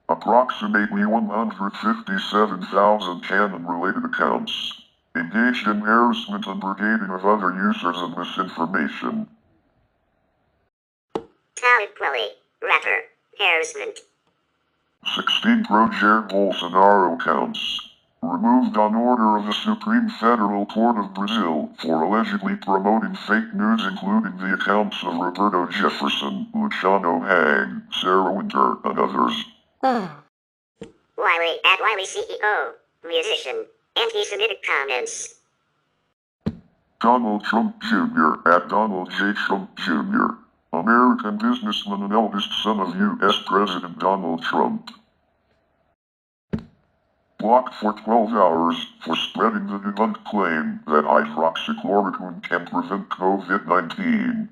Approximately 157,000 canon-related accounts engaged in harassment and brigading of other users and misinformation. TaBNWNE, rapper, harassment. 16 pro-Jair Bolsonaro accounts removed on order of the Supreme Federal Court of Brazil for allegedly promoting fake news, including the accounts of Roberto Jefferson, Luciano Hang, Sarah Winter, and others. Wiley at Wiley CEO, musician, anti-Semitic comments. Donald Trump Jr. at Donald J. Trump Jr., American businessman and eldest son of U.S. President Donald Trump. Blocked for 12 hours for spreading the debunked claim that hydroxychloroquine can prevent COVID-19.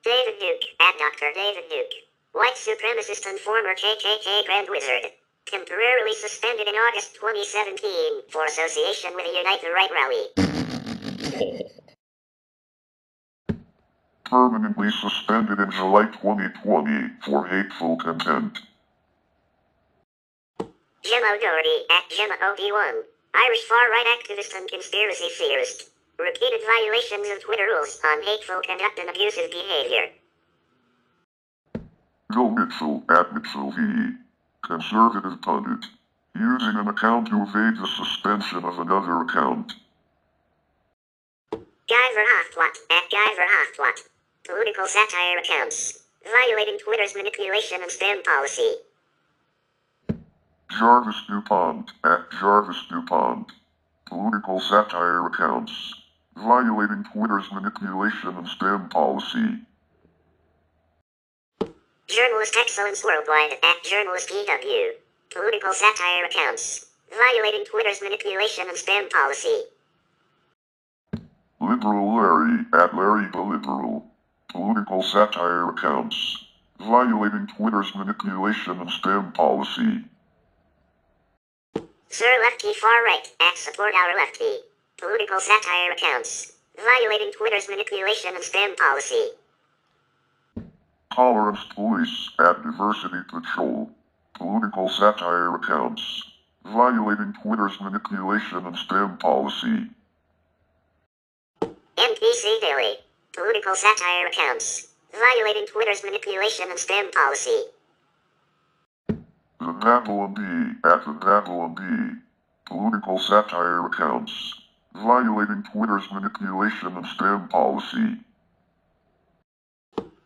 David Duke at Dr. David Duke, white supremacist and former KKK Grand Wizard, temporarily suspended in August 2017 for association with a Unite the Right rally. Permanently suspended in July 2020 for hateful content. Gemma Doherty at Gemma OD1, Irish far-right activist and conspiracy theorist. Repeated violations of Twitter rules on hateful conduct and abusive behavior. Bill Mitchell at Mitchell V, conservative pundit, using an account to evade the suspension of another account. Guy Verhofstadt at Guy Verhofstadt, political satire accounts, violating Twitter's manipulation and spam policy. Jarvis DuPont at Jarvis DuPont, political satire accounts, violating Twitter's manipulation and spam policy. Journalist Excellence Worldwide at Journalist EW, political satire accounts, violating Twitter's manipulation and spam policy. Liberal Larry at Larry the Liberal, political satire accounts, violating Twitter's manipulation and spam policy. Sir Lefty Far Right at Support Our Lefty, political satire accounts, violating Twitter's manipulation and spam policy. Tolerance Police at Diversity Patrol, political satire accounts, violating Twitter's manipulation and spam policy. NPC Daily, political satire accounts, violating Twitter's manipulation and spam policy. The Babylon B at the Babylon B, political satire accounts, violating Twitter's manipulation and spam policy.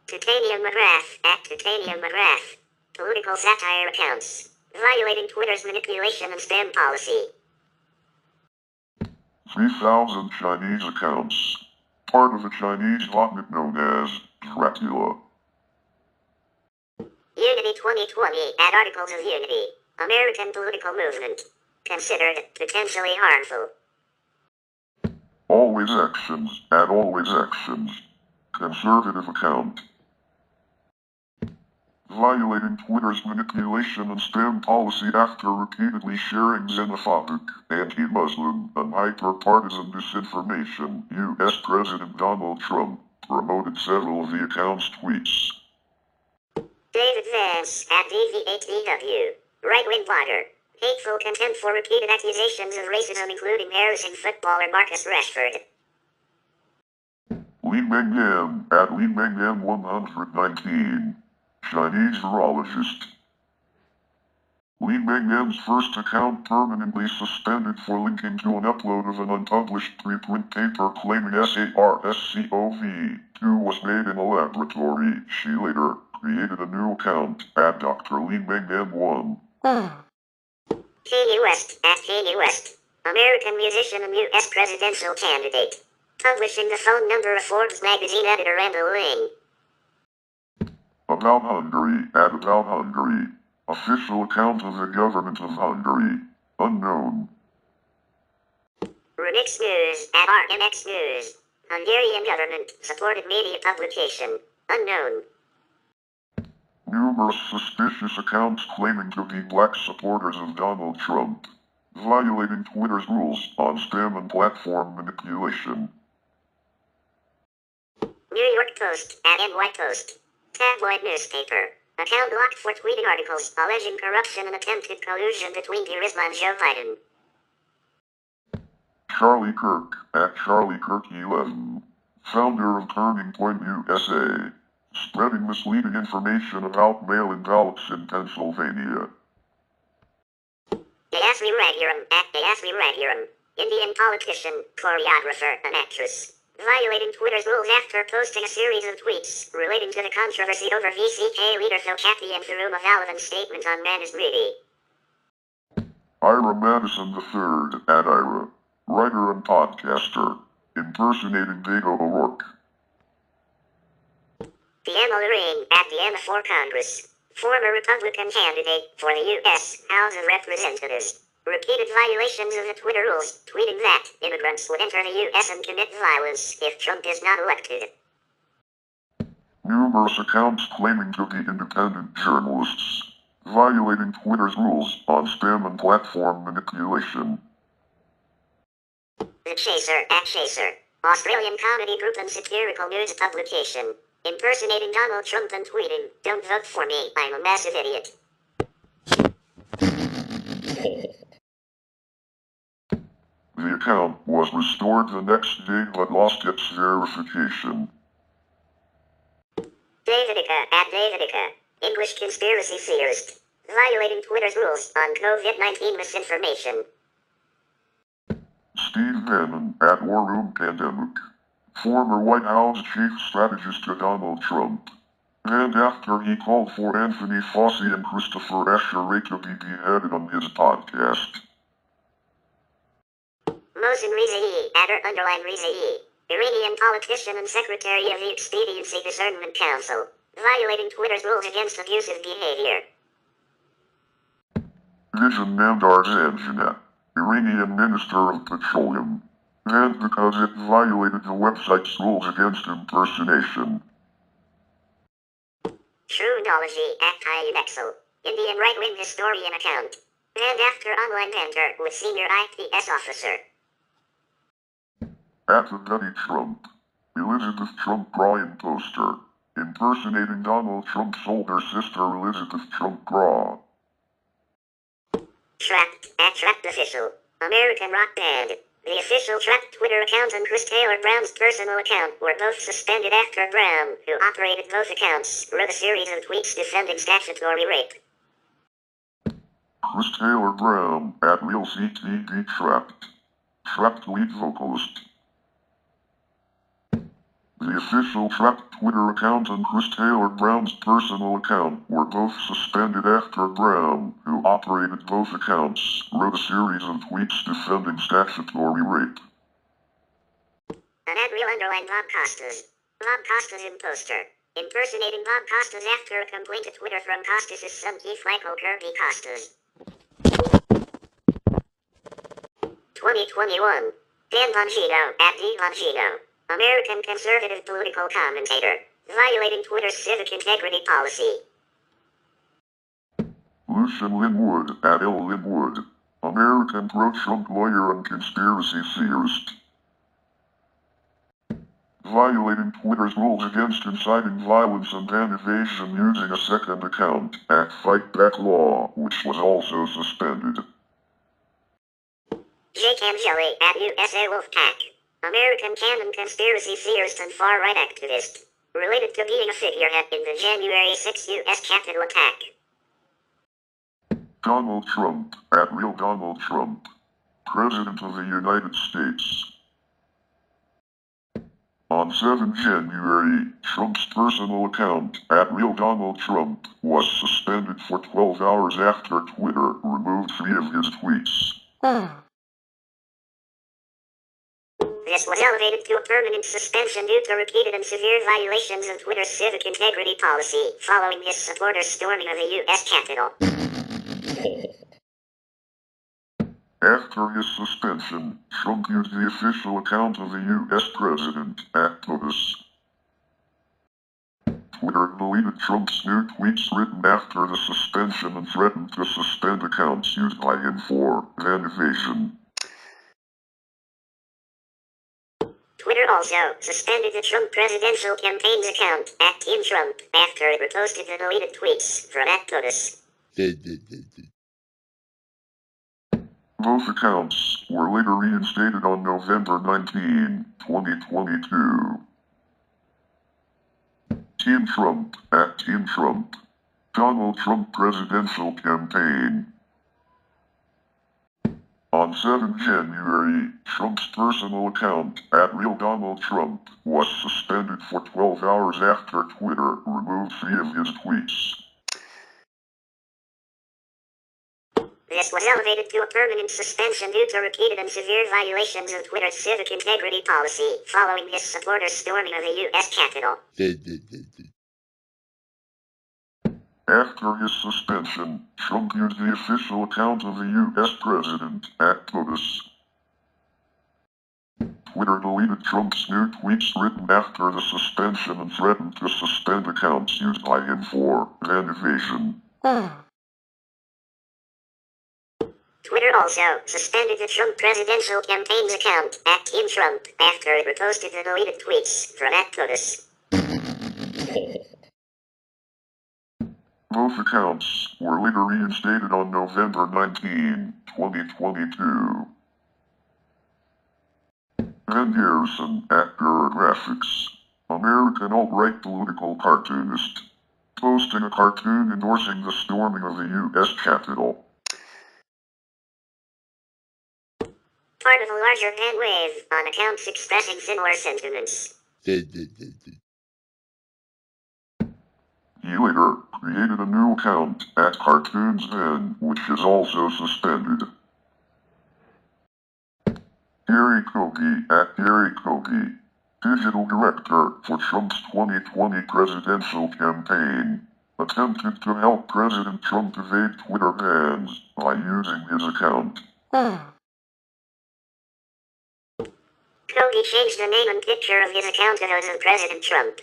Titanium McGrath at Titanium McGrath, political satire accounts, violating Twitter's manipulation and spam policy. 3,000 Chinese accounts, part of a Chinese botnet known as Dracula. Unity 2020 at Articles of Unity, American political movement, considered potentially harmful. Always Actions at Always Actions, conservative account. Violating Twitter's manipulation and spam policy after repeatedly sharing xenophobic, anti-Muslim, and hyper-partisan disinformation, U.S. President Donald Trump promoted several of the account's tweets. David Vance at DV8DW, right-wing blogger, hateful contempt for repeated accusations of racism including harassing footballer Marcus Rashford. Li Mengyan at Li Mengyan 119, Chinese virologist. Li Mengyan's first account permanently suspended for linking to an upload of an unpublished preprint paper claiming SARS-CoV-2 was made in a laboratory, she later created a new account at TaBNWNE. Kanye West at Kanye West, American musician and U.S. presidential candidate. Publishing the phone number of Forbes magazine editor and a link. About Hungary at About Hungary. Official account of the government of Hungary. Unknown. Remix News at RMX News. Hungarian government supported media publication. Unknown. Numerous suspicious accounts claiming to be black supporters of Donald Trump. Violating Twitter's rules on spam and platform manipulation. New York Post at NY Post. Tabloid newspaper. Account blocked for tweeting articles alleging corruption and attempted collusion between Burisma and Joe Biden. Charlie Kirk at Charlie Kirk 11. Founder of Turning Point USA. Spreading misleading information about mail-in ballots in Pennsylvania. Yasmi Raghuram at Yasmi Raghuram. Indian politician, choreographer, and actress. Violating Twitter's rules after posting a series of tweets relating to the controversy over VCK leader Phil Cathy and Faruma Valovan's statement on Man is Greedy. Ira Madison III at Ira. Writer and podcaster. Impersonating Beto O'Rourke. Deanna Lorraine at Deanna for Congress. Former Republican candidate for the U.S. House of Representatives. Repeated violations of the Twitter rules, tweeting that immigrants would enter the U.S. and commit violence if Trump is not elected. Numerous accounts claiming to be independent journalists. Violating Twitter's rules on spam and platform manipulation. The Chaser at Chaser. Australian comedy group and satirical news publication. Impersonating Donald Trump and tweeting, "Don't vote for me, I'm a massive idiot." The account was restored the next day but lost its verification. Davidica at Davidica. English conspiracy theorist. Violating Twitter's rules on COVID-19 misinformation. Steve Bannon at War Room Pandemic. Former White House chief strategist to Donald Trump. And after he called for Anthony Fauci and Christopher Escher to be beheaded on his podcast. Mohsen Rizai at _Rizai. Iranian politician and secretary of the Expediency Discernment Council. Violating Twitter's rules against abusive behavior. Vision Namdar Zanjaneh. Iranian Minister of Petroleum. And because it violated the website's rules against impersonation. Truenology at TaBNWNE. Indian right-wing historian account. And after online banter with senior IPS officer. At the Betty Trump. Elizabeth Trump Bryan poster. Impersonating Donald Trump's older sister Elizabeth Trump Graw. Trapped at Trapped Official. American rock band. The official Trapped Twitter account and Chris Taylor Brown's personal account were both suspended after Brown, who operated both accounts, wrote a series of tweets defending statutory rape. Chris Taylor Brown at Real CTV Trapped. Trapped lead vocalist. The official Trapped Twitter account and Chris Taylor Brown's personal account were both suspended after Brown, who operated both accounts, wrote a series of tweets defending statutory rape. And at Real_Bob Costas. Bob Costas imposter. Impersonating Bob Costas after a complaint to Twitter from Costas' son Keith Michael Kirby Costas. 2021. Dan Bongino at D. Bongino. American conservative political commentator. Violating Twitter's civic integrity policy. Lucian Linwood at L. Linwood. American pro-Trump lawyer and conspiracy theorist. Violating Twitter's rules against inciting violence and van evasion using a second account at Fight Back Law, which was also suspended. Jake Angeli at USA Wolfpack. American canon conspiracy theorist and far-right activist. Related to being a figurehead in the January 6 U.S. Capitol attack. Donald Trump at Real Donald Trump. President of the United States. On 7 January, Trump's personal account, @RealDonaldTrump, was suspended for 12 hours after Twitter removed 3 of his tweets. This was elevated to a permanent suspension due to repeated and severe violations of Twitter's civic integrity policy, following his supporters' storming of the U.S. Capitol. After his suspension, Trump used the official account of the U.S. president, @POTUS. Twitter deleted Trump's new tweets written after the suspension and threatened to suspend accounts used by him for vandalization. Twitter also suspended the Trump presidential campaign's account, @TeamTrump, after it reposted the deleted tweets from @POTUS. Both accounts were later reinstated on November 19, 2022. Team Trump, @TeamTrump. Donald Trump presidential campaign. On 7 January, Trump's personal account, @RealDonaldTrump, was suspended for 12 hours after Twitter removed 3 of his tweets. This was elevated to a permanent suspension due to repeated and severe violations of Twitter's civic integrity policy, following his supporters' storming of the U.S. Capitol. After his suspension, Trump used the official account of the U.S. president, @POTUS. Twitter deleted Trump's new tweets written after the suspension and threatened to suspend accounts used by him for vandalization. Twitter also suspended the Trump presidential campaign's account, @TeamTrump, after it reposted the deleted tweets from @POTUS. Both accounts were later reinstated on November 19, 2022. Ben Garrison, actor graphics, American alt-right political cartoonist, posting a cartoon endorsing the storming of the U.S. Capitol. Part of a larger fan wave on accounts expressing similar sentiments. He later created a new account, @CartoonsVen, which is also suspended. Gary Kogi, @Gary Kogi, digital director for Trump's 2020 presidential campaign, attempted to help President Trump evade Twitter bans by using his account. Kogi changed the name and picture of his account to those of President Trump.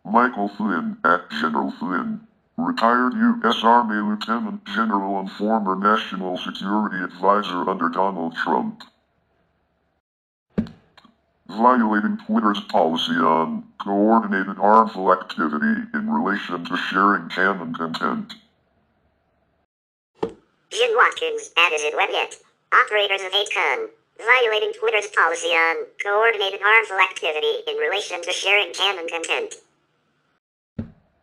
Michael Flynn, @General Flynn, retired U.S. Army Lieutenant General and former National Security Advisor under Donald Trump. Violating Twitter's policy on coordinated harmful activity in relation to sharing canon content. Jim Watkins, @Is It Web Yet? Operators of HateCon, violating Twitter's policy on coordinated harmful activity in relation to sharing canon content.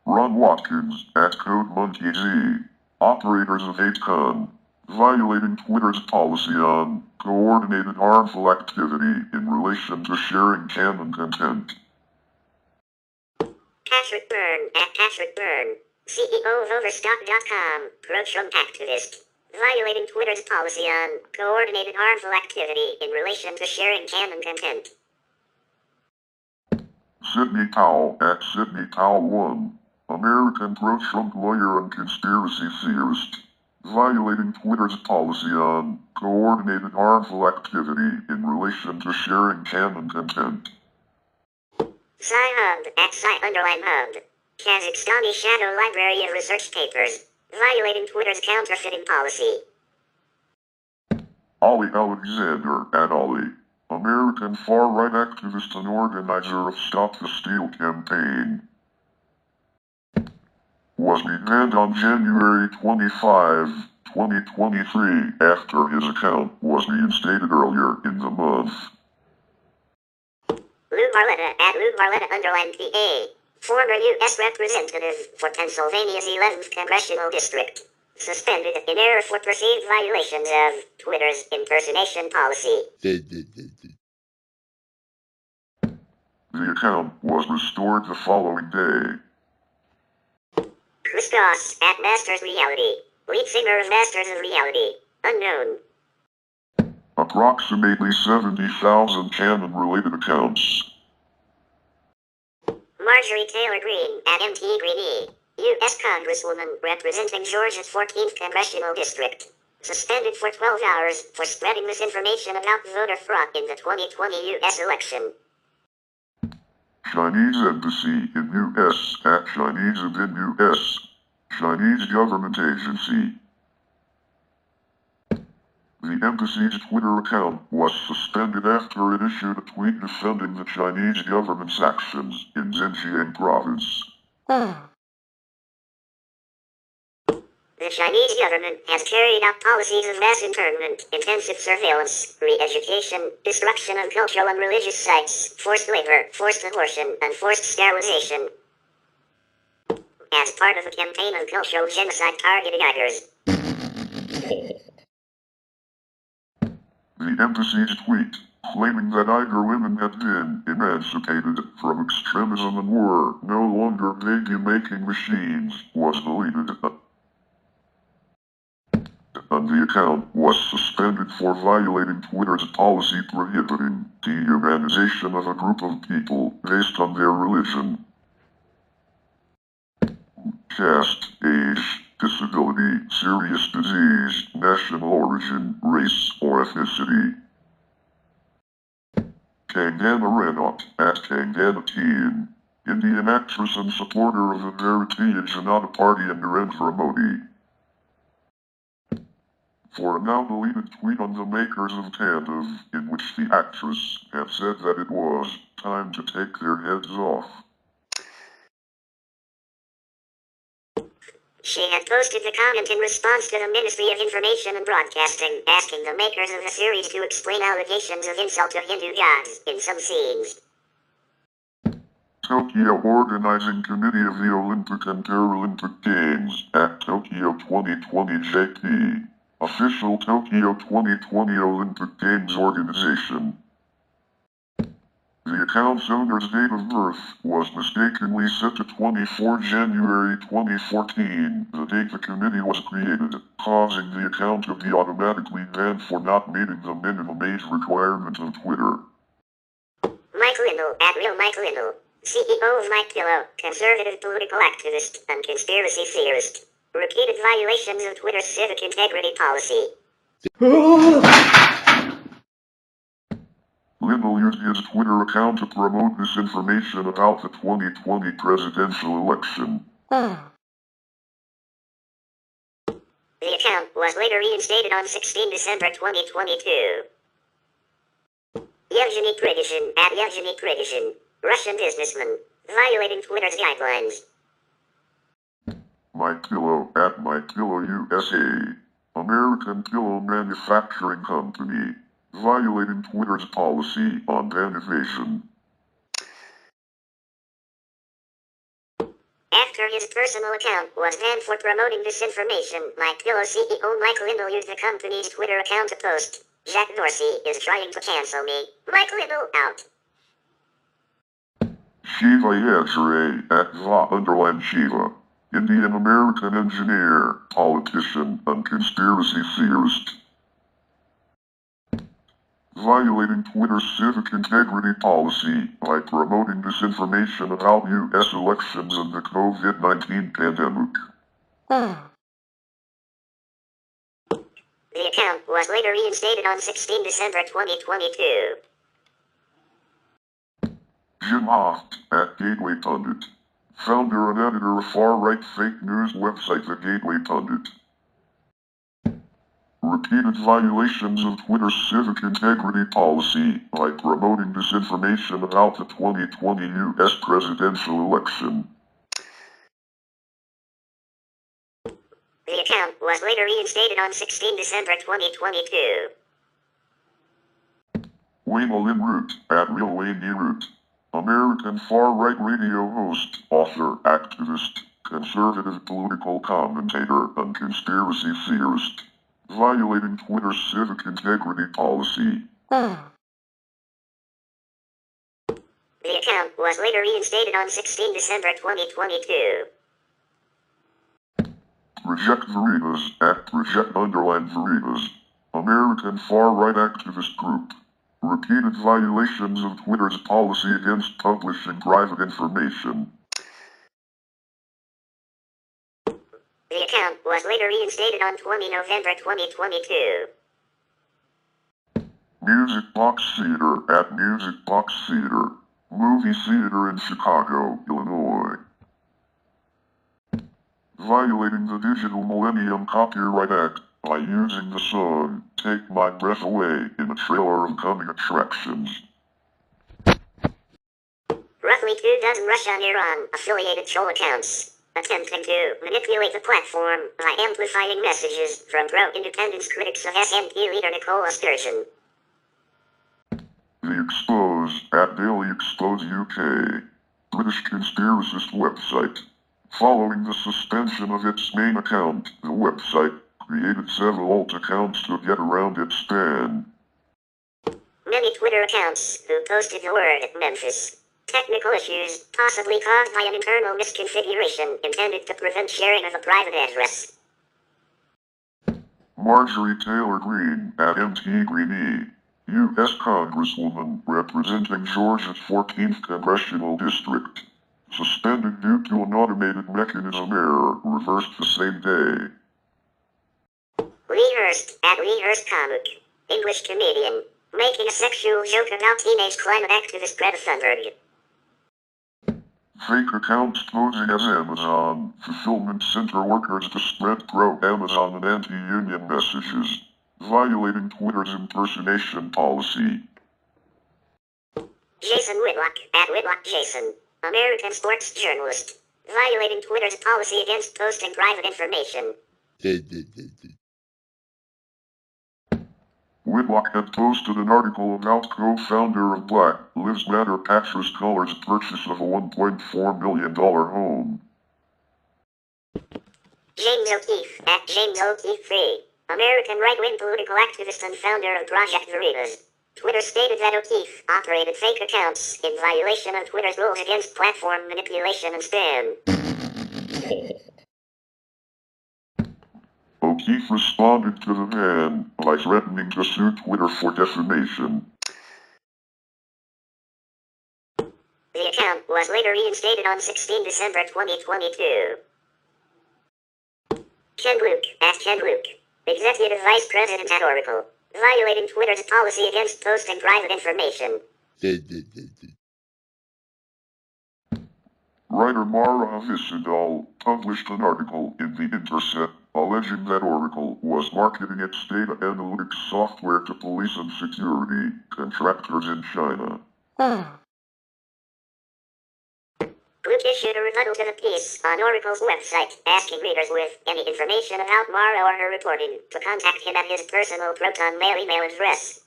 Ron Watkins, @CodeMonkeyZ, operators of HateCon, violating Twitter's policy on coordinated harmful activity in relation to sharing canon content. Patrick Byrne, @Patrick Byrne, CEO of Overstock.com, pro-Trump activist, violating Twitter's policy on coordinated harmful activity in relation to sharing canon content. Sidney Powell, @SidneyPowell1, American pro-Trump lawyer and conspiracy theorist, violating Twitter's policy on coordinated harmful activity in relation to sharing canon content. Sci-Hub, @Sci_Hub, Kazakhstani Shadow Library of Research Papers, violating Twitter's counterfeiting policy. Ollie Alexander, @Ollie, American far-right activist and organizer of Stop the Steal campaign, was banned on January 25, 2023 after his account was reinstated earlier in the month. Lou Barletta, @Lou Barletta_PA, former U.S. representative for Pennsylvania's 11th Congressional District, suspended in error for perceived violations of Twitter's impersonation policy. The account was restored the following day. Chris Goss at Masters Reality. Lead singer of Masters of Reality. Unknown. Approximately 70,000 canon-related accounts. Marjorie Taylor Greene at MT Greene. U.S. Congresswoman representing Georgia's 14th Congressional District. Suspended for 12 hours for spreading misinformation about voter fraud in the 2020 U.S. election. Chinese Embassy in U.S. at Chinese and in U.S. Chinese Government Agency. The embassy's Twitter account was suspended after it issued a tweet defending the Chinese government's actions in Xinjiang province. The Chinese government has carried out policies of mass internment, intensive surveillance, re-education, destruction of cultural and religious sites, forced labor, forced abortion, and forced sterilization. As part of a campaign of cultural genocide targeting Uyghurs. The embassy's tweet, claiming that Uyghur women had been emancipated from extremism and were no longer baby-making machines, was deleted. And the account was suspended for violating Twitter's policy prohibiting dehumanization of a group of people based on their religion, caste, age, disability, serious disease, national origin, race, or ethnicity. Kangana Ranaut at TaBNWNE, Indian actress and supporter of the Bharatiya Janata Party and Narendra Modi. For a now-deleted tweet on the makers of TaBNWNE, in which the actress had said that it was time to take their heads off. She had posted the comment in response to the Ministry of Information and Broadcasting, asking the makers of the series to explain allegations of insult to Hindu gods in some scenes. Tokyo Organizing Committee of the Olympic and Paralympic Games at Tokyo 2020 JP. Official Tokyo 2020 Olympic Games Organization. The account's owner's date of birth was mistakenly set to 24 January 2014, the date the committee was created, causing the account to be automatically banned for not meeting the minimum age requirement of Twitter. Mike Lindell at Real Mike Lindell, CEO of Mike Pillow, conservative political activist and conspiracy theorist. Repeated violations of Twitter's civic integrity policy. Lindell used his Twitter account to promote misinformation about the 2020 presidential election. The account was later reinstated on 16 December 2022. Yevgeny Prigozhin at Yevgeny Prigozhin, Russian businessman, violating Twitter's guidelines. My Pillow at My Pillow USA, American pillow manufacturing company, violating Twitter's policy on ban evasion. After his personal account was banned for promoting disinformation, My Pillow CEO Mike Lindell used the company's Twitter account to post, "Jack Dorsey is trying to cancel me. Mike Lindell out." Shiva Yajare at _Shiva. Indian American engineer, politician, and conspiracy theorist. Violating Twitter's civic integrity policy by promoting disinformation about U.S. elections and the COVID-19 pandemic. The account was later reinstated on 16 December 2022. Jim Hoft at Gateway Pundit. Founder and editor of far-right fake news website The Gateway Pundit. Repeated violations of Twitter's civic integrity policy by promoting disinformation about the 2020 U.S. presidential election. The account was later reinstated on 16 December 2022. Wayne Lynn Root at Real Wayne E. Root. American far-right radio host, author, activist, conservative political commentator, and conspiracy theorist. Violating Twitter's civic integrity policy. The The account was later reinstated on 16 December 2022. Reject Veritas at Reject_Veritas. American far-right activist group. Repeated violations of Twitter's policy against publishing private information. The account was later reinstated on 20 November 2022. Music Box Theater at Music Box Theater. Movie theater in Chicago, Illinois. Violating the Digital Millennium Copyright Act by using the song Take My Breath Away in a trailer of coming attractions. Roughly 2 dozen Russia-Iran affiliated troll accounts attempting to manipulate the platform by amplifying messages from pro-independence critics of SNP leader Nicola Sturgeon. The Expose at Daily Expose UK, British conspiracist website. Following the suspension of its main account, the website created several alt accounts to get around its ban. Many Twitter accounts who posted the word Memphis. Technical issues, possibly caused by an internal misconfiguration intended to prevent sharing of a private address. Marjorie Taylor Greene at MT Greene, U.S. Congresswoman representing Georgia's 14th Congressional District. Suspended due to an automated mechanism error reversed the same day. Lee Hurst at Lee Hurst Comic. English comedian. Making a sexual joke about teenage climate activist Greta Thunberg. Fake accounts posing as Amazon fulfillment center workers to spread pro-Amazon and anti-union messages, violating Twitter's impersonation policy. Jason Whitlock at Whitlock Jason, American sports journalist, violating Twitter's policy against posting private information. Whitlock had posted an article about co-founder of Black Lives Matter Patches Color's purchase of a $1.4 million home. James O'Keefe at James O'Keefe Free, American right-wing political activist and founder of Project Veritas. Twitter stated that O'Keefe operated fake accounts in violation of Twitter's rules against platform manipulation and spam. O'Keefe responded to the ban by threatening to sue Twitter for defamation. The account was later reinstated on 16 December 2022. Ken Luke at Ken Luke, Executive Vice President at Oracle, violating Twitter's policy against posting private information. Writer Mara Hvisidal published an article in The Intercept alleging that Oracle was marketing its data analytics software to police and security contractors in China. Luke issued a rebuttal to the piece on Oracle's website, asking readers with any information about Mara or her reporting to contact him at his personal Proton Mail email address.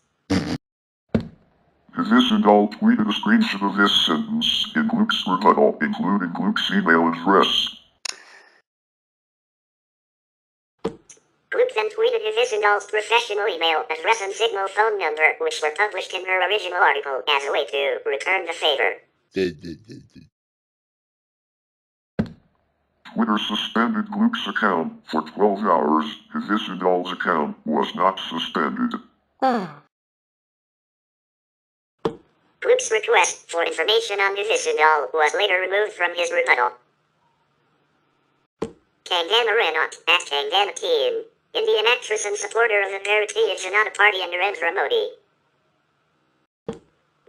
Hvisidal tweeted a screenshot of this sentence in Luke's rebuttal, including Luke's email address. Luke then tweeted Hvisidal's professional email address and Signal phone number, which were published in her original article, as a way to return the favor. Twitter suspended Luke's account for 12 hours. Hvisidal's account was not suspended. Luke's request for information on Hvisidal was later removed from his rebuttal. Kangana Ranaut at Kangana Team, Indian actress and supporter of the Bharatiya Janata Party and Narendra Modi.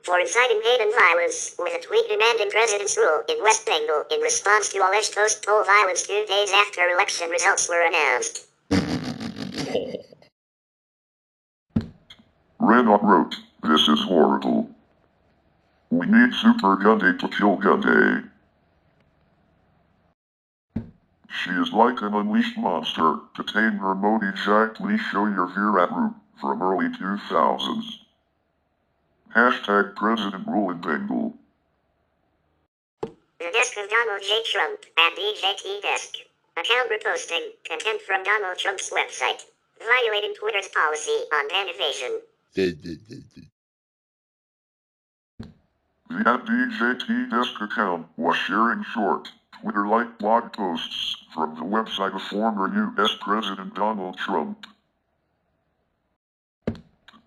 For inciting hate and violence, with a tweet demanding president's rule in West Bengal in response to alleged post-poll violence 2 days after election results were announced. Ranaut wrote, "This is horrible. We need Super Gunday to kill Gunday. She is like an unleashed monster to tame her Modi Jai. Please show your Virat Roop from early 2000s. Hashtag President Rule in Bengal." The desk of Donald J. Trump at DJT Desk. Account reposting content from Donald Trump's website, violating Twitter's policy on ban evasion. The The @DJT desk account was sharing short, Twitter-like blog posts from the website of former U.S. President Donald Trump,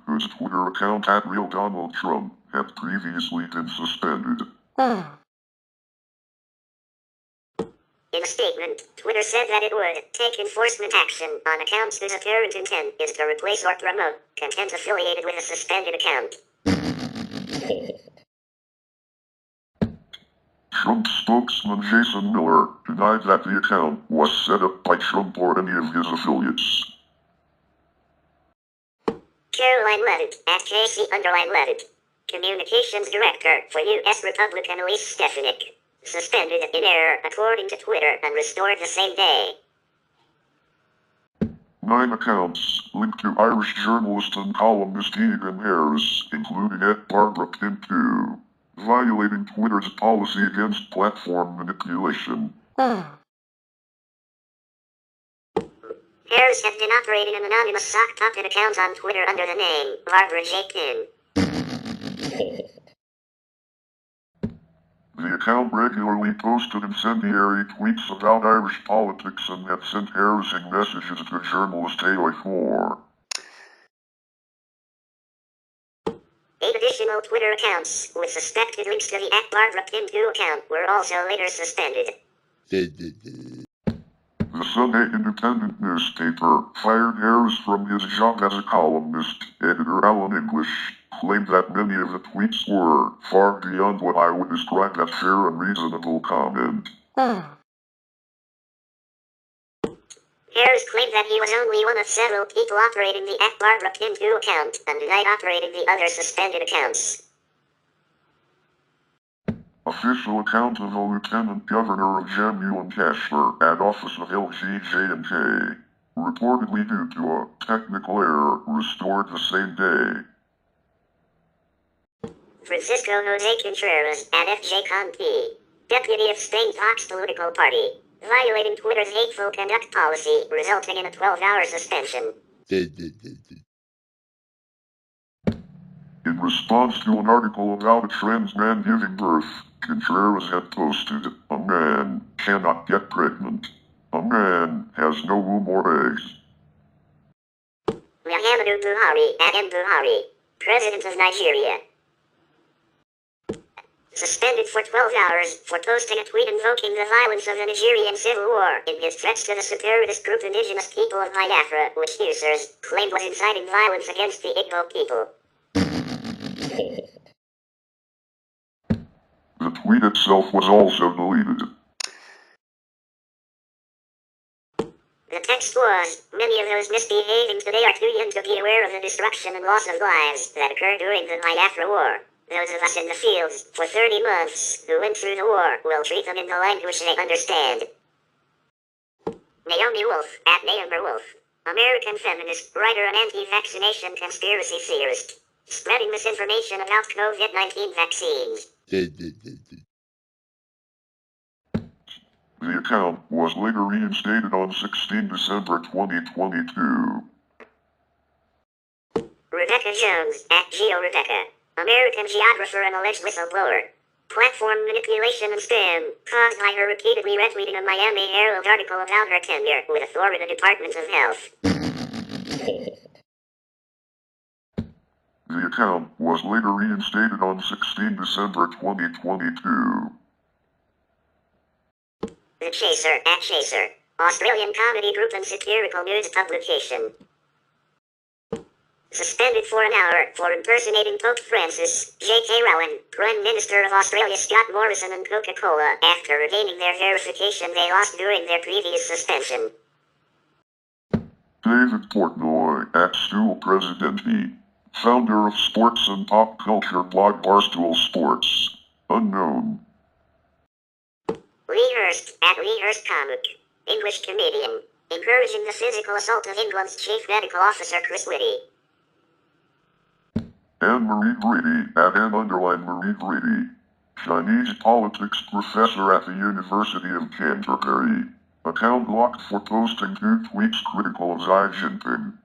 whose Twitter account @RealDonaldTrump had previously been suspended. In a statement, Twitter said that it would take enforcement action on accounts whose apparent intent is to replace or promote content affiliated with a suspended account. Trump spokesman Jason Miller denied that the account was set up by Trump or any of his affiliates. Caroline Levitt, @KC_Levitt, Communications Director for U.S. Republican Elise Stefanik, suspended in error according to Twitter and restored the same day. 9 accounts linked to Irish journalist and columnist Egan Harris, including @BarbaraPim2, violating Twitter's policy against platform manipulation. Harris has been operating an anonymous sock puppet account on Twitter under the name Barbara J. Pym. The account regularly posted incendiary tweets about Irish politics and had sent harassing messages to journalist AI4. 8 additional Twitter accounts with suspected links to the @BarbaraPim2 account were also later suspended. The Sunday Independent newspaper fired Harris from his job as a columnist. Editor Alan English claimed that many of the tweets were far beyond what I would describe as fair and reasonable comment. Harris claimed that he was only one of several people operating the @BarbaraPim2 account and denied operating the other suspended accounts. Official account of the Lieutenant Governor of Jammu and Kashmir at Office of LGJ&K, reportedly due to a technical error, restored the same day. Francisco Jose Contreras @FJConP, deputy of Spain Vox political party, violating Twitter's hateful conduct policy, resulting in a 12-hour suspension. In response to an article about a trans man giving birth, Contreras had posted, "A man cannot get pregnant. A man has no womb or eggs." Muhammadu Buhari @MBuhari, President of Nigeria, suspended for 12 hours for posting a tweet invoking the violence of the Nigerian civil war in his threats to the separatist group Indigenous People of Biafra, which users claimed was inciting violence against the Igbo people. The tweet itself was also deleted. The text was, "Many of those misbehaving today are too young to be aware of the destruction and loss of lives that occurred during the Biafra War. Those of us in the fields for 30 months who went through the war will treat them in the language they understand." Naomi Wolf @Naomi Wolf, American feminist, writer and anti-vaccination conspiracy theorist, spreading misinformation about COVID-19 vaccines. The account was later reinstated on 16 December 2022. Rebecca Jones @GeoRebecca, American geographer and alleged whistleblower. Platform manipulation and spam caused by her repeatedly retweeting a Miami Herald article about her tenure with the Florida Department of Health. The account was later reinstated on 16 December 2022. The Chaser @Chaser, Australian comedy group and satirical news publication, suspended for an hour for impersonating Pope Francis, J.K. Rowling, Prime Minister of Australia Scott Morrison and Coca-Cola after regaining their verification they lost during their previous suspension. David Portnoy @Stool Presidente, founder of sports and pop culture blog Barstool Sports, unknown. Lee Hurst @Lee Hurst Comic, English comedian, encouraging the physical assault of England's Chief Medical Officer Chris Whitty. Anne-Marie Brady @Anne_Marie Brady, Chinese politics professor at the University of Canterbury, account locked for posting 2 tweets critical of Xi Jinping.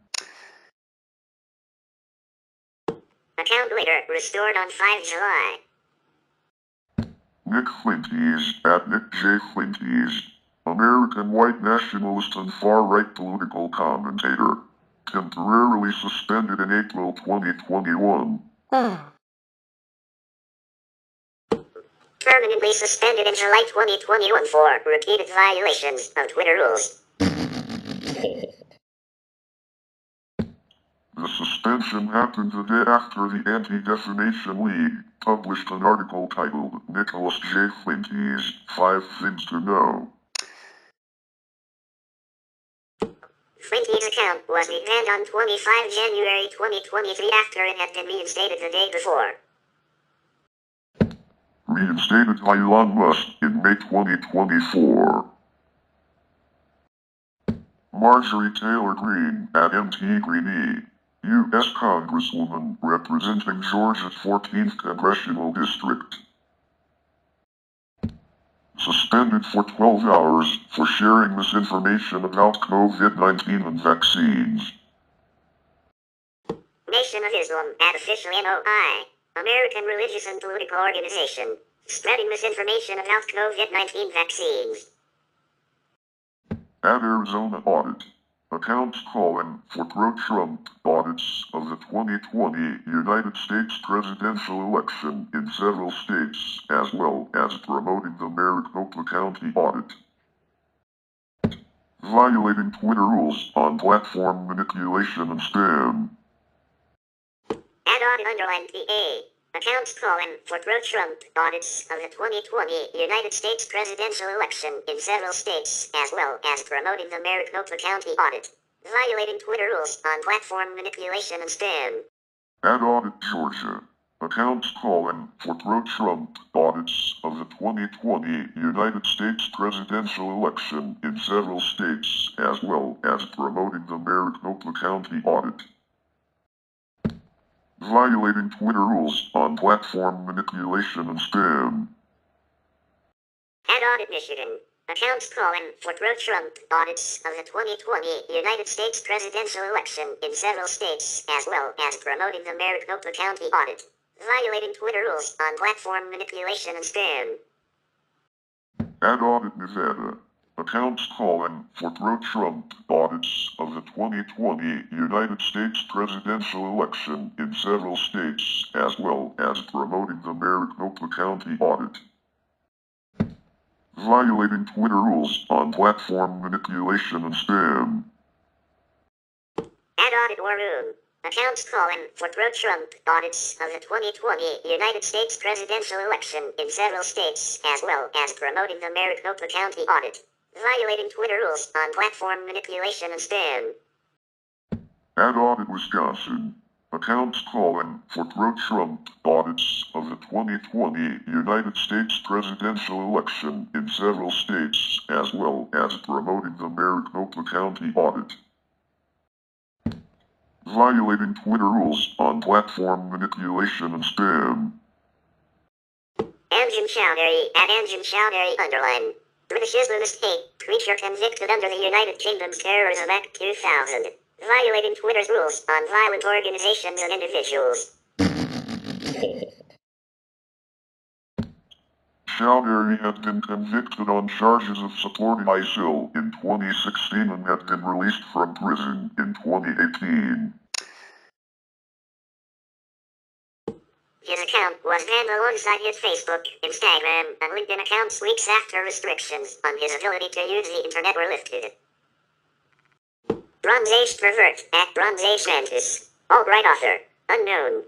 Account later restored on 5 July. Nick Flinties at Nick J. Flinties, American white nationalist and far-right political commentator, temporarily suspended in April 2021. Permanently suspended in July 2021 for repeated violations of Twitter rules. The suspension happened the day after the Anti-Defamation League published an article titled Nicholas J. Flinties, 5 Things to Know. Flinty's account was banned on 25 January 2023 after it had been reinstated the day before. Reinstated by Elon Musk in May 2024. Marjorie Taylor Greene at MT Greene, U.S. Congresswoman representing Georgia's 14th Congressional District. Suspended for 12 hours for sharing misinformation about COVID-19 and vaccines. Nation of Islam at official NOI, American religious and political organization, spreading misinformation about COVID-19 vaccines. At Arizona Audit, accounts calling for pro-Trump audits of the 2020 United States presidential election in several states, as well as promoting the Maricopa County audit. Violating Twitter rules on platform manipulation and spam. At audit_PA, accounts calling for pro-Trump audits of the 2020 United States presidential election in several states, as well as promoting the Maricopa County audit. Violating Twitter rules on platform manipulation and spam. At Audit Georgia, accounts calling for pro-Trump audits of the 2020 United States presidential election in several states, as well as promoting the Maricopa County audit. Violating Twitter rules on platform manipulation and spam. At Audit Michigan, accounts calling for pro-Trump audits of the 2020 United States presidential election in several states, as well as promoting the Maricopa County audit. Violating Twitter rules on platform manipulation and spam. At Audit Nevada, accounts calling for pro-Trump audits of the 2020 United States presidential election in several states, as well as promoting the Maricopa County audit. Violating Twitter rules on platform manipulation and spam. At Audit War Room, accounts calling for pro-Trump audits of the 2020 United States presidential election in several states, as well as promoting the Maricopa County audit. Violating Twitter rules on platform manipulation and spam. At Audit Wisconsin, accounts calling for pro-Trump audits of the 2020 United States presidential election in several states, as well as promoting the Maricopa County audit. Violating Twitter rules on platform manipulation and spam. Anjan Chowdhury at Anjan Chowdhury_. British Islamist hate preacher convicted under the United Kingdom's Terrorism Act 2000. Violating Twitter's rules on violent organizations and individuals. Chowdhury had been convicted on charges of supporting ISIL in 2016 and had been released from prison in 2018. His account was banned alongside his Facebook, Instagram, and LinkedIn accounts weeks after restrictions on his ability to use the internet were lifted. Bronze Age Pervert at Bronze Age Mantis. Albright author. Unknown.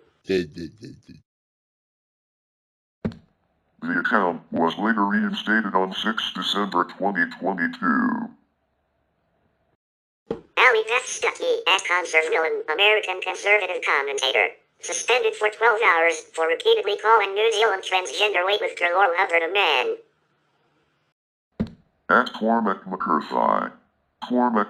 The account was later reinstated on 6 December 2022. Ali Beth Stuckey at Conservative American conservative commentator. Suspended for 12 hours for repeatedly calling New Zealand transgender weightlifter Laurel Hubbard a man. At Cormac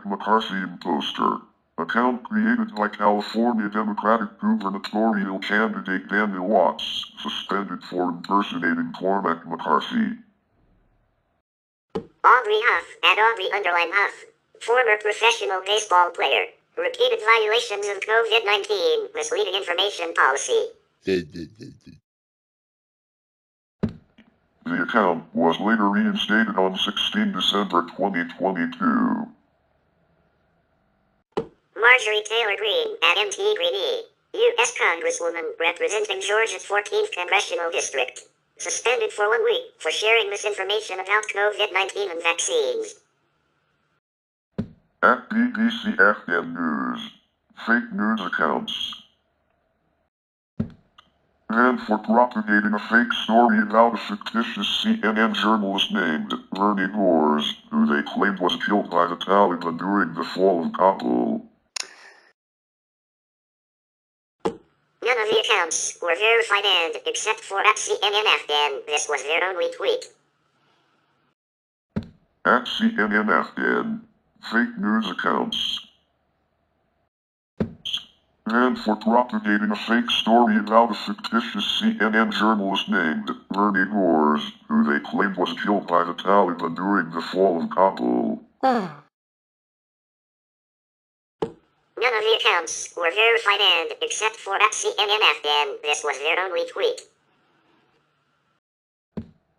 McCarthy imposter. Account created by California Democratic gubernatorial candidate Daniel Watts, suspended for impersonating Cormac McCarthy. Aubrey Huff at Aubrey_Huff. Former professional baseball player. Repeated violations of COVID-19 misleading information policy. The account was later reinstated on 16 December 2022. Marjorie Taylor Greene at TaBNWNE, U.S. Congresswoman representing Georgia's 14th Congressional District, suspended for 1 week for sharing misinformation about COVID-19 and vaccines. At BBC News, fake news accounts. And for propagating a fake story about a fictitious CNN journalist named Bernie Gores, who they claimed was killed by the Taliban during the fall of Kabul. None of the accounts were verified and, except for at CNN Afghan, this was their only tweet. At CNN Afghan, fake news accounts. And for propagating a fake story about a fictitious CNN journalist named Bernie Gores, who they claimed was killed by the Taliban during the fall of Kabul. None of the accounts were verified and, except for at CNN Afghan, this was their only tweet.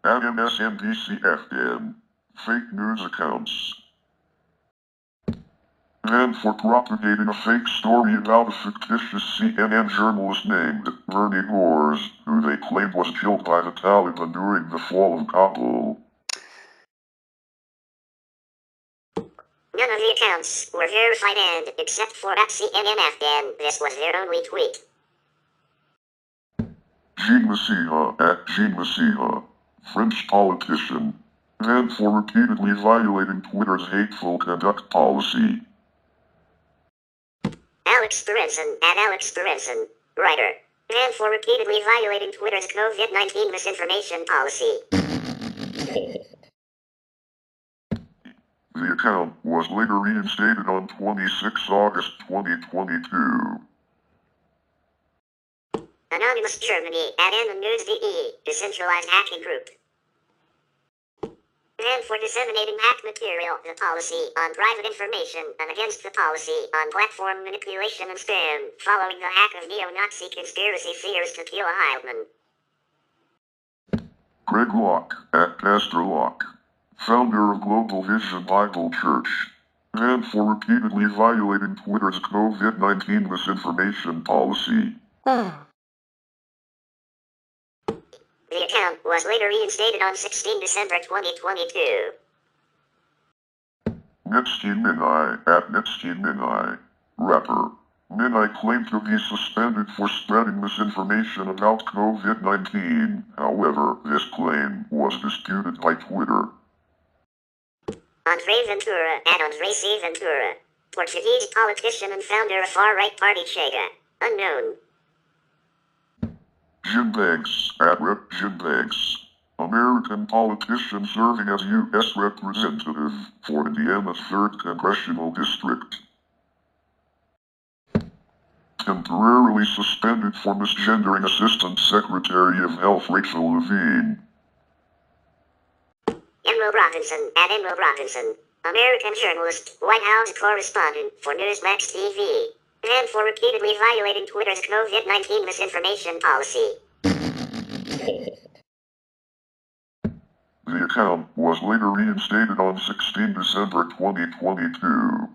At MSNBC Afghan, fake news accounts. And for propagating a fake story about a fictitious CNN journalist named Bernie Gores, who they claimed was killed by the Taliban during the fall of Kabul. None of the accounts were verified and, except for at CNN Afghan, this was their only tweet. Jean Messiha at Jean Messiha, French politician, and for repeatedly violating Twitter's hateful conduct policy. Alex Berenson at Alex Berenson, writer, and for repeatedly violating Twitter's COVID-19 misinformation policy. The account was later reinstated on 26 August 2022. Anonymous Germany at TaBNWNE, decentralized hacking group. And for disseminating hacked material, the policy on private information, and against the policy on platform manipulation and spam, following the hack of neo-Nazi conspiracy theorist Attila Hildmann. Greg Locke at Pastor Locke, founder of Global Vision Bible Church, and for repeatedly violating Twitter's COVID-19 misinformation policy. The account was later reinstated on 16 December 2022. TaBNWNE at TaBNWNE, rapper. TaBNWNE claimed to be suspended for spreading misinformation about COVID-19. However, this claim was disputed by Twitter. André Ventura at André C. Ventura, Portuguese politician and founder of far-right party Chega, unknown. Jim Banks at Rep. Jim Banks, American politician serving as U.S. representative for Indiana's 3rd Congressional District. Temporarily suspended for misgendering Assistant Secretary of Health Rachel Levine. Emerald Robinson at Emerald Robinson, American journalist, White House correspondent for Newsmax TV, and for repeatedly violating Twitter's COVID-19 misinformation policy. The account was later reinstated on 16 December 2022.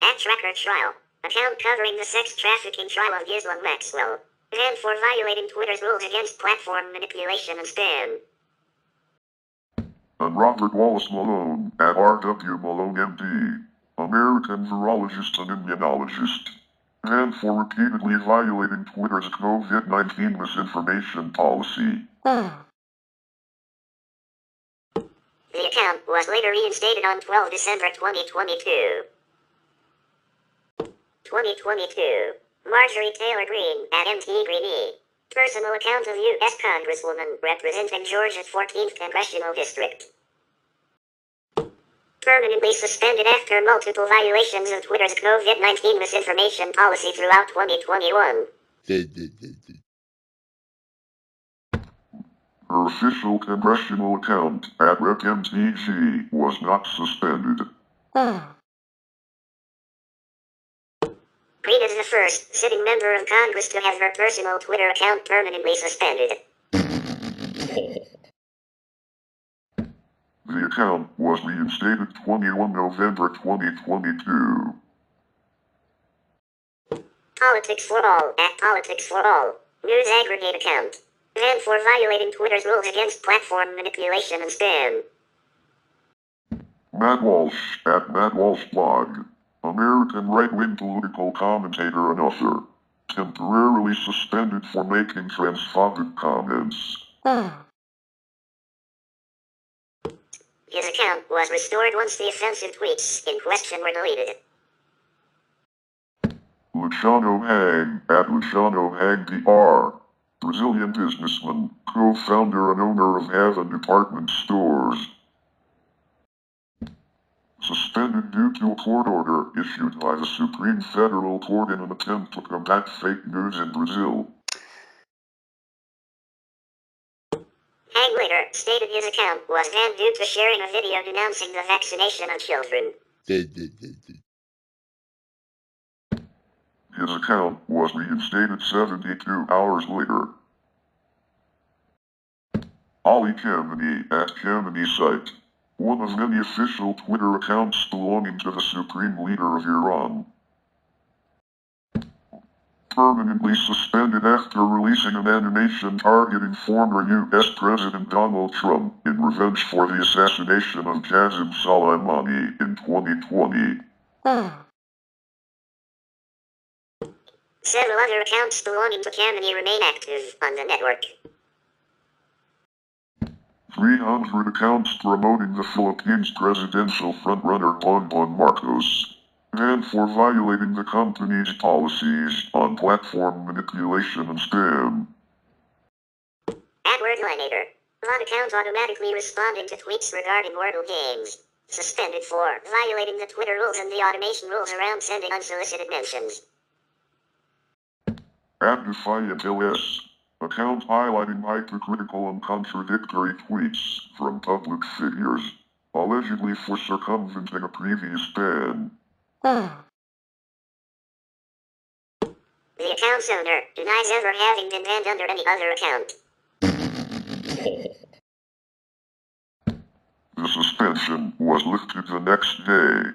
At Tracker Trial, account covering the sex trafficking trial of Ghislaine Maxwell, and for violating Twitter's rules against platform manipulation and spam. And Robert Wallace Malone at R.W. Malone MD, American virologist and immunologist, and for repeatedly violating Twitter's COVID-19 misinformation policy. The account was later reinstated on 12 December 2022. 2022. Marjorie Taylor Greene at TaBNWNE, personal account of U.S. Congresswoman representing Georgia's 14th Congressional District. Permanently suspended after multiple violations of Twitter's COVID-19 misinformation policy throughout 2021. Her official congressional account at RepMTG was not suspended. Greene is the first sitting member of Congress to have her personal Twitter account permanently suspended. The account was reinstated 21 November 2022. Politics for All at Politics for All. News aggregate account. Banned for violating Twitter's rules against platform manipulation and spam. Matt Walsh at Matt Walsh blog. American right-wing political commentator and author. Temporarily suspended for making transphobic comments. His account was restored once the offensive tweets in question were deleted. Luciano Hang at Luciano Hang DR. Brazilian businessman, co-founder and owner of Heaven Department Stores. Suspended due to a court order issued by the Supreme Federal Court in an attempt to combat fake news in Brazil. Hang later stated his account was banned due to sharing a video denouncing the vaccination of children. His account was reinstated 72 hours later. Ali Khamenei at Khamenei site. One of many official Twitter accounts belonging to the supreme leader of Iran. Permanently suspended after releasing an animation targeting former U.S. President Donald Trump in revenge for the assassination of Qasem Soleimani in 2020. Several other accounts belonging to Khamenei remain active on the network. 300 accounts promoting the Philippines presidential frontrunner Bongbong Marcos, and for violating the company's policies on platform manipulation and spam. AdWord Lineator. Bot account automatically responding to tweets regarding Wordle games. Suspended for violating the Twitter rules and the automation rules around sending unsolicited mentions. Defiant LS. Account highlighting hypocritical and contradictory tweets from public figures, allegedly for circumventing a previous ban. The account's owner denies ever having been banned under any other account. The suspension was lifted the next day.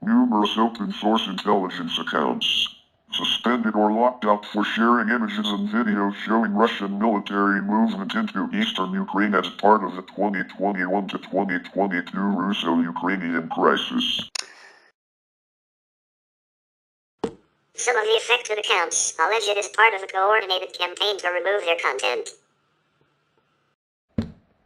Numerous open source intelligence accounts suspended or locked out for sharing images and videos showing Russian military movement into eastern Ukraine as part of the 2021 to 2022 Russo-Ukrainian crisis. Some of the affected accounts allege it is part of a coordinated campaign to remove their content.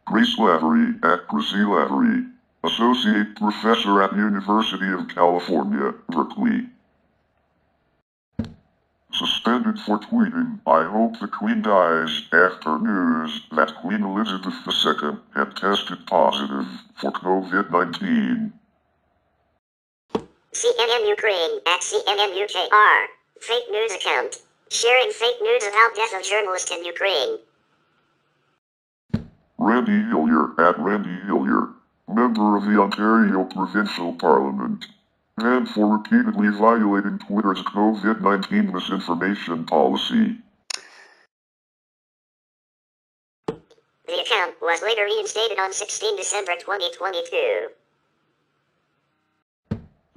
Grace Lavery at Gracie Lavery, Associate Professor at University of California, Berkeley. Suspended for tweeting, "I hope the Queen dies," after news that Queen Elizabeth II had tested positive for COVID-19. CNN Ukraine at CNN UKR. Fake news account. Sharing fake news about death of journalist in Ukraine. Randy Hillier at Randy Hillier, member of the Ontario Provincial Parliament, and for repeatedly violating Twitter's COVID-19 misinformation policy. The account was later reinstated on 16 December 2022.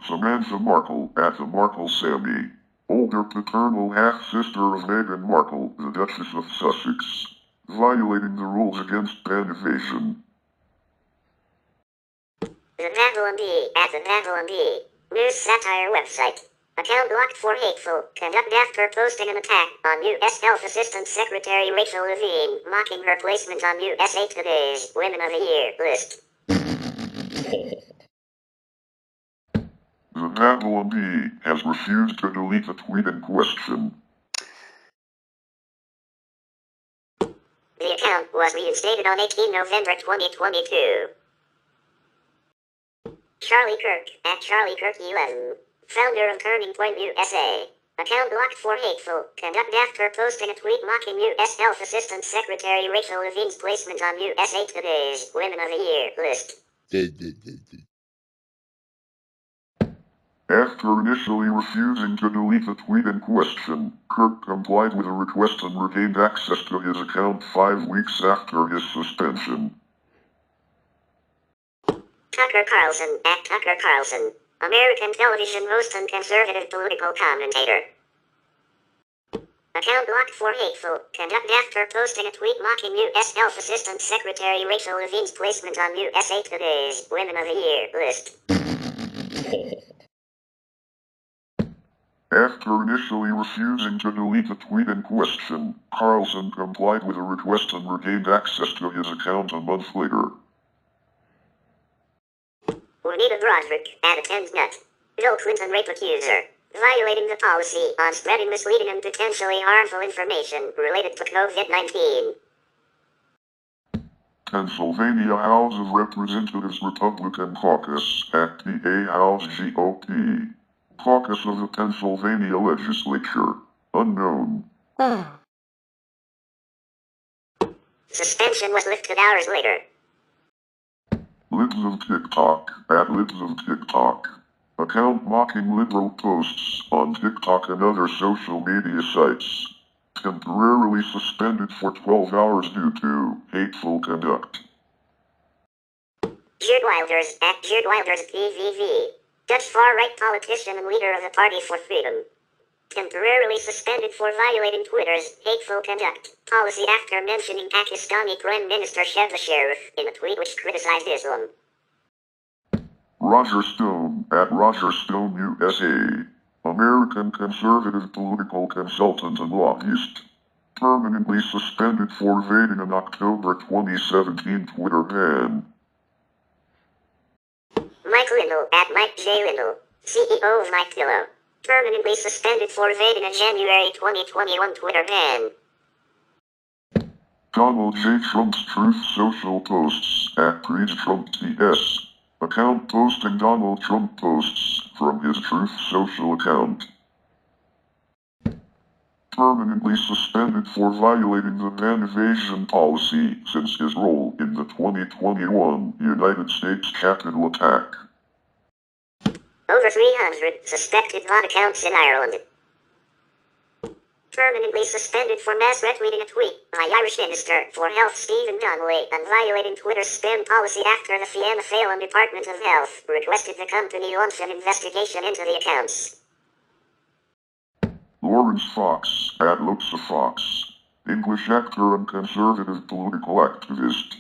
Samantha Markle at the Markle Sammy, older paternal half-sister of Meghan Markle, the Duchess of Sussex, violating the rules against ban evasion. The Babylon Bee at the Babylon Bee. News satire website. Account blocked for hateful conduct after posting an attack on U.S. Health Assistant Secretary Rachel Levine, mocking her placement on USA Today's Women of the Year list. The Babylon Bee has refused to delete the tweet in question. The account was reinstated on 18 November 2022. Charlie Kirk at Charlie Kirk 11, founder of Turning Point USA. Account blocked for hateful conduct after posting a tweet mocking U.S. Health Assistant Secretary Rachel Levine's placement on USA Today's Women of the Year list. After initially refusing to delete the tweet in question, Kirk complied with a request and regained access to his account 5 weeks after his suspension. Tucker Carlson, at Tucker Carlson, American television host and conservative political commentator. Account blocked for hateful conduct after posting a tweet mocking U.S. Health Assistant Secretary Rachel Levine's placement on USA Today's Women of the Year list. After initially refusing to delete the tweet in question, Carlson complied with a request and regained access to his account a month later. Juanita Broderick, at Attend Nut, Bill Clinton rape accuser, violating the policy on spreading misleading and potentially harmful information related to COVID-19. Pennsylvania House of Representatives Republican Caucus at PA House GOP. Caucus of the Pennsylvania Legislature. Unknown. Suspension was lifted hours later. Libs of TikTok at Libs of TikTok. Account mocking liberal posts on TikTok and other social media sites. Temporarily suspended for 12 hours due to hateful conduct. Geert Wilders, at Geert Wilders PVV. Dutch far-right politician and leader of the Party for Freedom. Temporarily suspended for violating Twitter's hateful conduct policy after mentioning Pakistani Prime Minister Shehbaz Sharif in a tweet which criticized Islam. Roger Stone at Roger Stone USA. American conservative political consultant and lobbyist. Permanently suspended for evading an October 2017 Twitter ban. Mike Lindell, at Mike J. Lindell, CEO of Mike Pillow. Permanently suspended for evading a January 2021 Twitter ban. Donald J. Trump's Truth Social posts at Trump TS. Account posting Donald Trump posts from his Truth Social account. Permanently suspended for violating the ban evasion policy since his role in the 2021 United States Capitol attack. Over 300 suspected bot accounts in Ireland. Permanently suspended for mass retweeting a tweet by Irish Minister for Health Stephen Donnelly and violating Twitter's spam policy after the Fianna Fáil Department of Health requested the company launch an investigation into the accounts. Lawrence Fox, at Loxa Fox, English actor and conservative political activist,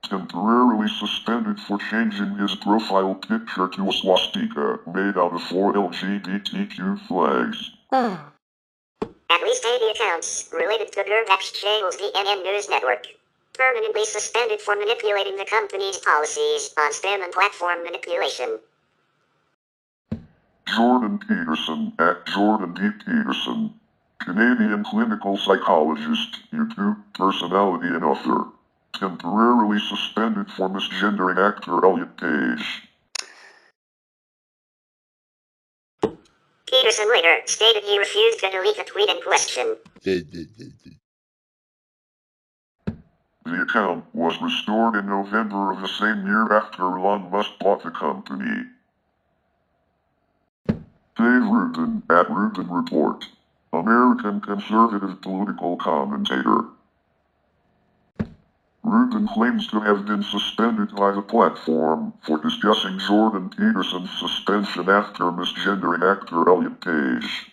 temporarily suspended for changing his profile picture to a swastika made out of 4 LGBTQ flags. At least 80 accounts related to Gurbax Shale's DNN News Network. Permanently suspended for manipulating the company's policies on spam and platform manipulation. Jordan Peterson, at Jordan D. Peterson, Canadian clinical psychologist, YouTube personality and author, temporarily suspended for misgendering actor Elliot Page. Peterson later stated he refused to delete the tweet in question. The account was restored in November of the same year after Elon Musk bought the company. Dave Rubin, at Rubin Report, American conservative political commentator. Rubin claims to have been suspended by the platform for discussing Jordan Peterson's suspension after misgendering actor Elliot Page.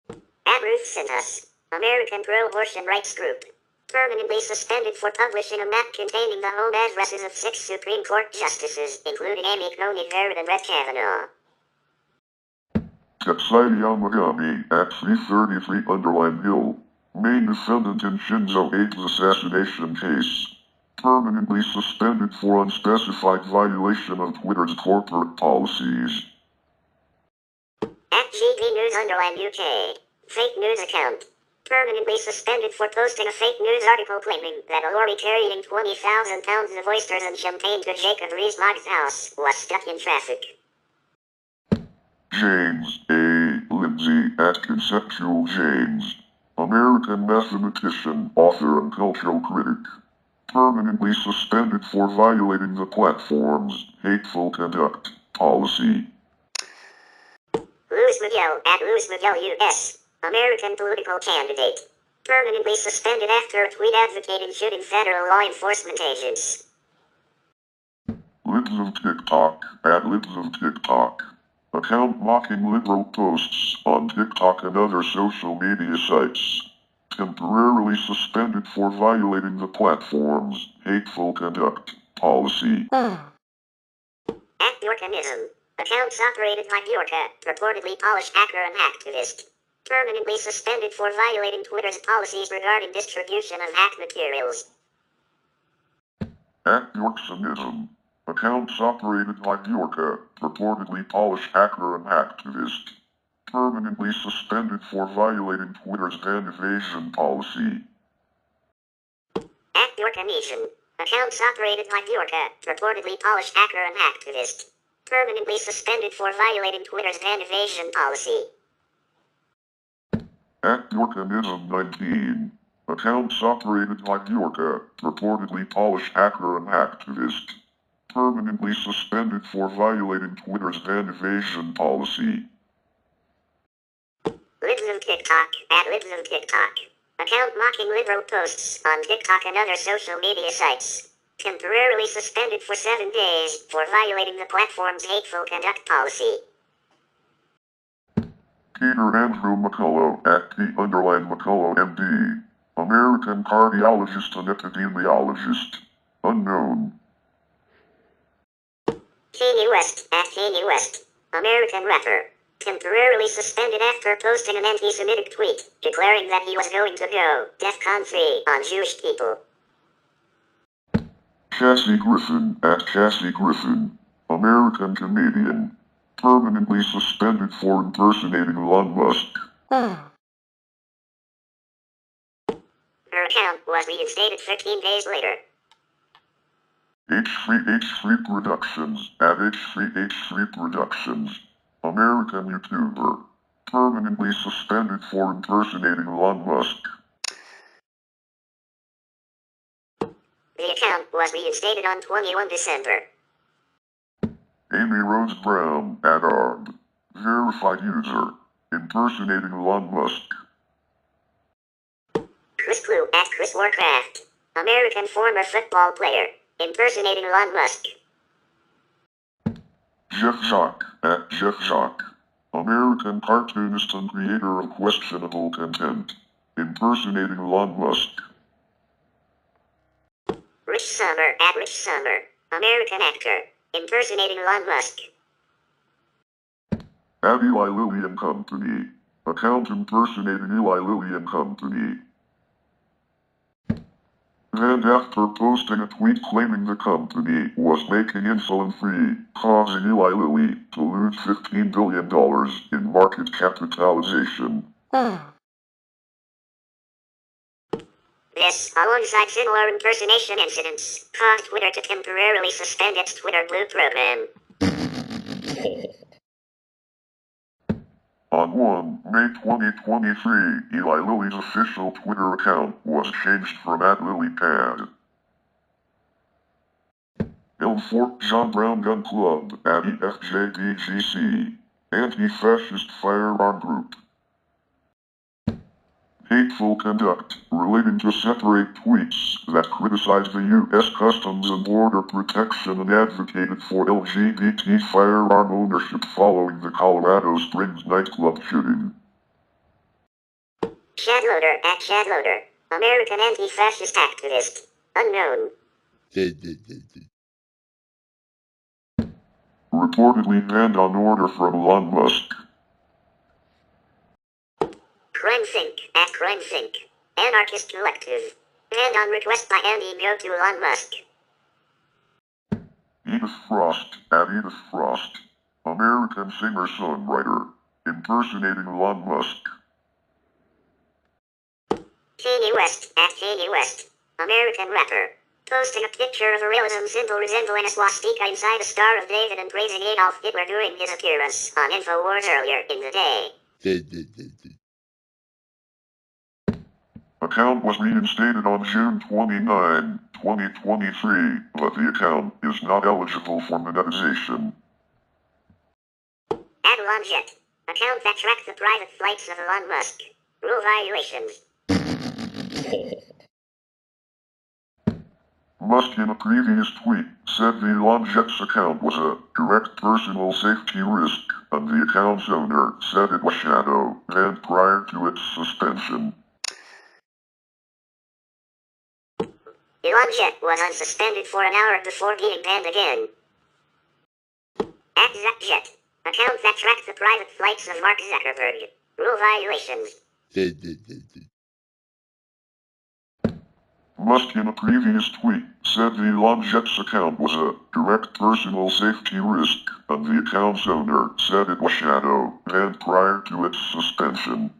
At Ruth Sintas, American pro-abortion rights group. Permanently suspended for publishing a map containing the home addresses of 6 Supreme Court justices, including Amy Coney Barrett and Brett Kavanaugh. Tetsai Yamagami, at 333_Hill, main defendant in Shinzo Abe's assassination case. Permanently suspended for unspecified violation of Twitter's corporate policies. At GV News_UK, fake news account. Permanently suspended for posting a fake news article claiming that a lorry carrying 20,000 pounds of oysters and champagne to Jacob Rees-Mogg's house was stuck in traffic. James A. Lindsay, at Conceptual James, American mathematician, author and cultural critic. Permanently suspended for violating the platform's hateful conduct policy. Luz Miguel, at Luz Miguel US, American political candidate. Permanently suspended after a tweet advocating shooting federal law enforcement agents. Ad-libs of TikTok. Ad-libs of TikTok. Account mocking liberal posts on TikTok and other social media sites. Temporarily suspended for violating the platform's hateful conduct policy. At Bjorkanism. Accounts operated by Bjorka, reportedly Polish hacker and activist. Permanently suspended for violating Twitter's policies regarding distribution of hacked materials. At Bjorkanism. Accounts operated by Bjorka, reportedly Polish hacker and activist. Permanently suspended for violating Twitter's ban evasion policy. At Bjorkanism. Accounts operated by Bjorka, reportedly Polish hacker and activist. Permanently suspended for violating Twitter's ban evasion policy. At Bjorkanism 19. Accounts operated by Bjorka, reportedly Polish hacker and activist. Permanently suspended for violating Twitter's ban evasion policy. Libs of TikTok. At Libs of TikTok. Account mocking liberal posts on TikTok and other social media sites. Temporarily suspended for 7 days for violating the platform's hateful conduct policy. Peter Andrew McCullough at T_McCullough MD. American cardiologist and epidemiologist. Unknown. Kanye West at Kanye West. American rapper. Temporarily suspended after posting an anti-Semitic tweet, declaring that he was going to go DEFCON 3 on Jewish people. Cassie Griffin at Cassie Griffin. American comedian. Permanently suspended for impersonating Elon Musk. Her account was reinstated 13 days later. H3 Productions at H3 Productions. American YouTuber. Permanently suspended for impersonating Elon Musk. The account was reinstated on 21 December. Amy Rose Brown at ARB. Verified user. Impersonating Elon Musk. Chris Clue at Chris Warcraft. American former football player. Impersonating Elon Musk. Jeff Jacques at Jeff Jacques. American cartoonist and creator of questionable content. Impersonating Elon Musk. Rich Summer at Rich Summer. American actor. Impersonating Elon Musk. At Eli Lilly and Company. Account impersonating Eli Lilly and Company. And after posting a tweet claiming the company was making insulin-free, causing Eli Lilly to lose $15 billion in market capitalization. This, alongside similar impersonation incidents, caused Twitter to temporarily suspend its Twitter Blue program. On 1 May 2023, Eli Lilly's official Twitter account was changed from @LilyPad. El Fort John Brown Gun Club at EFJDGC. Anti-Fascist Firearm Group. Hateful conduct relating to separate tweets that criticize the U.S. Customs and Border Protection and advocated for LGBT firearm ownership following the Colorado Springs nightclub shooting. Shadloader at Shadloader. American anti-fascist activist. Unknown. Reportedly banned on order from Elon Musk. CrimeSync at CrimeSync. Anarchist Collective. Banned on request by Andy Go to Elon Musk. Edith Frost at Edith Frost. American singer-songwriter. Impersonating Elon Musk. Kanye West at Kanye West. American rapper. Posting a picture of a realism symbol resembling a swastika inside a Star of David and praising Adolf Hitler during his appearance on InfoWars earlier in the day. Account was reinstated on June 29, 2023, but the account is not eligible for monetization. AdElonJet. Account that tracked the private flights of Elon Musk. Rule violations. Musk in a previous tweet said the Longjet's account was a direct personal safety risk, and the account's owner said it was shadow banned prior to its suspension. Longjet was unsuspended for an hour before being banned again. At ZapJet, account that tracks the private flights of Mark Zuckerberg. Rule violations. Musk in a previous tweet said the Longjet's account was a direct personal safety risk, and the account's owner said it was shadow banned prior to its suspension.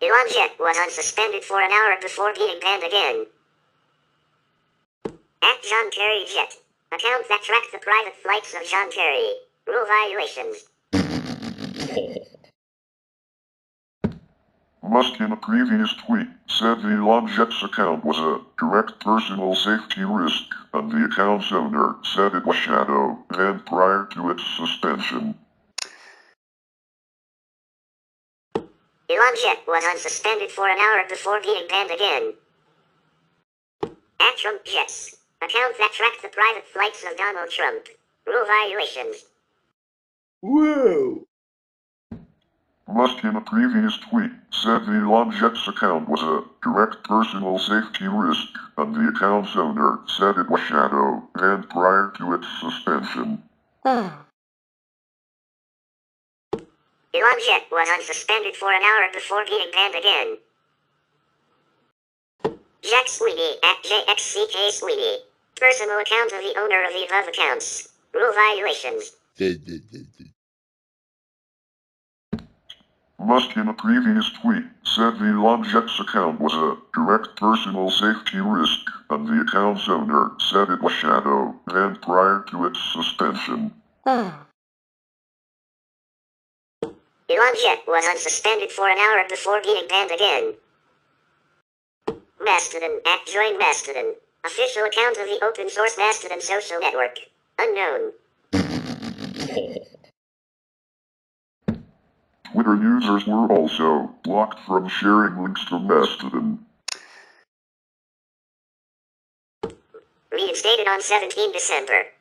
Longjet was unsuspended for an hour before being banned again. At John Kerry Jet, account that tracks the private flights of John Kerry. Rule violations. Musk in a previous tweet said the Longjet's account was a direct personal safety risk, and the account's owner said it was shadow banned prior to its suspension. Longjet was unsuspended for an hour before being banned again. At Trump Jets, account that tracks the private flights of Donald Trump. Rule violations. Whoa! Musk in a previous tweet said the Longjet's account was a direct personal safety risk, and the account's owner said it was shadow banned prior to its suspension. Longjet was unsuspended for an hour before being banned again. Jack Sweeney at JXCK Sweeney. Personal account of the owner of the above accounts. Rule violations. Musk in a previous tweet said the Longjet's account was a direct personal safety risk, and the account's owner said it was shadow banned prior to its suspension. Longjet was unsuspended for an hour before being banned again. Mastodon at Join Mastodon. Official account of the open source Mastodon social network. Unknown. Twitter users were also blocked from sharing links to Mastodon. Reinstated on 17 December.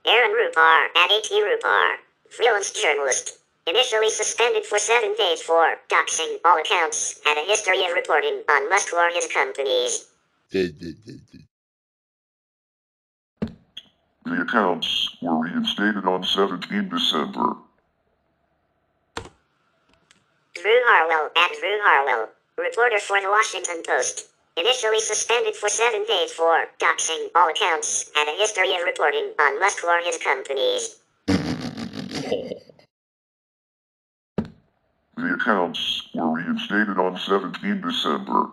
Aaron Rupar at AT Rupar. Freelance journalist. Initially suspended for 7 days for doxing all accounts, had a history of reporting on Musk or his companies. The accounts were reinstated on 17 December. Drew Harwell at Drew Harwell. Reporter for the Washington Post. Initially suspended for 7 days for doxing all accounts, had a history of reporting on Musk or his companies. The accounts were reinstated on 17 December.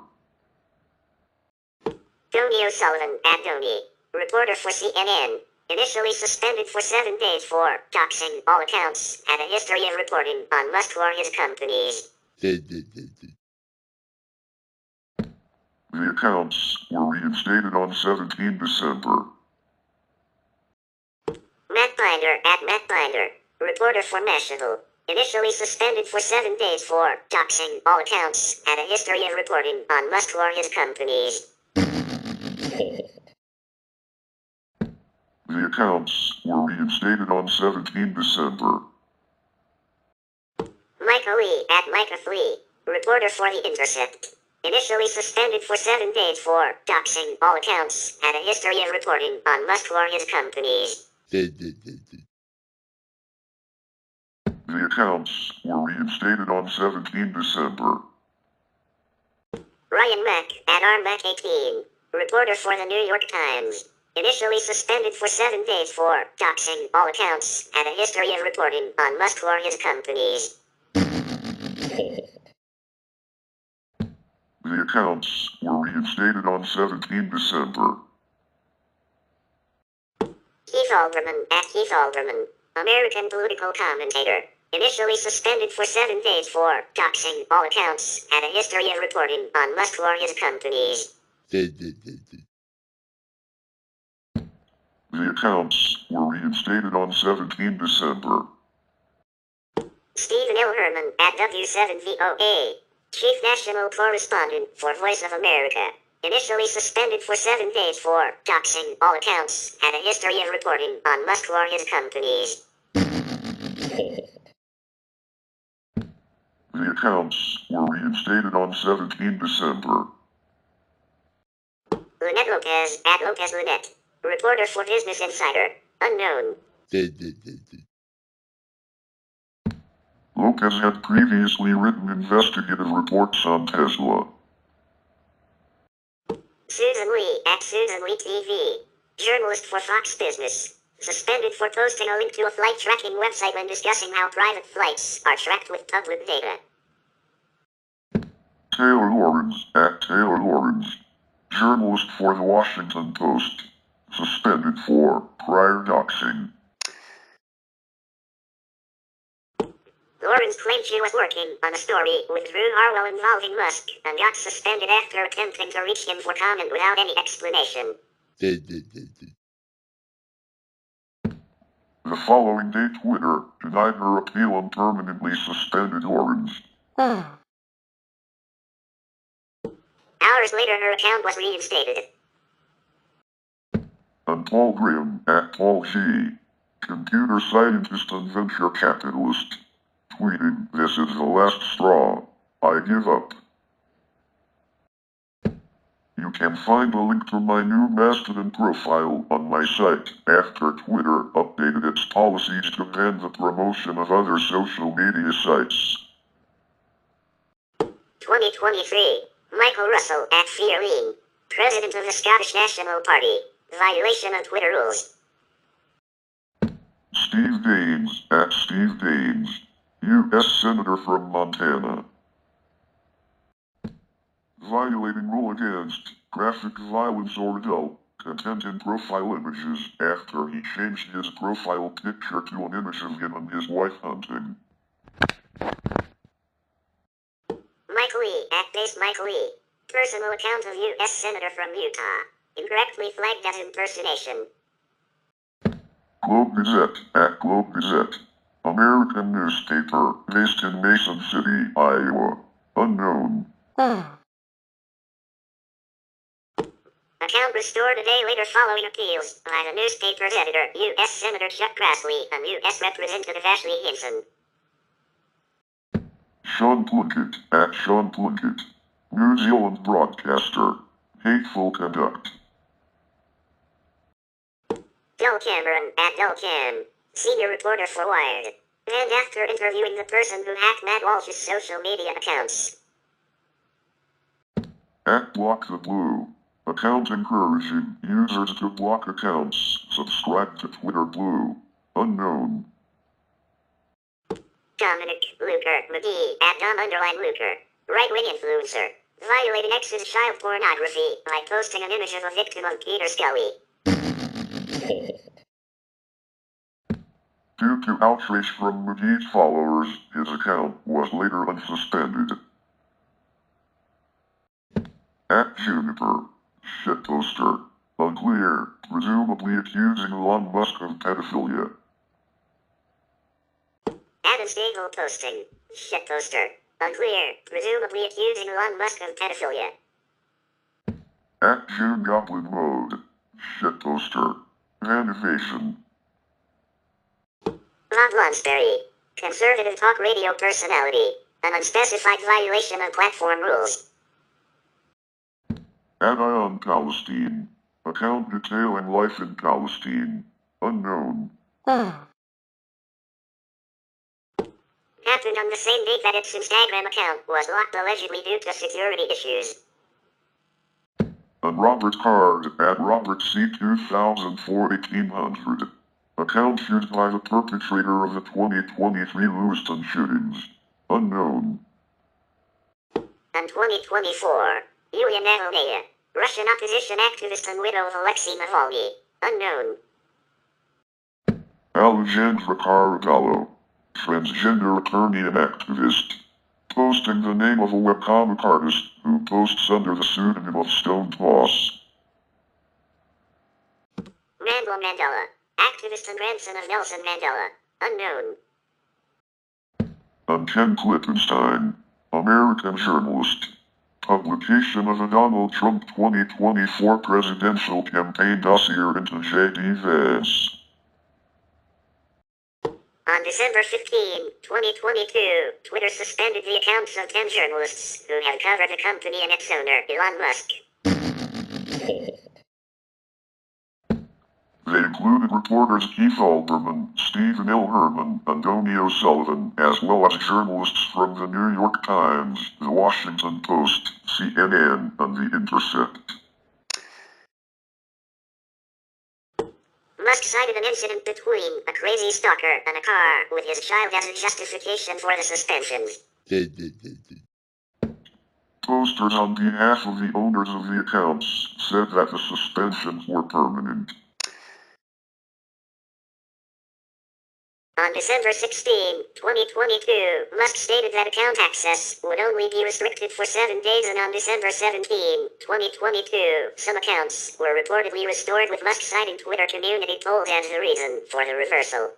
Tony O'Sullivan at Tony. Reporter for CNN. Initially suspended for 7 days for doxing all accounts, had a history of reporting on Musk or his companies. The accounts were reinstated on 17 December. Matt Binder at Matt Binder. Reporter for Mashable. Initially suspended for 7 days for doxing all accounts, had a history of reporting on Musk or his companies. The accounts were reinstated on 17 December. Michael Lee at Micah Lee. Reporter for The Intercept. Initially suspended for 7 days for doxing all accounts, had a history of reporting on Musk or his companies. The accounts were reinstated on 17 December. Ryan Mack at RMac18. Reporter for The New York Times. Initially suspended for 7 days for doxing all accounts, had a history of reporting on Musk or his companies. The accounts were reinstated on 17 December. Keith Alderman at Keith Alderman. American political commentator. Initially suspended for 7 days for doxing all accounts, had a history of reporting on Musk or his companies. The accounts were reinstated on 17 December. Stephen L. Herman at W7VOA. Chief National Correspondent for Voice of America. Initially suspended for 7 days for doxing all accounts, had a history of reporting on Musk or his companies. The accounts were reinstated on 17 December. Lunette Lopez at Lopez Lunette. Reporter for Business Insider. Unknown. Lopez had previously written investigative reports on Tesla. Susan Lee at Susan Lee TV. Journalist for Fox Business. Suspended for posting a link to a flight tracking website when discussing how private flights are tracked with public data. Taylor Lawrence at Taylor Lawrence. Journalist for the Washington Post. Suspended for prior doxing. Lawrence claimed she was working on a story with Drew Harwell involving Musk and got suspended after attempting to reach him for comment without any explanation. The following day, Twitter denied her appeal and permanently suspended Lawrence. Hours later, her account was reinstated. And Paul Graham at Paul G. Computer scientist and venture capitalist. Tweeting, "This is the last straw. I give up." You can find a link to my new Mastodon profile on my site after Twitter updated its policies to ban the promotion of other social media sites. 2023. Michael Russell at Fearleen. President of the Scottish National Party. Violation of Twitter rules. Steve Daines at Steve Daines. U.S. Senator from Montana. Violating rule against graphic violence or adult content in profile images after he changed his profile picture to an image of him and his wife hunting. Mike Lee at Base Mike Lee. Personal account of U.S. Senator from Utah. Incorrectly flagged as impersonation. Globe Gazette at Globe Gazette. American newspaper based in Mason City, Iowa. Unknown. Account restored a day later following appeals by the newspaper's editor, U.S. Senator Chuck Grassley and U.S. Representative Ashley Hinson. Sean Plunkett at Sean Plunkett. New Zealand broadcaster. Hateful conduct. Del Cameron at Del Cam. Senior reporter for Wired. And after interviewing the person who hacked Matt Walsh's social media accounts. At Block the Blue. Account encouraging users to block accounts. Subscribe to Twitter Blue. Unknown. Dominic Luker McGee at Dom_Luker. Right-wing influencer. Violating ex's child pornography by posting an image of a victim of Peter Scully. Due to outrage from McGee's followers, his account was later unsuspended. At Juniper. Shitposter. Unclear, presumably accusing Elon Musk of pedophilia. Adam Stable posting. Shitposter. Unclear, presumably accusing Elon Musk of pedophilia. At June Goblin Mode. Shitposter. Vanivation. Bob Lonsberry. Conservative talk radio personality. An unspecified violation of platform rules. At Ion Palestine. Account detailing life in Palestine. Unknown. Happened on the same day that its Instagram account was locked allegedly due to security issues. And Robert Card at Robert C. 2004-1800. Account used by the perpetrator of the 2023 Lewiston shootings. Unknown. And 2024. Yulia Navalnaya. Russian opposition activist and widow of Alexei Navalny. Unknown. Alexandra Caragallo. Transgender attorney and activist. Posting the name of a webcomic artist who posts under the pseudonym of Stone Toss. Randall Mandela. Activist and grandson of Nelson Mandela. Unknown. And Ken Klippenstein. American journalist. Publication of a Donald Trump 2024 presidential campaign dossier into J.D. Vance. On December 15, 2022, Twitter suspended the accounts of 10 journalists who have covered the company and its owner, Elon Musk. They included reporters Keith Olbermann, Stephen L. Herman, and Tony O'Sullivan, as well as journalists from the New York Times, the Washington Post, CNN, and The Intercept. Musk cited an incident between a crazy stalker and a car with his child as a justification for the suspensions. Posters on behalf of the owners of the accounts said that the suspensions were permanent. On December 16, 2022, Musk stated that account access would only be restricted for 7 days, and on December 17, 2022, some accounts were reportedly restored, with Musk citing Twitter community polls as the reason for the reversal.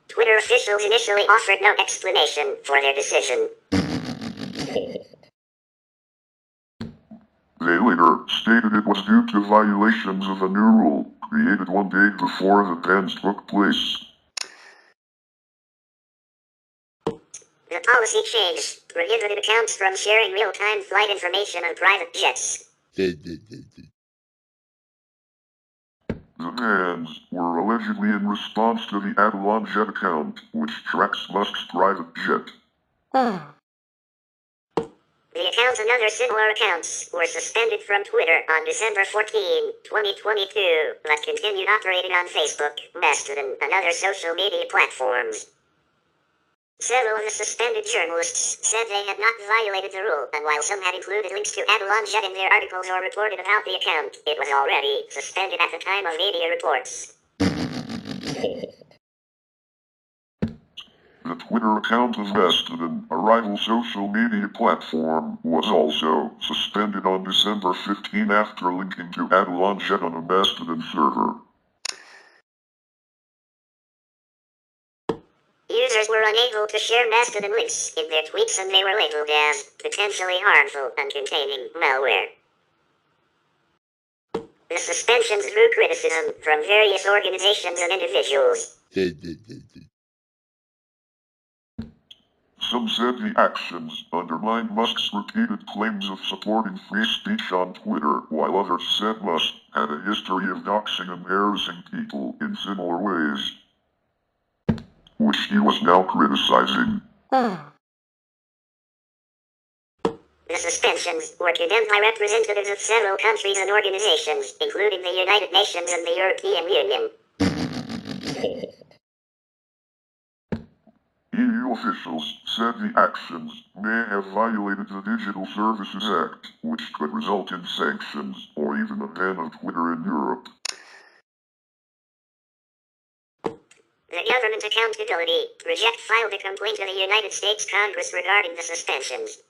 Twitter officials initially offered no explanation for their decision. They later stated it was due to violations of a new rule created 1 day before the bans took place. The policy change prohibited accounts from sharing real-time flight information on private jets. The bans were allegedly in response to the Avalon Jet account, which tracks Musk's private jet. The accounts and other similar accounts were suspended from Twitter on December 14, 2022, but continued operating on Facebook, Mastodon, and other social media platforms. Several of the suspended journalists said they had not violated the rule, and while some had included links to Avalon Jet in their articles or reported about the account, it was already suspended at the time of media reports. The Twitter account of Mastodon, a rival social media platform, was also suspended on December 15 after linking to Avalon Jet on a Mastodon server. Users were unable to share Mastodon links in their tweets, and they were labeled as potentially harmful and containing malware. The suspensions drew criticism from various organizations and individuals. Some said the actions undermined Musk's repeated claims of supporting free speech on Twitter, while others said Musk had a history of doxing and harassing people in similar ways, which he was now criticizing. The suspensions were condemned by representatives of several countries and organizations, including the United Nations and the European Union. EU officials said the actions may have violated the Digital Services Act, which could result in sanctions or even a ban of Twitter in Europe. The Government Accountability Project filed a complaint to the United States Congress regarding the suspensions.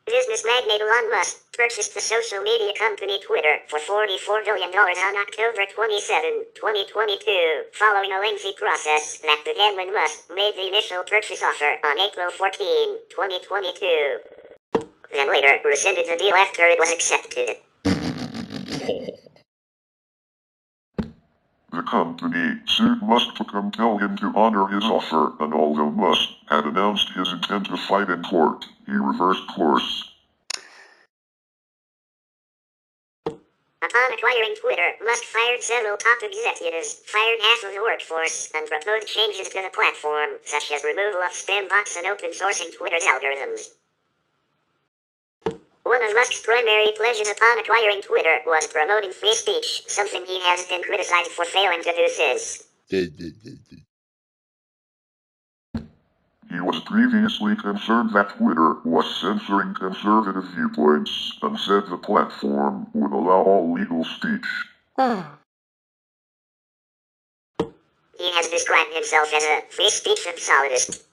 Business magnate Elon Musk purchased the social media company Twitter for $44 billion on October 27, 2022, following a lengthy process that began when Musk made the initial purchase offer on April 14, 2022. Then later rescinded the deal after it was accepted. The company sued Musk to compel him to honor his offer, and although Musk had announced his intent to fight in court, he reversed course. Upon acquiring Twitter, Musk fired several top executives, fired half of the workforce, and proposed changes to the platform, such as removal of spam bots and open sourcing Twitter's algorithms. One of Musk's primary pledges upon acquiring Twitter was promoting free speech, something he has been criticized for failing to do since. He was previously concerned that Twitter was censoring conservative viewpoints, and said the platform would allow all legal speech. He has described himself as a free speech absolutist.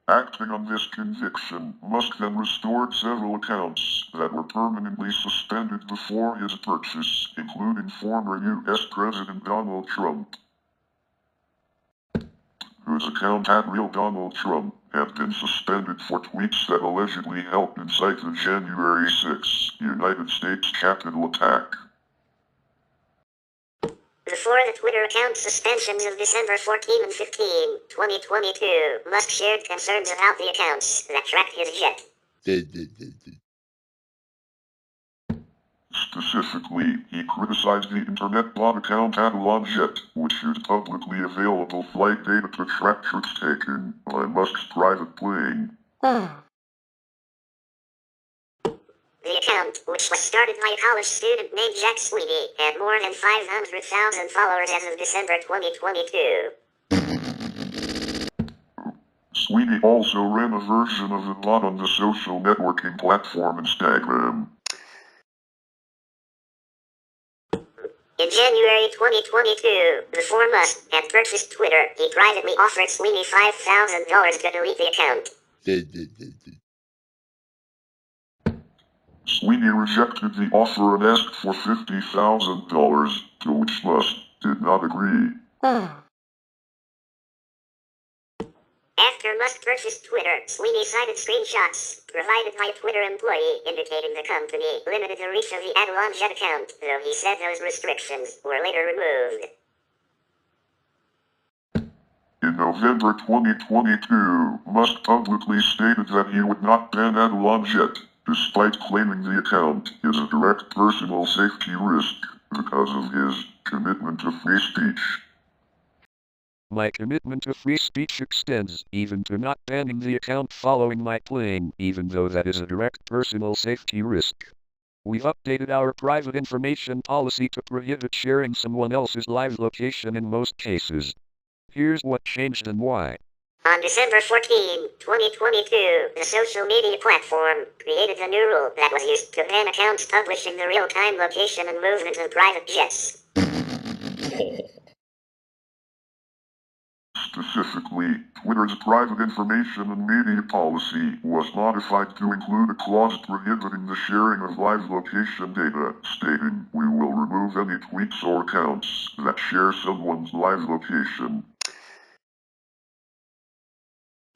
Acting on this conviction, Musk then restored several accounts that were permanently suspended before his purchase, including former U.S. President Donald Trump. whose account had real Donald Trump, have been suspended for tweets that allegedly helped incite the January 6 United States Capitol attack. Before the Twitter account suspensions of December 14 and 15, 2022, Musk shared concerns about the accounts that tracked his jet. Specifically, he criticized the internet bot account TaBNWNE, which used publicly available flight data to track trips taken by Musk's private plane. The account, which was started by a college student named Jack Sweeney, had more than 500,000 followers as of December 2022. Sweeney also ran a version of the bot on the social networking platform Instagram. In January 2022, before Musk had purchased Twitter, he privately offered Sweeney $5,000 to delete the account. Sweeney rejected the offer and asked for $50,000, to which Musk did not agree. After Musk purchased Twitter, Sweeney cited screenshots provided by a Twitter employee indicating the company limited the reach of the TaBNWNE account, though he said those restrictions were later removed. In November 2022, Musk publicly stated that he would not ban TaBNWNE, despite claiming the account is a direct personal safety risk because of his commitment to free speech. My commitment to free speech extends even to not banning the account following my claim, even though that is a direct personal safety risk. We've updated our private information policy to prohibit sharing someone else's live location in most cases. Here's what changed and why. On December 14, 2022, the social media platform created a new rule that was used to ban accounts publishing the real-time location and movement of private jets. Specifically, Twitter's private information and media policy was modified to include a clause prohibiting the sharing of live location data, stating, "We will remove any tweets or accounts that share someone's live location."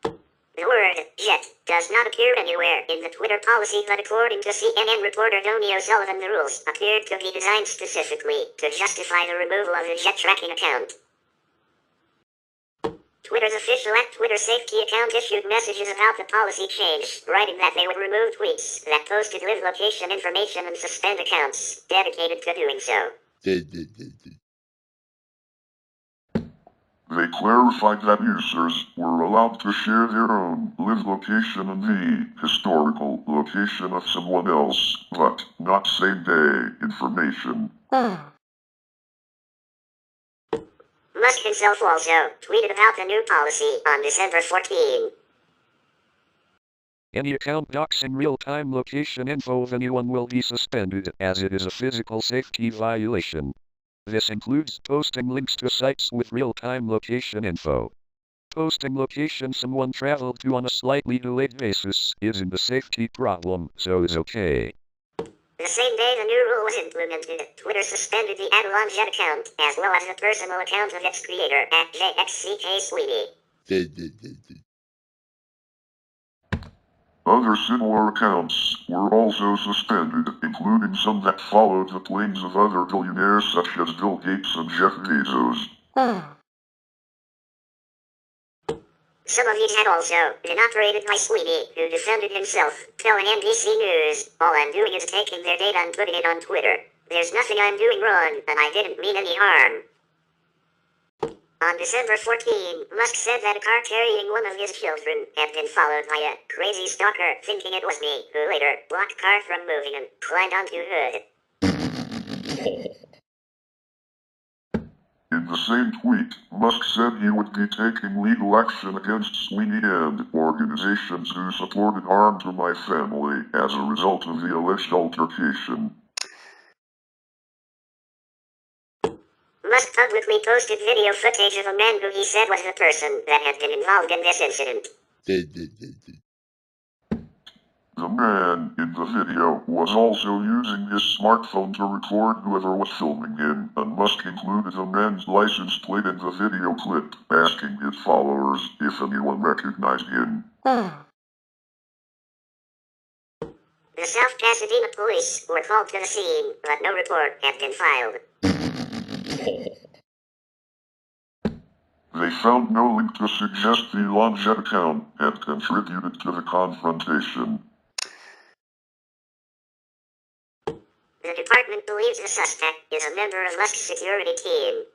The word jet does not appear anywhere in the Twitter policy, but according to CNN reporter Tony O'Sullivan, the rules appeared to be designed specifically to justify the removal of the jet tracking account. Twitter's official @Twitter safety account issued messages about the policy change, writing that they would remove tweets that posted live location information and suspend accounts dedicated to doing so. They clarified that users were allowed to share their own live location and the historical location of someone else, but not same-day information. Musk himself also tweeted about the new policy on December 14. Any account doxing real-time location info of anyone will be suspended, as it is a physical safety violation. This includes posting links to sites with real-time location info. Posting location someone traveled to on a slightly delayed basis isn't a safety problem, so is okay. The same day the new rule was implemented, Twitter suspended the TaBNWNE account, as well as the personal account of its creator, @JXCKSweeney. Other similar accounts were also suspended, including some that followed the planes of other billionaires such as Bill Gates and Jeff Bezos. Some of these had also been operated by Sweeney, who defended himself, telling NBC News, "All I'm doing is taking their data and putting it on Twitter. There's nothing I'm doing wrong, and I didn't mean any harm." On December 14, Musk said that a car carrying one of his children had been followed by a crazy stalker, thinking it was me, who later blocked car from moving and climbed onto hood. In the same tweet, Musk said he would be taking legal action against Sweeney and organizations who supported harm to my family as a result of the alleged altercation. Musk publicly posted video footage of a man who he said was the person that had been involved in this incident. The man in the video was also using his smartphone to record whoever was filming him, and Musk included the man's license plate in the video clip, asking his followers if anyone recognized him. The South Pasadena police were called to the scene, but no report had been filed. They found no link to suggest the Longjet account had contributed to the confrontation. The department believes the suspect is a member of Musk's security team.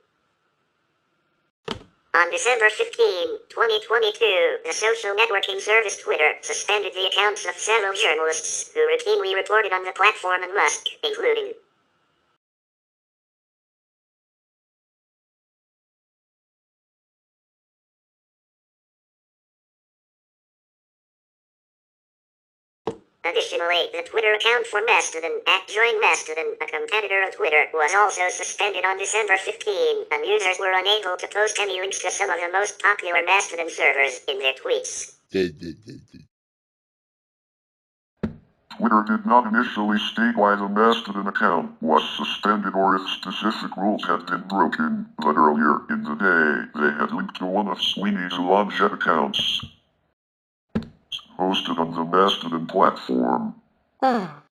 On December 15, 2022, the social networking service Twitter suspended the accounts of several journalists who routinely reported on the platform and Musk, including Additionally, the Twitter account for Mastodon, @JoinMastodon, a competitor of Twitter, was also suspended on December 15, and users were unable to post any links to some of the most popular Mastodon servers in their tweets. Twitter did not initially state why the Mastodon account was suspended or if specific rules had been broken, but earlier in the day, they had linked to one of Sweeney's Longjet accounts hosted on the Mastodon platform. Although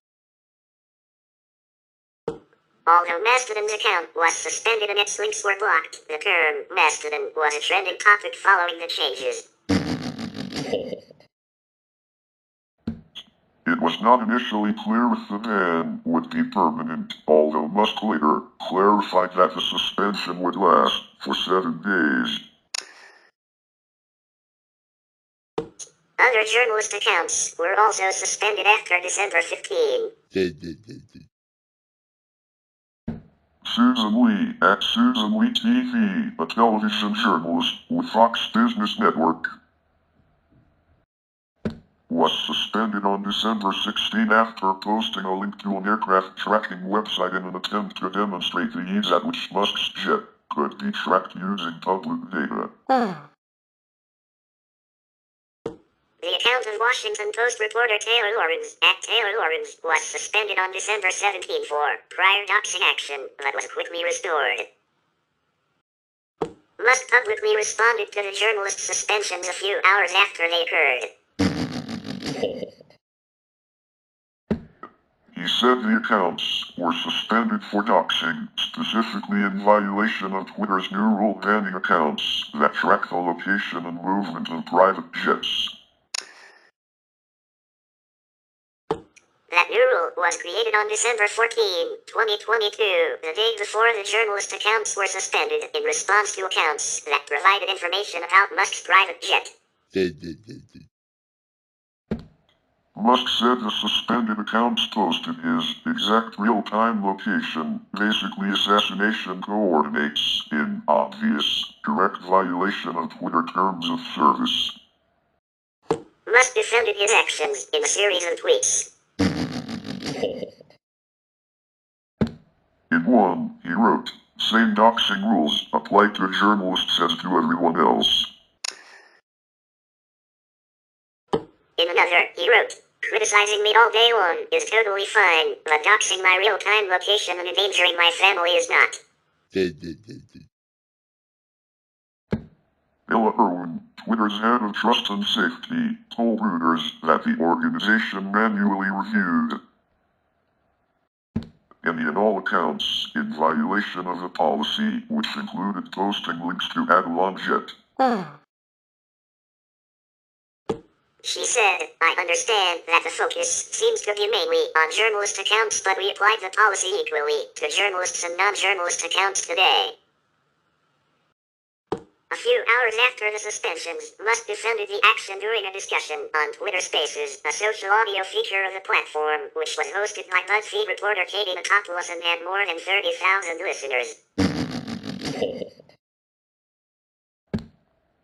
Mastodon's account was suspended and its links were blocked, the term Mastodon was a trending topic following the changes. It was not initially clear if the ban would be permanent, although Musk later clarified that the suspension would last for 7 days. Other journalist accounts were also suspended after December 15. Susan Lee, @Susan Lee TV, a television journalist with Fox Business Network, was suspended on December 16 after posting a link to an aircraft tracking website in an attempt to demonstrate the ease at which Musk's jet could be tracked using public data. The account of Washington Post reporter Taylor Lorenz, @Taylor Lorenz, was suspended on December 17 for prior doxing action, but was quickly restored. Musk publicly responded to the journalist's suspensions a few hours after they occurred. He said the accounts were suspended for doxing, specifically in violation of Twitter's new rule banning accounts that track the location and movement of private jets. That new rule was created on December 14, 2022, the day before the journalist accounts were suspended in response to accounts that provided information about Musk's private jet. Musk said the suspended accounts posted his exact real-time location, basically assassination coordinates, in obvious, direct violation of Twitter terms of service. Musk defended his actions in a series of tweets. In one, he wrote, "Same doxing rules apply to journalists as to everyone else." In another, he wrote, "Criticizing me all day long is totally fine, but doxing my real-time location and endangering my family is not." Ella Irwin, Twitter's head of trust and safety, told Reuters that the organization manually reviewed any and all accounts in violation of the policy, which included posting links to Longjet. She said, "I understand that the focus seems to be mainly on journalist accounts, but we applied the policy equally to journalists and non-journalist accounts today." A few hours after the suspensions, Musk defended the action during a discussion on Twitter Spaces, a social audio feature of the platform, which was hosted by BuzzFeed reporter Katie Mitopoulos and had more than 30,000 listeners.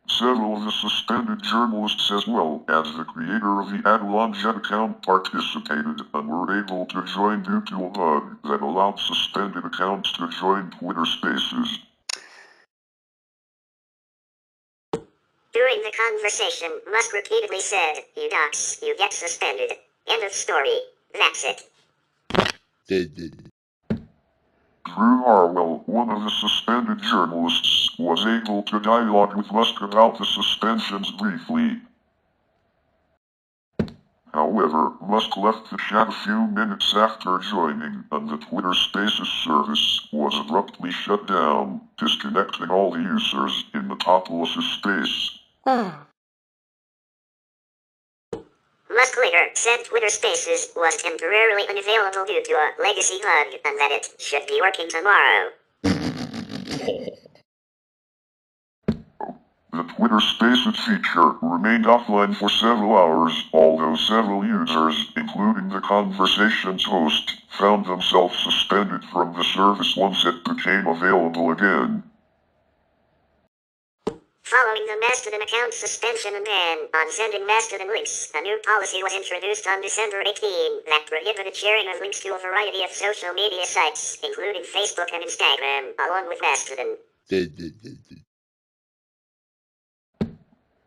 Several of the suspended journalists as well as the creator of the Longjet account participated and were able to join due to a bug that allowed suspended accounts to join Twitter Spaces. During the conversation, Musk repeatedly said, "You dox, you get suspended." End of story. That's it. Drew Harwell, one of the suspended journalists, was able to dialogue with Musk about the suspensions briefly. However, Musk left the chat a few minutes after joining, and the Twitter Spaces service was abruptly shut down, disconnecting all the users in the populous space. Musk later said Twitter Spaces was temporarily unavailable due to a legacy bug and that it should be working tomorrow. The Twitter Spaces feature remained offline for several hours, although several users, including the conversation's host, found themselves suspended from the service once it became available again. Following the Mastodon account suspension and ban on sending Mastodon links, a new policy was introduced on December 18 that prohibited sharing of links to a variety of social media sites, including Facebook and Instagram, along with Mastodon.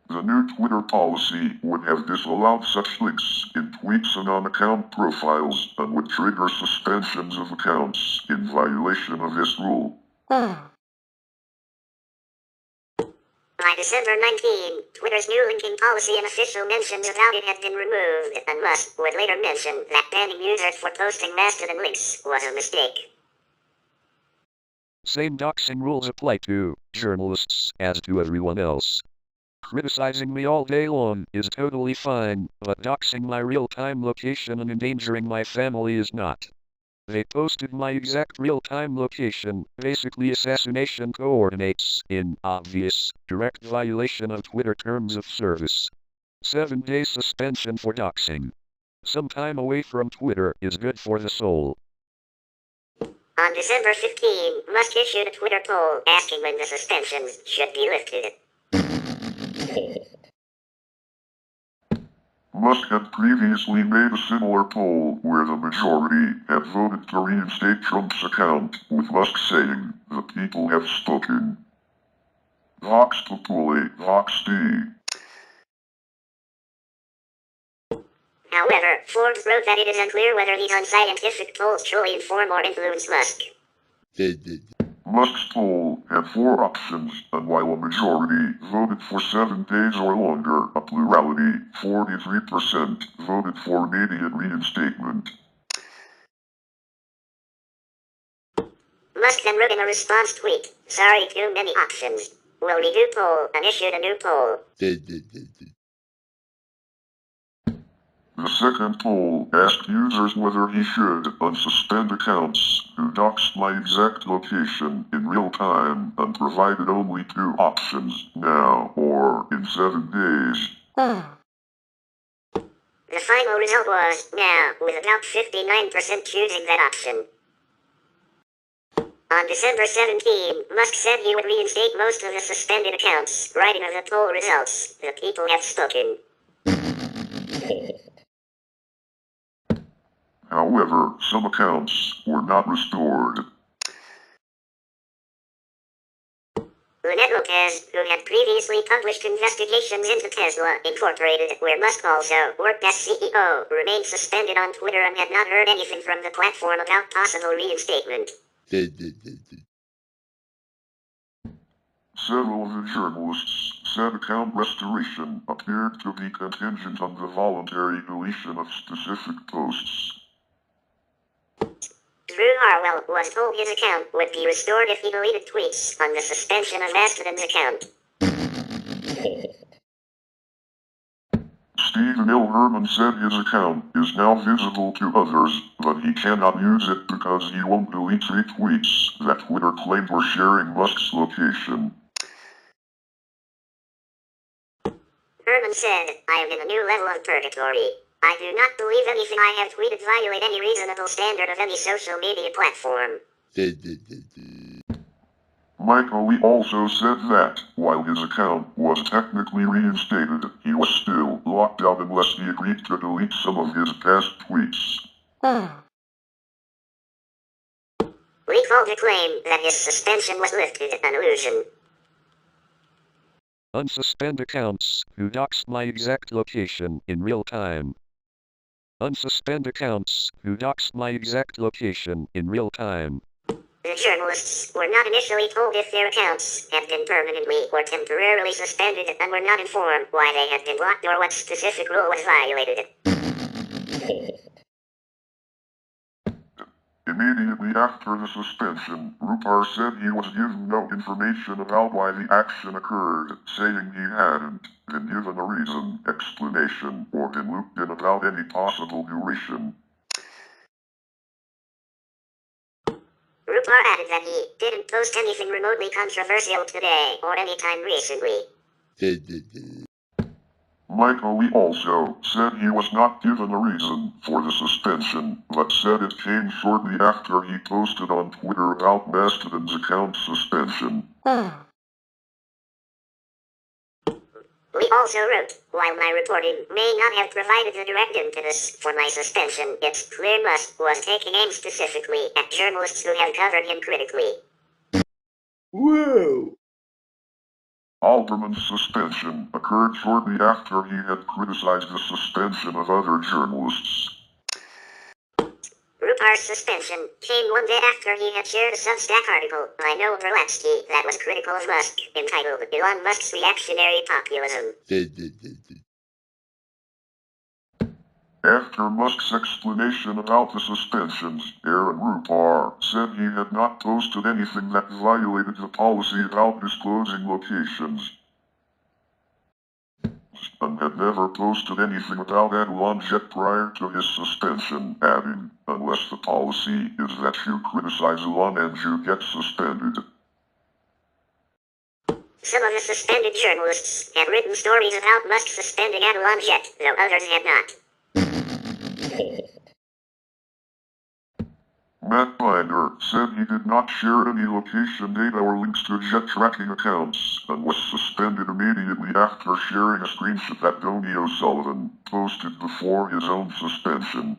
The new Twitter policy would have disallowed such links in tweets and on account profiles and would trigger suspensions of accounts in violation of this rule. By December 19, Twitter's new linking policy and official mentions about it had been removed, and Musk would later mention that banning users for posting Mastodon links was a mistake. Same doxing rules apply to journalists as to everyone else. Criticizing me all day long is totally fine, but doxing my real-time location and endangering my family is not. They posted my exact real-time location, basically assassination coordinates, in obvious, direct violation of Twitter terms of service. 7-day suspension for doxing. Some time away from Twitter is good for the soul. On December 15, Musk issued a Twitter poll asking when the suspensions should be lifted. Musk had previously made a similar poll where the majority had voted to reinstate Trump's account, with Musk saying, "The people have spoken." Vox Populi, Vox Dei. However, Forbes wrote that it is unclear whether these unscientific polls truly inform or influence Musk. Musk's poll had 4 options, and while a majority voted for 7 days or longer, a plurality, 43%, voted for immediate reinstatement. Musk then wrote in a response tweet, "Sorry, too many options. We'll redo poll," and issued a new poll. The second poll asked users whether he should unsuspend accounts who doxed my exact location in real time and provided only 2 options, now or in 7 days. The final result was now, with about 59% choosing that option. On December 17, Musk said he would reinstate most of the suspended accounts, writing of the poll results, "The people have spoken." However, some accounts were not restored. Lynette Lopez, who had previously published investigations into Tesla Incorporated, where Musk also worked as CEO, remained suspended on Twitter and had not heard anything from the platform about possible reinstatement. Several of the journalists said account restoration appeared to be contingent on the voluntary deletion of specific posts. Drew Harwell was told his account would be restored if he deleted tweets on the suspension of Mastodon's account. Stephen L. Herman said his account is now visible to others, but he cannot use it because he won't delete 3 tweets that Twitter claimed were sharing Musk's location. Herman said, "I am in a new level of purgatory. I do not believe anything I have tweeted violate any reasonable standard of any social media platform." Michael Lee also said that, while his account was technically reinstated, he was still locked out unless he agreed to delete some of his past tweets. Lee called the claim that his suspension was lifted an illusion. Unsuspend accounts who doxed my exact location in real time. Unsuspend accounts who doxed my exact location in real time. The journalists were not initially told if their accounts had been permanently or temporarily suspended and were not informed why they had been blocked or what specific rule was violated. Immediately after the suspension, Rupar said he was given no information about why the action occurred, saying he hadn't been given a reason, explanation, or been looped in about any possible duration. Rupar added that he didn't post anything remotely controversial today or anytime recently. Michael Lee also said he was not given a reason for the suspension, but said it came shortly after he posted on Twitter about Mastodon's account suspension. Lee also wrote, while my reporting may not have provided the direct impetus for my suspension, it's clear Musk was taking aim specifically at journalists who have covered him critically. Whoa! Alderman's suspension occurred shortly after he had criticized the suspension of other journalists. Rupar's suspension came one day after he had shared a Substack article by Noah Berlatsky that was critical of Musk, entitled Elon Musk's Reactionary Populism. After Musk's explanation about the suspensions, Aaron Rupar said he had not posted anything that violated the policy about disclosing locations, and had never posted anything about Elon yet prior to his suspension, adding, unless the policy is that you criticize Elon and you get suspended. Some of the suspended journalists had written stories about Musk suspending Elon yet, though others had not. Matt Binder said he did not share any location data or links to jet tracking accounts, and was suspended immediately after sharing a screenshot that Tony O'Sullivan posted before his own suspension.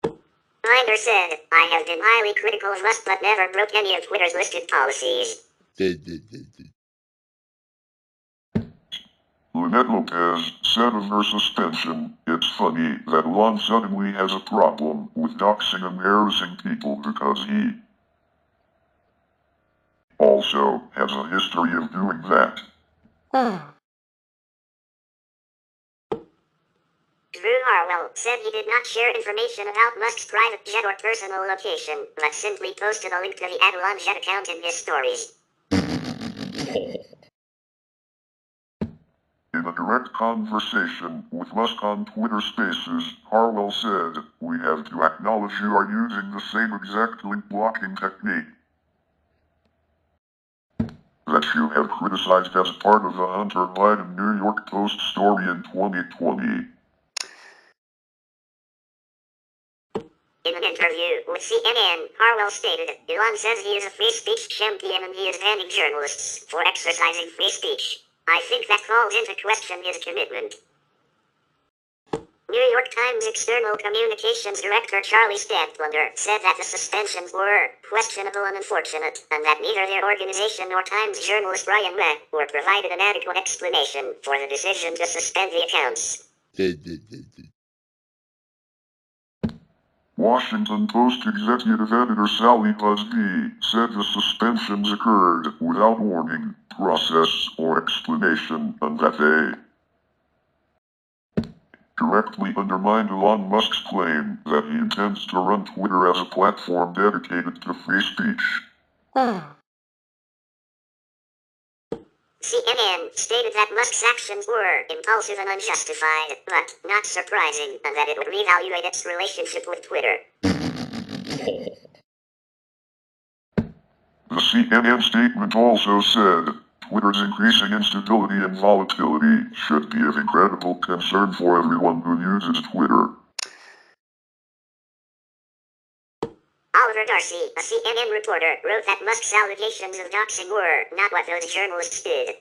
Binder said, I have been highly critical of Musk but never broke any of Twitter's listed policies. Lynette Lopez said of her suspension, it's funny that Elon suddenly has a problem with doxing and embarrassing people because he also has a history of doing that. Drew Harwell said he did not share information about Musk's private jet or personal location, but simply posted a link to the Elon Jet account in his stories. In a direct conversation with Musk on Twitter Spaces, Harwell said, we have to acknowledge you are using the same exact link blocking technique that you have criticized as part of the Hunter Biden New York Post story in 2020. In an interview with CNN, Harwell stated, Elon says he is a free speech champion and he is banning journalists for exercising free speech. I think that calls into question his commitment. New York Times External Communications Director Charlie Stadtlander said that the suspensions were questionable and unfortunate, and that neither their organization nor Times journalist Brian Mack were provided an adequate explanation for the decision to suspend the accounts. Washington Post executive editor Sally Busby said the suspensions occurred without warning, process, or explanation, and that they directly undermined Elon Musk's claim that he intends to run Twitter as a platform dedicated to free speech. CNN stated that Musk's actions were impulsive and unjustified, but not surprising, and that it would reevaluate its relationship with Twitter. The CNN statement also said, Twitter's increasing instability and volatility should be of incredible concern for everyone who uses Twitter. Oliver Darcy, a CNN reporter, wrote that Musk's allegations of doxing were not what those journalists did.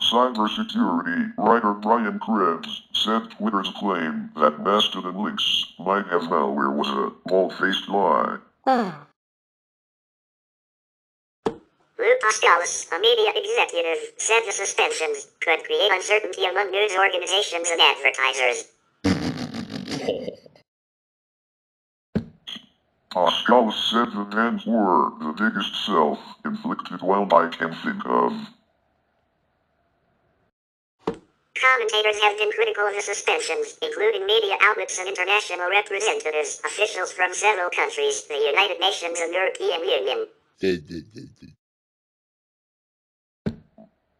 Cybersecurity writer Brian Krebs said Twitter's claim that Mastodon links might have malware was a bald-faced lie. Rupar Pascalis, a media executive, said the suspensions could create uncertainty among news organizations and advertisers. Pascalis said the bans were the biggest self-inflicted one I can think of. Commentators have been critical of the suspensions, including media outlets and international representatives, officials from several countries, the United Nations and European Union.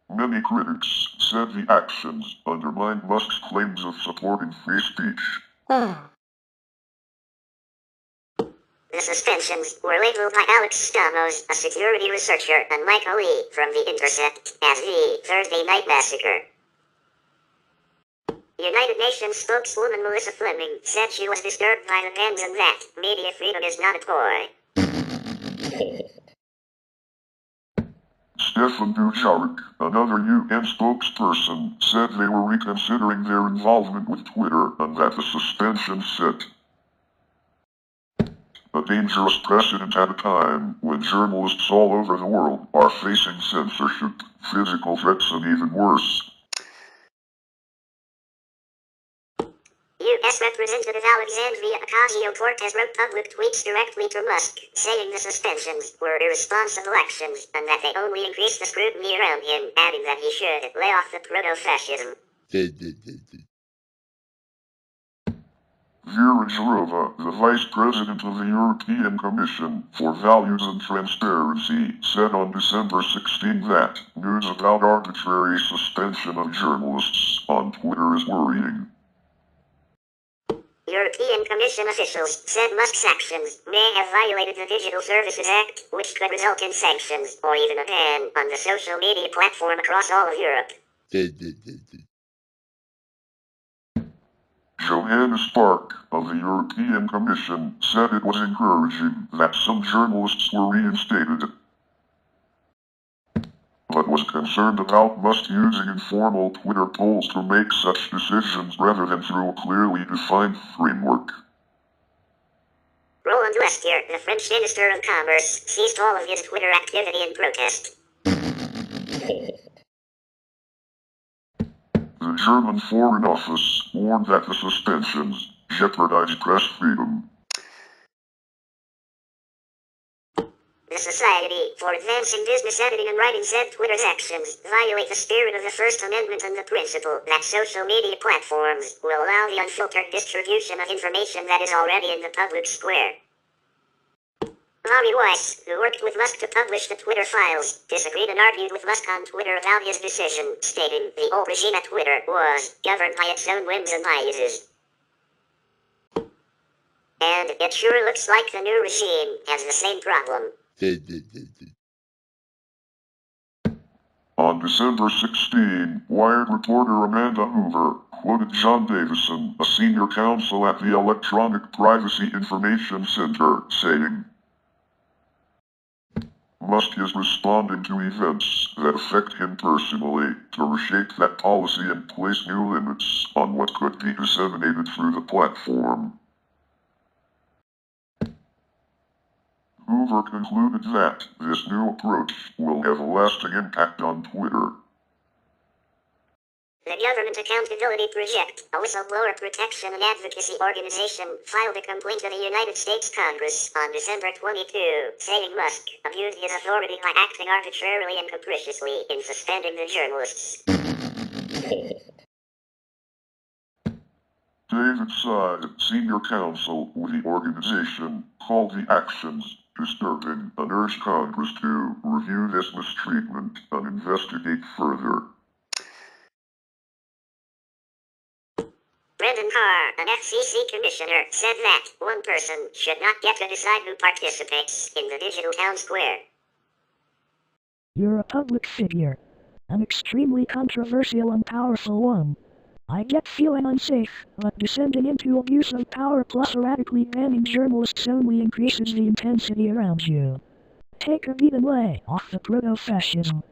Many critics said the actions undermined Musk's claims of supporting free speech. The suspensions were labeled by Alex Stamos, a security researcher, and Michael Lee from The Intercept, as the Thursday Night Massacre. United Nations spokeswoman Melissa Fleming said she was disturbed by the bans and that media freedom is not a toy. Stefan Dujarric, another UN spokesperson, said they were reconsidering their involvement with Twitter and that the suspension set a dangerous precedent at a time when journalists all over the world are facing censorship, physical threats, and even worse. U.S. Representative Alexandria Ocasio-Cortez wrote public tweets directly to Musk, saying the suspensions were irresponsible actions and that they only increased the scrutiny around him, adding that he should lay off the proto-fascism. Vera Jourova, the Vice President of the European Commission for Values and Transparency, said on December 16 that news about arbitrary suspension of journalists on Twitter is worrying. European Commission officials said Musk's actions may have violated the Digital Services Act, which could result in sanctions or even a ban on the social media platform across all of Europe. Johannes Park of the European Commission said it was encouraging that some journalists were reinstated, but was concerned about Musk using informal Twitter polls to make such decisions rather than through a clearly defined framework. Roland Lestier, the French Minister of Commerce, ceased all of his Twitter activity in protest. The German Foreign Office warned that the suspensions jeopardize press freedom. The Society for Advancing Business Editing and Writing said Twitter's actions violate the spirit of the First Amendment and the principle that social media platforms will allow the unfiltered distribution of information that is already in the public square. Larry Weiss, who worked with Musk to publish the Twitter files, disagreed and argued with Musk on Twitter about his decision, stating the old regime at Twitter was governed by its own whims and biases. And it sure looks like the new regime has the same problem. On December 16, Wired reporter Amanda Hoover quoted John Davison, a senior counsel at the Electronic Privacy Information Center, saying, "Musk is responding to events that affect him personally to reshape that policy and place new limits on what could be disseminated through the platform." Hoover concluded that this new approach will have a lasting impact on Twitter. The Government Accountability Project, a whistleblower protection and advocacy organization, filed a complaint to the United States Congress on December 22, saying Musk abused his authority by acting arbitrarily and capriciously in suspending the journalists. David Side, senior counsel with the organization, called the actions disturbing and urged Congress to review this mistreatment and investigate further. Brendan Carr, an FCC commissioner, said that one person should not get to decide who participates in the digital town square. You're a public figure. An extremely controversial and powerful one. I get feeling unsafe, but descending into abuse of power plus erratically banning journalists only increases the intensity around you. Take a beat and lay off the proto-fascism.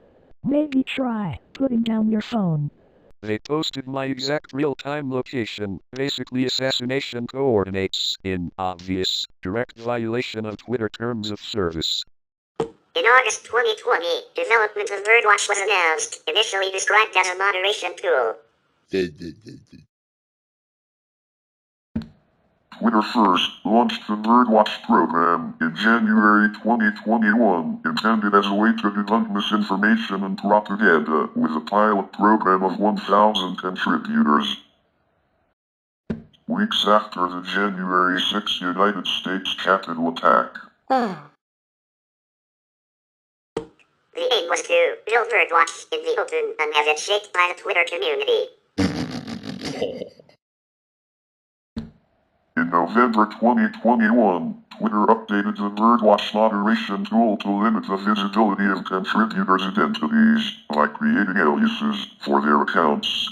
Maybe try putting down your phone. They posted my exact real-time location, basically assassination coordinates, in obvious, direct violation of Twitter terms of service. In August 2020, development of Birdwatch was announced, initially described as a moderation tool. Twitter first launched the Birdwatch program in January 2021, intended as a way to debunk misinformation and propaganda, with a pilot program of 1,000 contributors. Weeks after the January 6 United States Capitol attack. The aim was to build Birdwatch in the open and have it shaped by the Twitter community. In November 2021, Twitter updated the Birdwatch moderation tool to limit the visibility of contributors' identities by creating aliases for their accounts.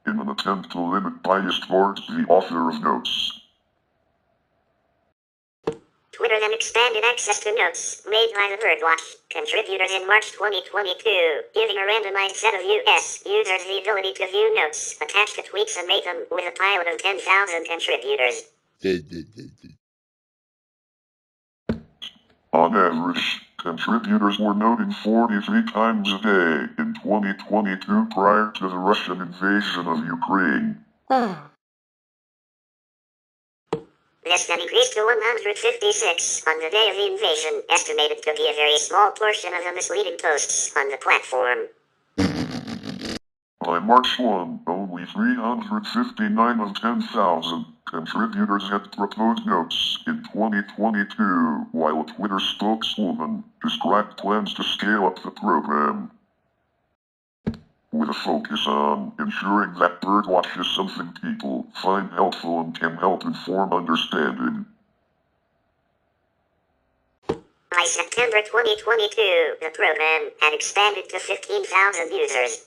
In an attempt to limit bias towards the author of notes. Twitter then expanded access to notes made by the Birdwatch contributors in March 2022, giving a randomized set of US users the ability to view notes attached to tweets and make them with a pilot of 10,000 contributors. On average, contributors were noting 43 times a day in 2022 prior to the Russian invasion of Ukraine. This then increased to 156 on the day of the invasion, estimated to be a very small portion of the misleading posts on the platform. By March 1, only 359 of 10,000 contributors had proposed notes in 2022, while a Twitter spokeswoman described plans to scale up the program, with a focus on ensuring that Birdwatch is something people find helpful and can help inform understanding. By September 2022, the program had expanded to 15,000 users.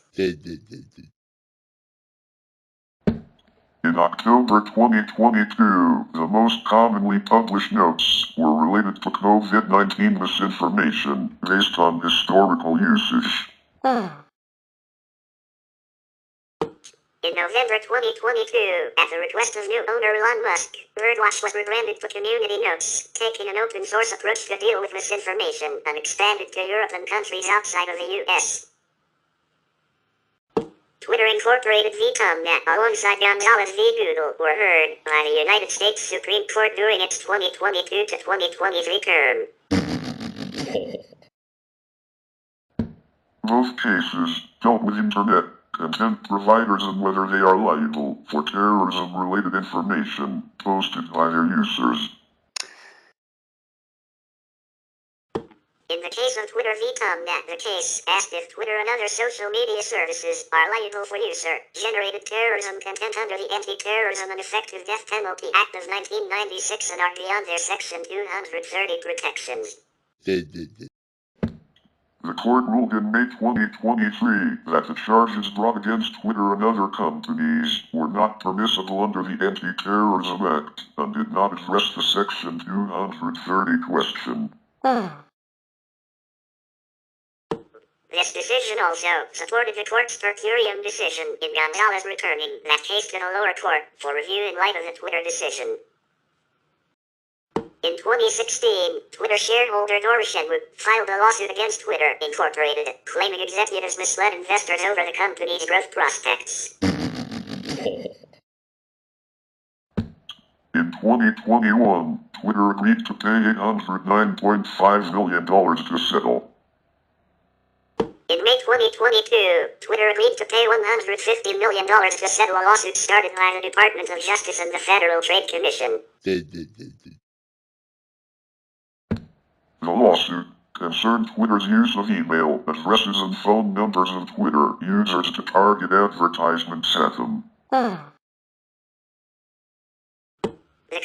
In October 2022, the most commonly published notes were related to COVID-19 misinformation based on historical usage. In November 2022, at the request of new owner Elon Musk, Birdwatch was rebranded to Community Notes, taking an open source approach to deal with misinformation and expanded to Europe and countries outside of the US. Twitter incorporated TaBNWNE alongside Gonzalez v. Google were heard by the United States Supreme Court during its 2022 to 2023 term. Both cases dealt with internet content providers and whether they are liable for terrorism-related information posted by their users. In the case of Twitter v. TaBNWNE, the case asked if Twitter and other social media services are liable for user-generated terrorism content under the Anti-Terrorism and Effective Death Penalty Act of 1996 and are beyond their Section 230 protections. The court ruled in May 2023 that the charges brought against Twitter and other companies were not permissible under the Anti-Terrorism Act and did not address the Section 230 question. This decision also supported the court's per curiam decision in Gonzalez returning that case to the lower court for review in light of the Twitter decision. In 2016, Twitter shareholder Dora Shenwood filed a lawsuit against Twitter Incorporated, claiming executives misled investors over the company's growth prospects. In 2021, Twitter agreed to pay $809.5 million to settle. In May 2022, Twitter agreed to pay $150 million to settle a lawsuit started by the Department of Justice and the Federal Trade Commission. The lawsuit concerned Twitter's use of email addresses and phone numbers of Twitter users to target advertisements at them. The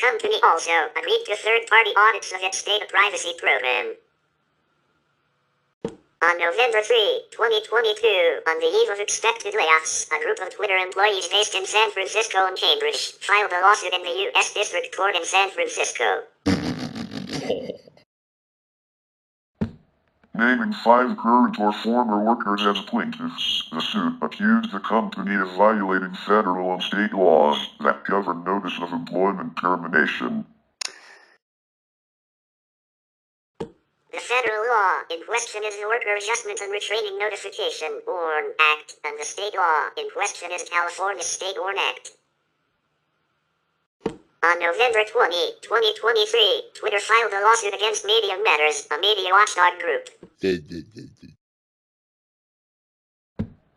company also agreed to third-party audits of its data privacy program. On November 3, 2022, on the eve of expected layoffs, a group of Twitter employees based in San Francisco and Cambridge filed a lawsuit in the U.S. District Court in San Francisco. Naming 5 current or former workers as plaintiffs, the suit accused the company of violating federal and state laws that govern notice of employment termination. The federal law in question is the Worker Adjustment and Retraining Notification, WARN Act, and the state law in question is California State WARN Act. On November 20, 2023, Twitter filed a lawsuit against Media Matters, a media watchdog group.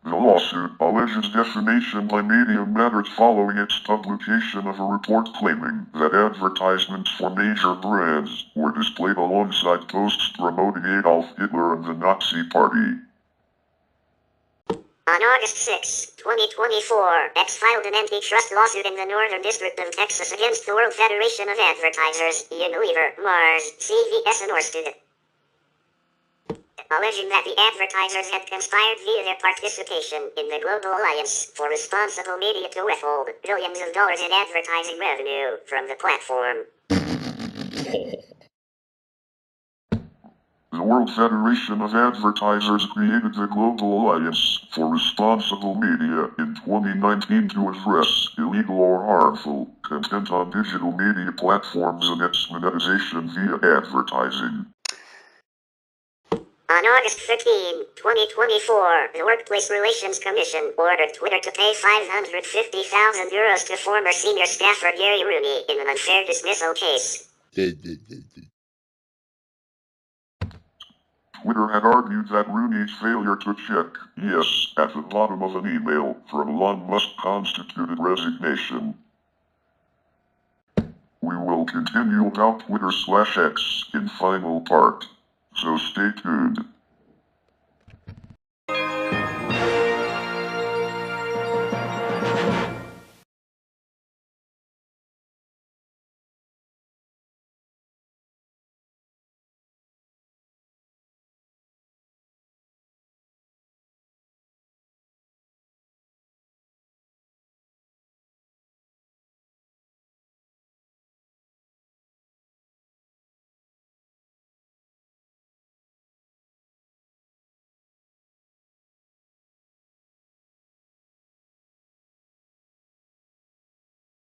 The lawsuit alleges defamation by Media Matters following its publication of a report claiming that advertisements for major brands were displayed alongside posts promoting Adolf Hitler and the Nazi Party. On August 6, 2024, X filed an antitrust lawsuit in the Northern District of Texas against the World Federation of Advertisers, Unilever, Mars, CVS, and Orsted, alleging that the advertisers had conspired via their participation in the Global Alliance for Responsible Media to withhold billions of dollars in advertising revenue from the platform. The World Federation of Advertisers created the Global Alliance for Responsible Media in 2019 to address illegal or harmful content on digital media platforms and its monetization via advertising. On August 13, 2024, the Workplace Relations Commission ordered Twitter to pay €550,000 to former senior staffer Gary Rooney in an unfair dismissal case. Twitter had argued that Rooney's failure to check yes at the bottom of an email from Elon Musk constituted resignation. We will continue about Twitter/X in final part, so stay tuned.